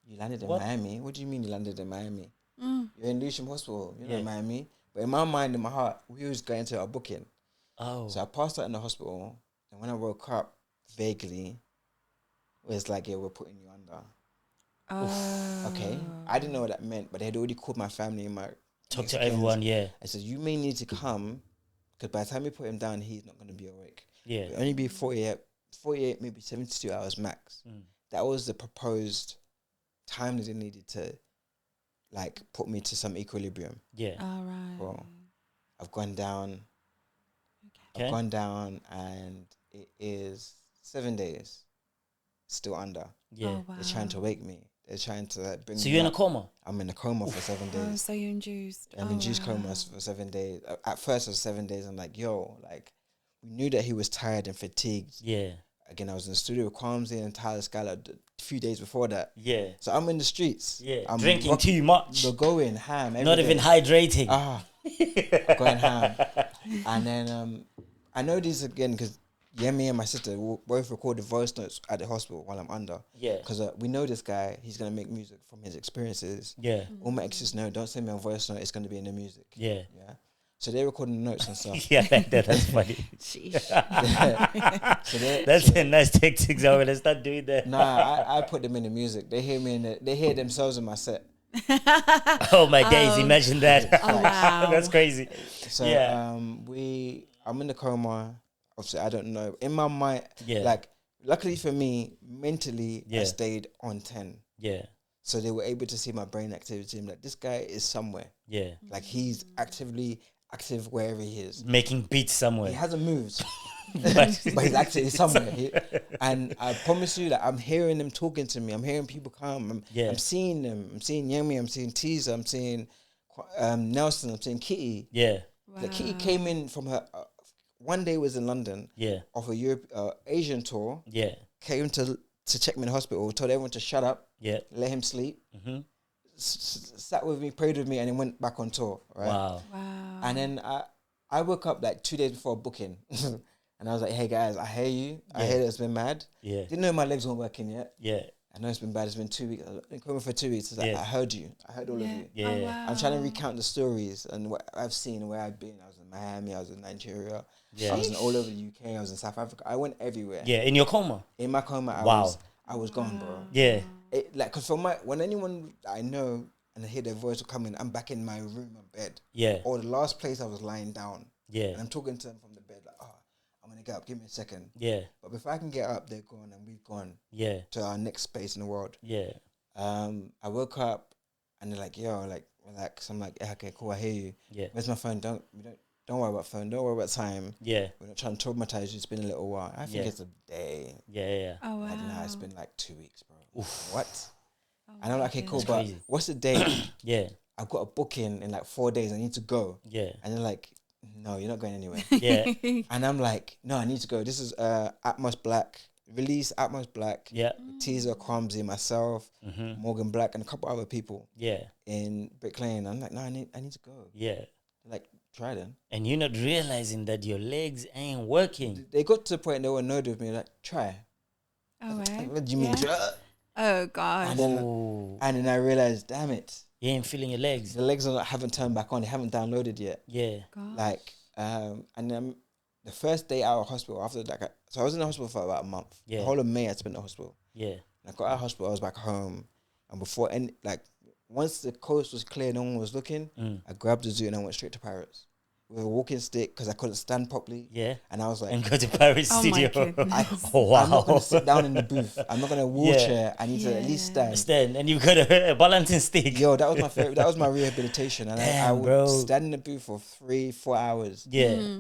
You landed in Miami? What do you mean you landed in Miami? You're in Lewisham Hospital. You're not in Miami. But in my mind, in my heart, we was going to our booking. Oh. So I passed out in the hospital. And when I woke up, vaguely, it was like, yeah, we're putting you under. Okay. I didn't know what that meant, but they had already called my family and my... Talk to everyone, yeah. I said, you may need to come, because by the time we put him down, he's not going to be awake. Yeah. It'll only be 48, maybe 72 hours max. That was the proposed time that they needed to, like, put me to some equilibrium. Yeah. All right. Well, I've gone down. Okay. I've gone down, and it is 7 days still under. Yeah. Oh, wow. They're trying to wake me. They're trying to bring me. So you're in a up. coma? I'm in a coma for 7 days. Oh, so you're induced. I'm induced coma for 7 days. At first, it was 7 days. I'm like, yo, like, we knew that he was tired and fatigued. Yeah. Again, I was in the studio with Kwamzi and Tyler Skylar a few days before that. Yeah. So I'm in the streets. Yeah. I'm drinking too much. We're going ham. Not even hydrating. Going ham. And then I know this again because Yemi and my sister both recorded voice notes at the hospital while I'm under. Yeah. Because we know this guy, he's going to make music from his experiences. Yeah. All my exes know, don't send me a voice note, it's going to be in the music. Yeah. Yeah. So they're recording notes and stuff. Yeah, that's funny. That's a nice tactics. I'm gonna start doing that. Nah, I put them in the music. They hear me they hear themselves in my set. Oh my days! Imagine that. Oh, wow. That's crazy. So I'm in the coma. Obviously, I don't know. In my mind, like luckily for me, mentally, I stayed on 10. Yeah. So they were able to see my brain activity and like this guy is somewhere. Yeah. Like he's active wherever he is. Making beats somewhere. He hasn't moved. but he's actually somewhere. And I promise you that I'm hearing them talking to me. I'm hearing people come. I'm seeing them. I'm seeing Yemi. I'm seeing Teaser. I'm seeing Nelson. I'm seeing Kitty. Yeah. Wow. Like Kitty came in from her... one day was in London. Yeah. Of a Asian tour. Yeah. Came to check me in the hospital. Told everyone to shut up. Yeah. Let him sleep. Mm-hmm. Sat with me, prayed with me, and then went back on tour. Right. Wow. And then I woke up like 2 days before booking. And I was like, hey guys, I hear you. I hear that it's been mad. Yeah. Didn't know my legs weren't working yet. Yeah. I know it's been bad. It's been 2 weeks. I've been coming for 2 weeks. It's like, I heard you. I heard all of you. Yeah. Oh, wow. I'm trying to recount the stories and what I've seen and where I've been. I was in Miami. I was in Nigeria. Yeah. I was in all over the UK. I was in South Africa. I went everywhere. Yeah. In your coma. In my coma, I was gone, bro. Yeah. Because when anyone I know and I hear their voice coming, I'm back in my room and bed. Yeah. Or the last place I was lying down. Yeah. And I'm talking to them from the bed like, I'm going to get up. Give me a second. Yeah. But before I can get up, they're gone and we've gone. Yeah. To our next space in the world. Yeah. I woke up and they're like, yo, like, relax. I'm like, yeah, okay, cool. I hear you. Yeah. Where's my phone? don't worry about phone, don't worry about time. Yeah. We're not trying to traumatize you. It's been a little while. I think it's a day. Yeah. Oh, wow. I don't know. It's been like 2 weeks, bro. Oof. What? Oh, And I'm like, okay, cool, That's but crazy. what's the date? Yeah. I've got a booking in like 4 days. I need to go. Yeah. And they're like, no, you're not going anywhere. Yeah. And I'm like, no, I need to go. This is Atmos Black. Release Atmos Black. Yeah. Teaser, Cromsy, myself, Mm-hmm. Morgan Black, and a couple other people Yeah. in Brick Lane. I'm like, no, I need to go. Yeah. They're like, try then. And you're not realizing that your legs ain't working. They got to the point they were annoyed with me, like, try. Oh, right. What do you mean? Yeah. Oh, God. And then I realized, damn it, You ain't feeling your legs. the legs haven't turned back on. They haven't downloaded yet. Yeah. God. Like, and then the first day out of hospital after that, so I was in the hospital for about a month. Yeah. The whole of May I spent in the hospital. Yeah. And I got out of hospital, I was back home. And before once the coast was clear, no one was looking, I grabbed the zoo and I went straight to Pirates with a walking stick because I couldn't stand properly. Yeah. And I was like, And go to Paris Oh, studio. my goodness. Oh, wow. I'm not going to sit down in the booth. I'm not going to wheelchair. I need to at least stand. Stand. And you've got a balancing stick. Yo, that was my favorite. That was my rehabilitation. And I Damn, would bro. stand in the booth for 3-4 hours. Yeah.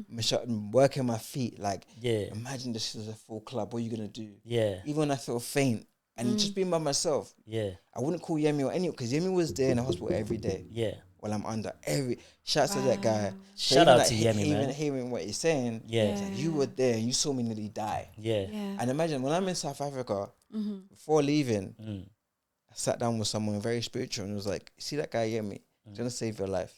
Working my feet. Like, Yeah. imagine this is a full club. What are you going to do? Yeah. Even when I feel faint and just being by myself, Yeah. I wouldn't call Yemi or anyone because Yemi was there in the hospital every day Yeah. while I'm under. Shouts to that guy. So Shout even out to Yemi, even man. hearing what he's saying, Yeah. it's like, you were there and you saw me nearly die. Yeah. Yeah. And imagine when I'm in South Africa, before leaving, Mm. I sat down with someone very spiritual and was like, see that guy Yemi? He's going to save your life.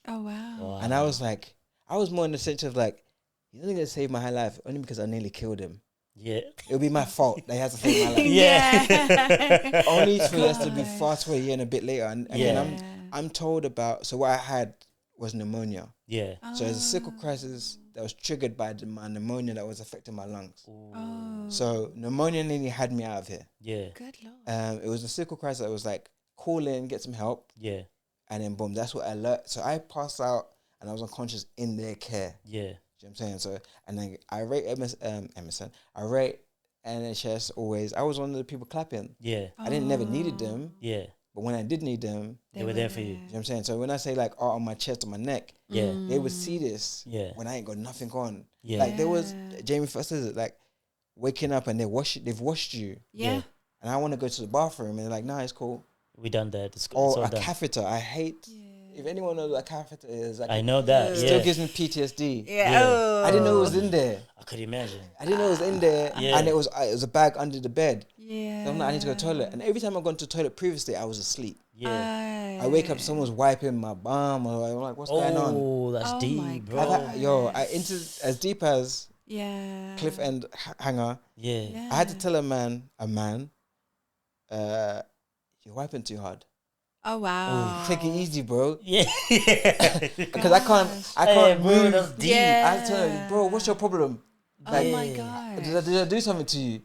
Oh, wow. Wow. And I was like, I was more in the sense of like, he's only going to save my life only because I nearly killed him. Yeah. It'll be my fault that he has to save my life. Yeah. Only for us to be fast for a year and a bit later. And Yeah. then I'm told about, so what I had was pneumonia. Yeah. So it's a sickle crisis that was triggered by my pneumonia that was affecting my lungs. Oh, So pneumonia nearly had me out of here. Yeah. good Lord. It was a sickle crisis that was like, call in, get some help. Yeah. And then boom, that's what I learned. So I passed out and I was unconscious in their care. Yeah. You know what I'm saying? So, and then I rate MSN. I rate NHS always. I was one of the people clapping. Yeah. I didn't never needed them, Yeah. but when I did need them, They were there for you. you know what I'm saying? So when I say like art on my chest or my neck, Yeah. they would see this Yeah. when I ain't got nothing on. Yeah. Like there was Jamie first says it, like waking up and they've washed you. Yeah. And I want to go to the bathroom and they're like, nah, it's cool. We done that. It's Or all a done. catheter. I hate if anyone knows what a catheter is, like I know that. it Yeah. still gives me PTSD. Yeah. Oh. I didn't know it was in there. I could imagine. I didn't know it was in there, Yeah. and it was a bag under the bed. Yeah. So I'm like, I need to go to the toilet, and every time I've gone to the toilet previously, I was asleep. Yeah. I wake up, someone's wiping my bum, or I'm like, what's going on? Oh, that's Oh my deep, bro. God. Into as deep as Yeah. Cliff End Hanger. Yeah. I had to tell a man, you're wiping too hard. Oh, wow. Take it easy, bro. Yeah. Because I can't Hey, bro, move. that's deep. Yeah. I had to tell him, bro, what's your problem? Oh, my God. Did I do something to you?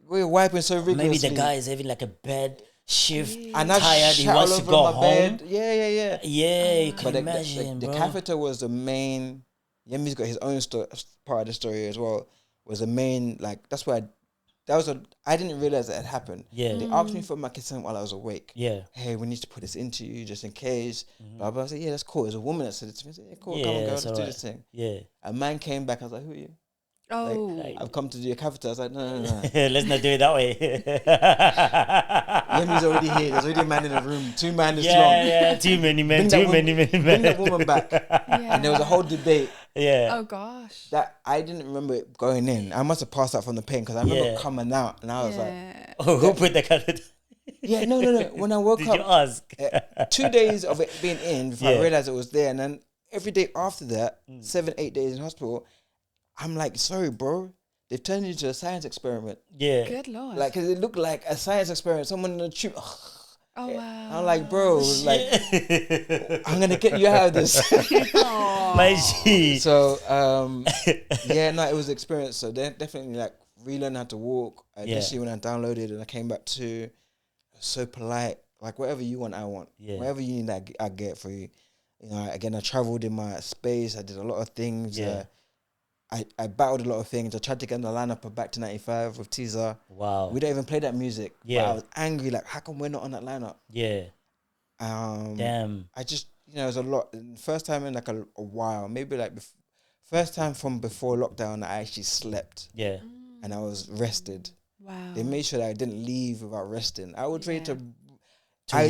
We're wiping so rigorously. Maybe the guy is having like a bad shift, and I tired. He shat wants all to over go my home. bed. Yeah. Yeah, you can But imagine, the bro. catheter was the main. Yemi's got his own part of the story as well. Was the main, like, that's why I didn't realize that had happened. Yeah. They asked me for my consent while I was awake. Yeah. Hey, we need to put this into you just in case. Blah blah. I said, yeah, that's cool. There's a woman that said it to me. I said, yeah, cool. Come on, Yeah, girl, it's let's do alright. this thing. Yeah. A man came back. I was like, who are you? Oh. I've come to do a catheter. I was like, no. Let's not do it that way. Yemi's already here. There's already a man in the room. 2 men is long. Yeah. Too many men. Bring Too that many woman- men. Bring that woman back. And there was a whole debate Yeah. Oh, gosh. that I didn't remember it going in. I must have passed out from the pain because I remember Yeah. coming out and I was like, Yeah. Oh, who put the catheter? yeah, no. When I woke Did you up, ask? 2 days of it being in before Yeah. I realized it was there. And then every day after that, 7-8 days in hospital, I'm like, sorry, bro. They've turned you into a science experiment. Yeah. Good Lord. Like, 'cause it looked like a science experiment. Someone in a tube. oh, wow. I'm like, bro, like, I'm going to get you out of this. My G. So, yeah, no, it was an experience. So they definitely like relearn how to walk. Initially when I downloaded and I came back to, so polite. Like whatever you want, I want. Yeah. Whatever you need, I get for you. You know, again, I traveled in my space. I did a lot of things. Yeah. I battled a lot of things. I tried to get in the lineup of Back to 95 with Teaser. Wow. We don't even play that music. Yeah. But I was angry. Like, how come we're not on that lineup? Yeah. Damn. Damn. I just you know, it was a lot. First time in like a while, maybe like first time from before lockdown, I actually slept. Yeah. And I was rested. Wow. They made sure that I didn't leave without resting. I was ready to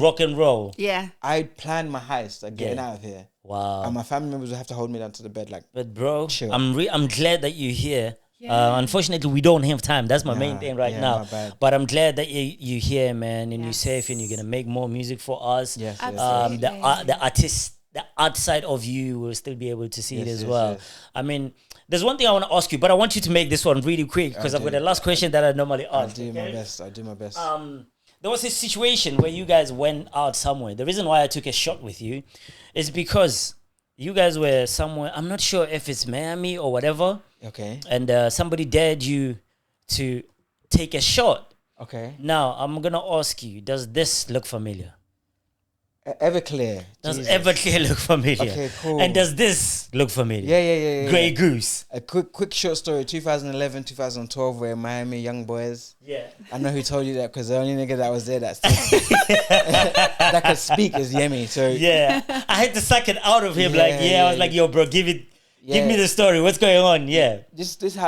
rock and roll. Yeah. I planned my heist, like getting out of here. Wow. And my family members would have to hold me down to the bed, like. But bro, chill. I'm glad that you're here. Yeah. Unfortunately, we don't have time. That's my main thing right now. My bad. But I'm glad that you're here, man, and you're safe, and you're gonna make more music for us. Yes. The artist, the art side of you will still be able to see it as well. Yes. I mean, there's one thing I want to ask you, but I want you to make this one really quick because I've got the last question that I normally ask. I do my best. There was a situation where you guys went out somewhere. The reason why I took a shot with you is because you guys were somewhere. I'm not sure if it's Miami or whatever. Okay. And somebody dared you to take a shot. Okay. Now, I'm going to ask you, does this look familiar? Everclear. Does Jesus. Everclear look familiar? Okay, cool. And does this look familiar? Yeah. Grey Goose. A quick short story, 2011, 2012, where Miami young boys. Yeah. I know who told you that because the only nigga that was there that could speak is Yemi. So yeah, I had to suck it out of him. I was like, yo, bro, give me the story. What's going on? Yeah. This is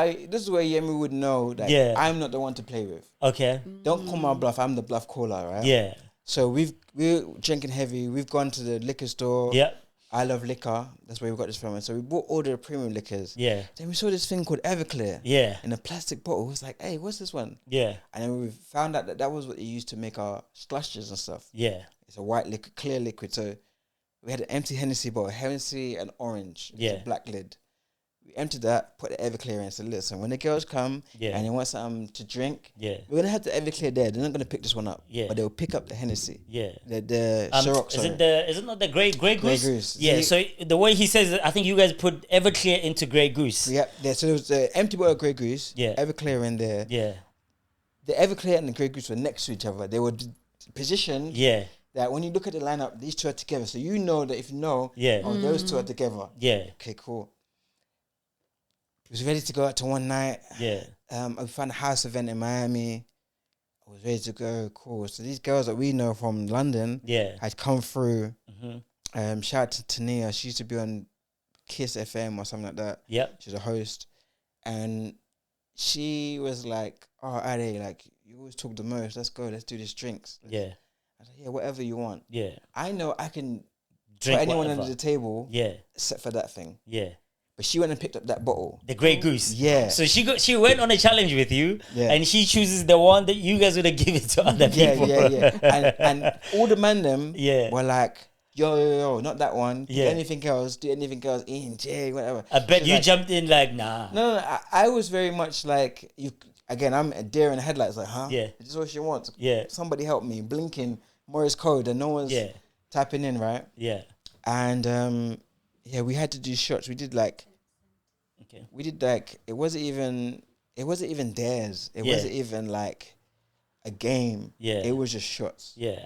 where Yemi would know that I'm not the one to play with. Okay. Don't call my bluff. I'm the bluff caller, right? Yeah. So we're drinking heavy. We've gone to the liquor store. Yeah. I love liquor. That's where we got this from. And so we bought all the premium liquors. Yeah. Then we saw this thing called Everclear. Yeah. In a plastic bottle. It was like, hey, what's this one? Yeah. And then we found out that was what they used to make our slushes and stuff. Yeah. It's a white liquid, clear liquid. So we had an empty Hennessy bottle, Hennessy and orange. It's a black lid. We emptied that, put the Everclear in, and said, listen, when the girls come and they want something to drink, we're going to have the Everclear there. They're not going to pick this one up. Yeah. But they'll pick up the Hennessy. Yeah. The Ciroc, is it not the Grey Goose? Grey Goose. Yeah, so the way he says it, I think you guys put Everclear into Grey Goose. Yeah, so there was the empty bottle of Grey Goose, Yeah. Everclear in there. Yeah. The Everclear and the Grey Goose were next to each other. They were positioned that when you look at the lineup, these two are together. So you know that if you know, those two are together. Yeah. Okay, cool. I was ready to go out to one night. Yeah. I found a house event in Miami. I was ready to go. Cool. So these girls that we know from London had come through. Mm-hmm. Shout out to Tania. She used to be on Kiss FM or something like that. Yeah. She's a host. And she was like, oh, Ade, like, you always talk the most. Let's go. Let's do these drinks. I was like, yeah, whatever you want. Yeah. I know I can drink put anyone whatever under the table. Yeah. Except for that thing. Yeah. But she went and picked up that bottle. The Grey Goose. Yeah. So she went on a challenge with you, and she chooses the one that you guys would have given to other people. Yeah. and all the men them were like, yo, not that one. Do anything else, in J, whatever. I bet you jumped in like, nah. No, I was very much like, you. Again, I'm a deer in the headlights, like, huh? Yeah. This is what she wants. Yeah. Somebody help me. Blinking Morse code and no one's tapping in, right? Yeah. And we had to do shots. We did like it wasn't even theirs. It wasn't even like a game. Yeah. It was just shots. Yeah.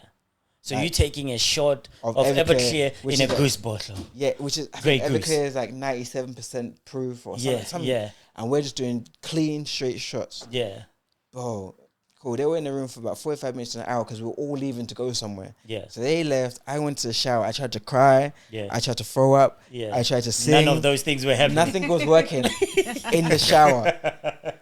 So you're taking a shot of Everclear in a goose bottle. Yeah, which is Everclear is like 97% proof or something. Yeah. And we're just doing clean, straight shots. Yeah. Bro, cool. They were in the room for about 45 minutes to an hour because we were all leaving to go somewhere. Yeah. So they left. I went to the shower. I tried to cry. Yeah. I tried to throw up. Yeah. I tried to sing. None of those things were happening. Nothing was working in the shower.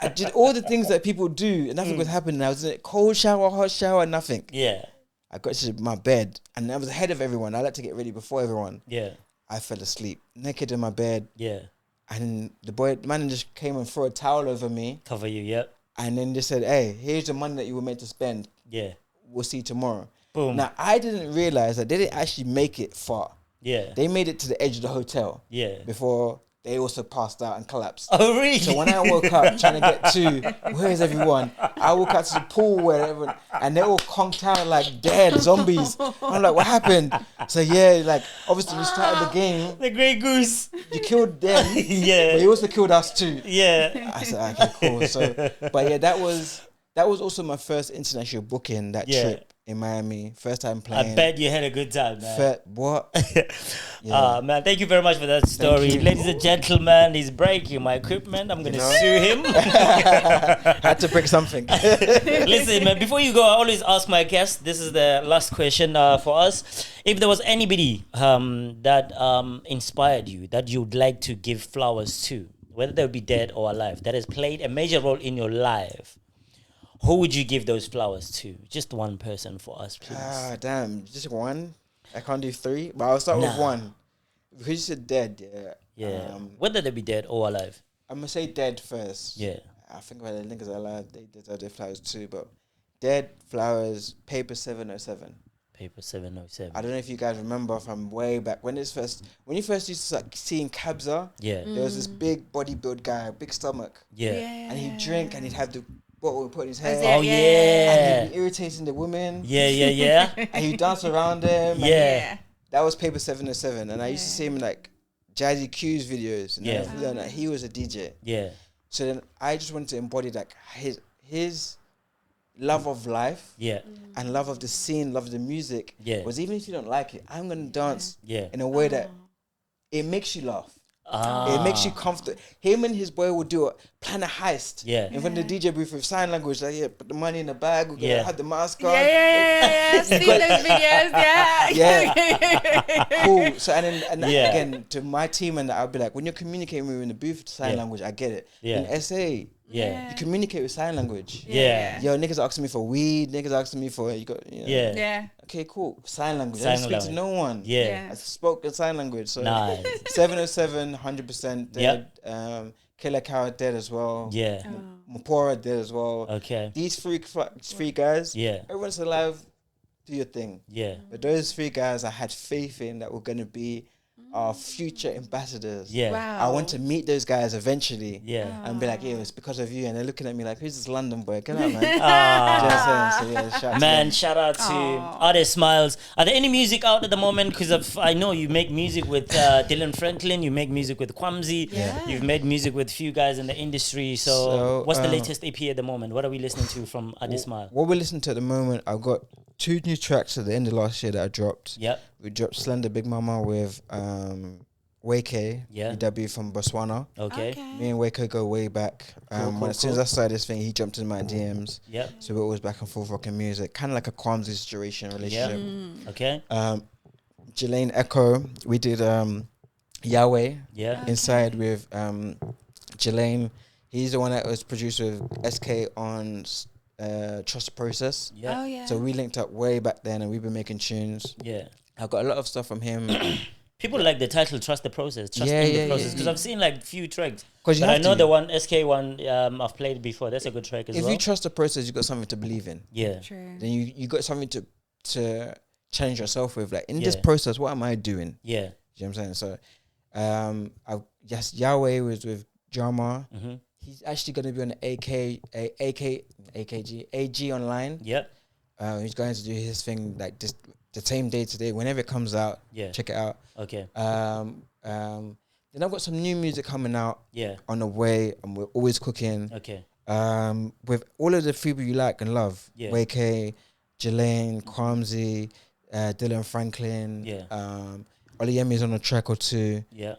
I did all the things that people do and nothing was happening. I was in a cold shower, hot shower, nothing. Yeah. I got to my bed and I was ahead of everyone. I like to get ready before everyone. Yeah. I fell asleep, naked in my bed. Yeah. And the man just came and threw a towel over me. Cover you, yep. And then they said, hey, here's the money that you were meant to spend. Yeah. We'll see you tomorrow. Boom. Now, I didn't realize that they didn't actually make it far. Yeah. They made it to the edge of the hotel. Yeah. Before they also passed out and collapsed. Oh, really? So when I woke up trying to get to, where's everyone? I woke up to the pool where everyone, and they're all conked out like dead zombies. I'm like, what happened? So yeah, like, obviously we started the game. The Grey Goose. You killed them. Yeah. But you also killed us too. Yeah. I said, okay, cool. So, but yeah, that was also my first international booking, that trip. in Miami. First time playing. I bet you had a good time, man. What? Yeah. Man, thank you very much for that story. Ladies and gentlemen, he's breaking my equipment. I'm going to sue him. Had to break something. Listen, man, before you go, I always ask my guests, this is the last question for us. If there was anybody that inspired you, that you'd like to give flowers to, whether they would be dead or alive, that has played a major role in your life, who would you give those flowers to? Just one person for us, please. Damn. Just one? I can't do three, but I'll start with one. Because you said dead, Yeah. Whether they be dead or alive. I'm going to say dead first. Yeah. I think about the niggas alive, they deserve their flowers too, but dead flowers, Paper 707. Paper 707. I don't know if you guys remember from way back when you first used to start seeing Kabza. Yeah. There was this big bodybuild guy, big stomach. Yeah. And he'd drink and he'd have the bottle put in his head. Oh, yeah. And he'd be irritating the women. Yeah. And he'd dance around them. Yeah. That was Paper 707. And I used to see him in like Jazzy Q's videos. And I learned that he was a DJ. Yeah. So then I just wanted to embody like his love of life. Yeah. And love of the scene, love of the music. Yeah. Was even if you don't like it, I'm going to dance Yeah. in a way that it makes you laugh. It makes you comfortable. Him and his boy would plan a heist. Yeah. In front of the DJ booth with sign language, like, put the money in the bag, we're gonna have the mask on. Yeah. See those videos, Yeah. Cool. So and again, to my team and I'll be like, when you're communicating with me in the booth sign language, I get it. Yeah. In SA, Yeah. you communicate with sign language. Yeah. Yo, niggas asking me for weed, niggas asking me for Yeah. Okay, cool. Sign language. Sign I speak to language. no one. Yeah. I spoke in sign language. So Nice. 707, 100% dead. Killer Cow dead as well. Yeah. Mapora dead as well. Okay. These three guys, Yeah. everyone's alive, do your thing. Yeah. But those three guys I had faith in that were going to be our future ambassadors. Yeah. Wow. I want to meet those guys eventually. Yeah. And be like, yeah, it's because of you. And they're looking at me like, who's this London boy? Get out, man. Do you know what I'm saying? So, yeah, shout out to them. Shout out to Artist Smilez. Are there any music out at the moment? Because I know you make music with Dylan Franklin, you make music with Kwamzi, you've made music with few guys in the industry. So what's the latest EP at the moment? What are we listening to from Artist Smilez? What we're listening to at the moment, I've got 2 new tracks at the end of last year that I dropped. Yep. We dropped Slender Big Mama with Wake, EW from Botswana. Okay. Me and Wake go way back. As soon as I started this thing, he jumped in my DMs. Yep. So we're always back and forth rocking music, kind of like a Kwamzi situation relationship. Okay. Jelaine Echo, we did Yahweh. Yeah. Inside with Jelaine. He's the one that was produced with SK on Trust the Process. Yeah. Oh, yeah. So we linked up way back then and we've been making tunes. Yeah. I've got a lot of stuff from him. People like the title "Trust the Process." Trust in the process because I've seen like few tracks. But I know the one SK one I've played before. That's a good track as well. If you trust the process, you got something to believe in. Yeah. True. Then you got something to challenge yourself with. Like in this process, what am I doing? Yeah. You know what I'm saying? So, Yahweh was with Jama. Mm-hmm. He's actually going to be on the AG online. Yep. He's going to do his thing like this the same day today. Whenever it comes out, check it out. Okay. Then I've got some new music coming out. Yeah. On the way, and we're always cooking. Okay. With all of the people you like and love. Yeah. Wake, Jelaine, Kwamzi, Dylan Franklin. Yeah. Oluyemi's on a track or two. Yeah.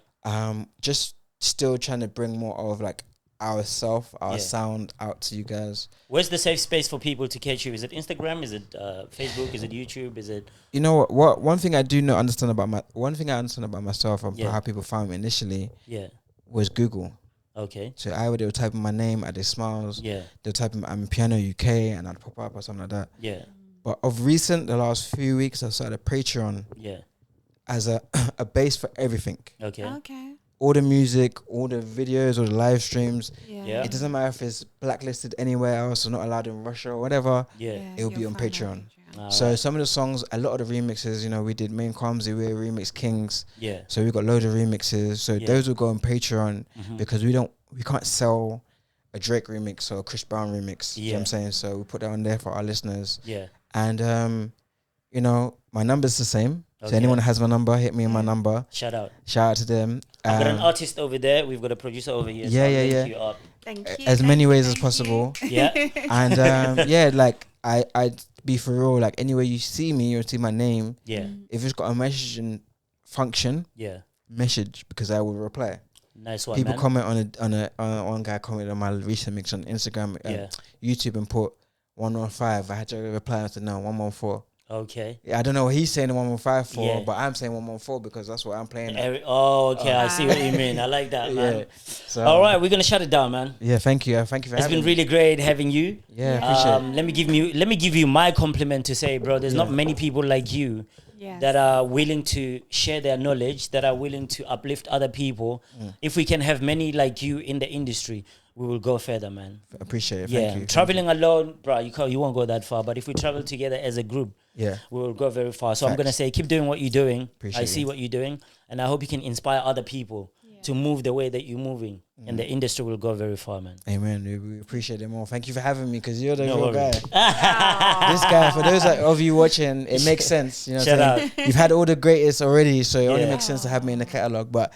Just still trying to bring more of like our sound out to you guys. Where's the safe space for people to catch you? Is it Instagram? Is it Facebook? Is it YouTube? Is it? You know what? One thing I understand about myself and how people found me initially. Yeah. Was Google. Okay. So they would type in my name at the Smilez. Yeah. They'll type in Amapiano UK and I'd pop up or something like that. Yeah. But of recent, the last few weeks, I started a Patreon. Yeah. As a base for everything. Okay. Okay. All the music, all the videos, all the live streams. Yeah. It doesn't matter if it's blacklisted anywhere else or not allowed in Russia or whatever. Yeah. It will be on Patreon. So right. Some of the songs, a lot of the remixes, we did Main Kwamzi, we remix Kings. Yeah. So we got loads of remixes. So those will go on Patreon because we can't sell a Drake remix or a Chris Brown remix. You know what I'm saying? So we put that on there for our listeners. Yeah. And my number's the same. Okay. So anyone that has my number, hit me on my number. Shout out to them. I've got an artist over there. We've got a producer over here. Yeah. You up. Thank you. As many ways as possible. Yeah. And like I'd be for real. Like anywhere you see me, you'll see my name. Yeah. If it's got a messaging function, message because I will reply. Nice one. People man. comment one guy commented on my recent mix on Instagram, YouTube, and put 115. I had to reply and said no 114. Okay. Yeah, I don't know what he's saying 115 for, but I'm saying 114 because that's what I'm playing. Okay, I see what you mean. I like that, man. Yeah. So, all right, we're gonna shut it down, man. Yeah, thank you. Thank you for having me. It's been really great having you. Yeah, appreciate it. Let me give you my compliment to say, bro. There's not many people like you that are willing to share their knowledge, that are willing to uplift other people. If we can have many like you in the industry, we will go further, man. Appreciate it. Thank you. Traveling alone, bro, you won't go that far. But if we travel together as a group, we will go very far. So I'm gonna say, keep doing what you're doing. I see what you're doing, and I hope you can inspire other people to move the way that you're moving, and the industry will go very far, man. Amen. We appreciate it more. Thank you for having me because you're the real guy. This guy, for those of you watching, it makes sense. You know, Shout out. You've had all the greatest already, so it only makes sense to have me in the catalog. But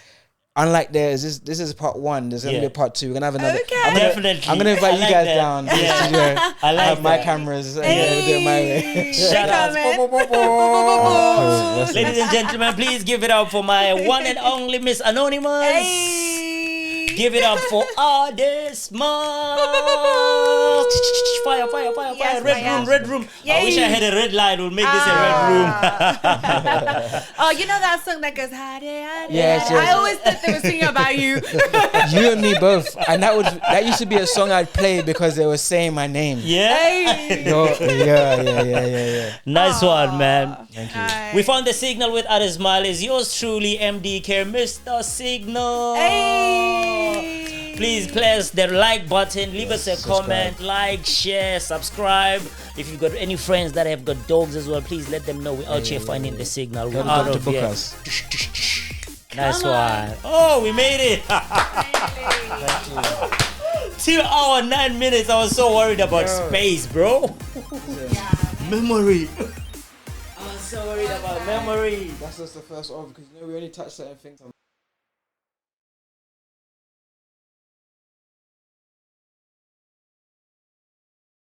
unlike this is part one. There's gonna be a part two. We're gonna have another. Definitely. I'm gonna invite you guys down to the studio. I like have my cameras. We'll do it my way. Shout out. Ladies and gentlemen, please give it up for my one and only Miss Anonymous. Give it up for Ades Fire. Yes, Red room. I wish I had a red light. We'll make this a red room. Oh, you know that song that goes Hade, Hade, Yes. I always thought they were singing about you. You and me both, and that used to be a song I'd play because they were saying my name. Yeah. Yeah. Nice one, man. Thank you. We found the signal with Ades Smilez. Yours truly, MDK, Mr. Signal. Please press the like button, leave us a comment, like, share, subscribe. If you've got any friends that have got dogs as well, please let them know we're out here finding the signal. We're out of here. Nice one. Oh, we made it. 2 hours, 9 minutes. I was so worried about space, bro. Memory. I was so worried about memory. That's just the first one because we only touched certain things.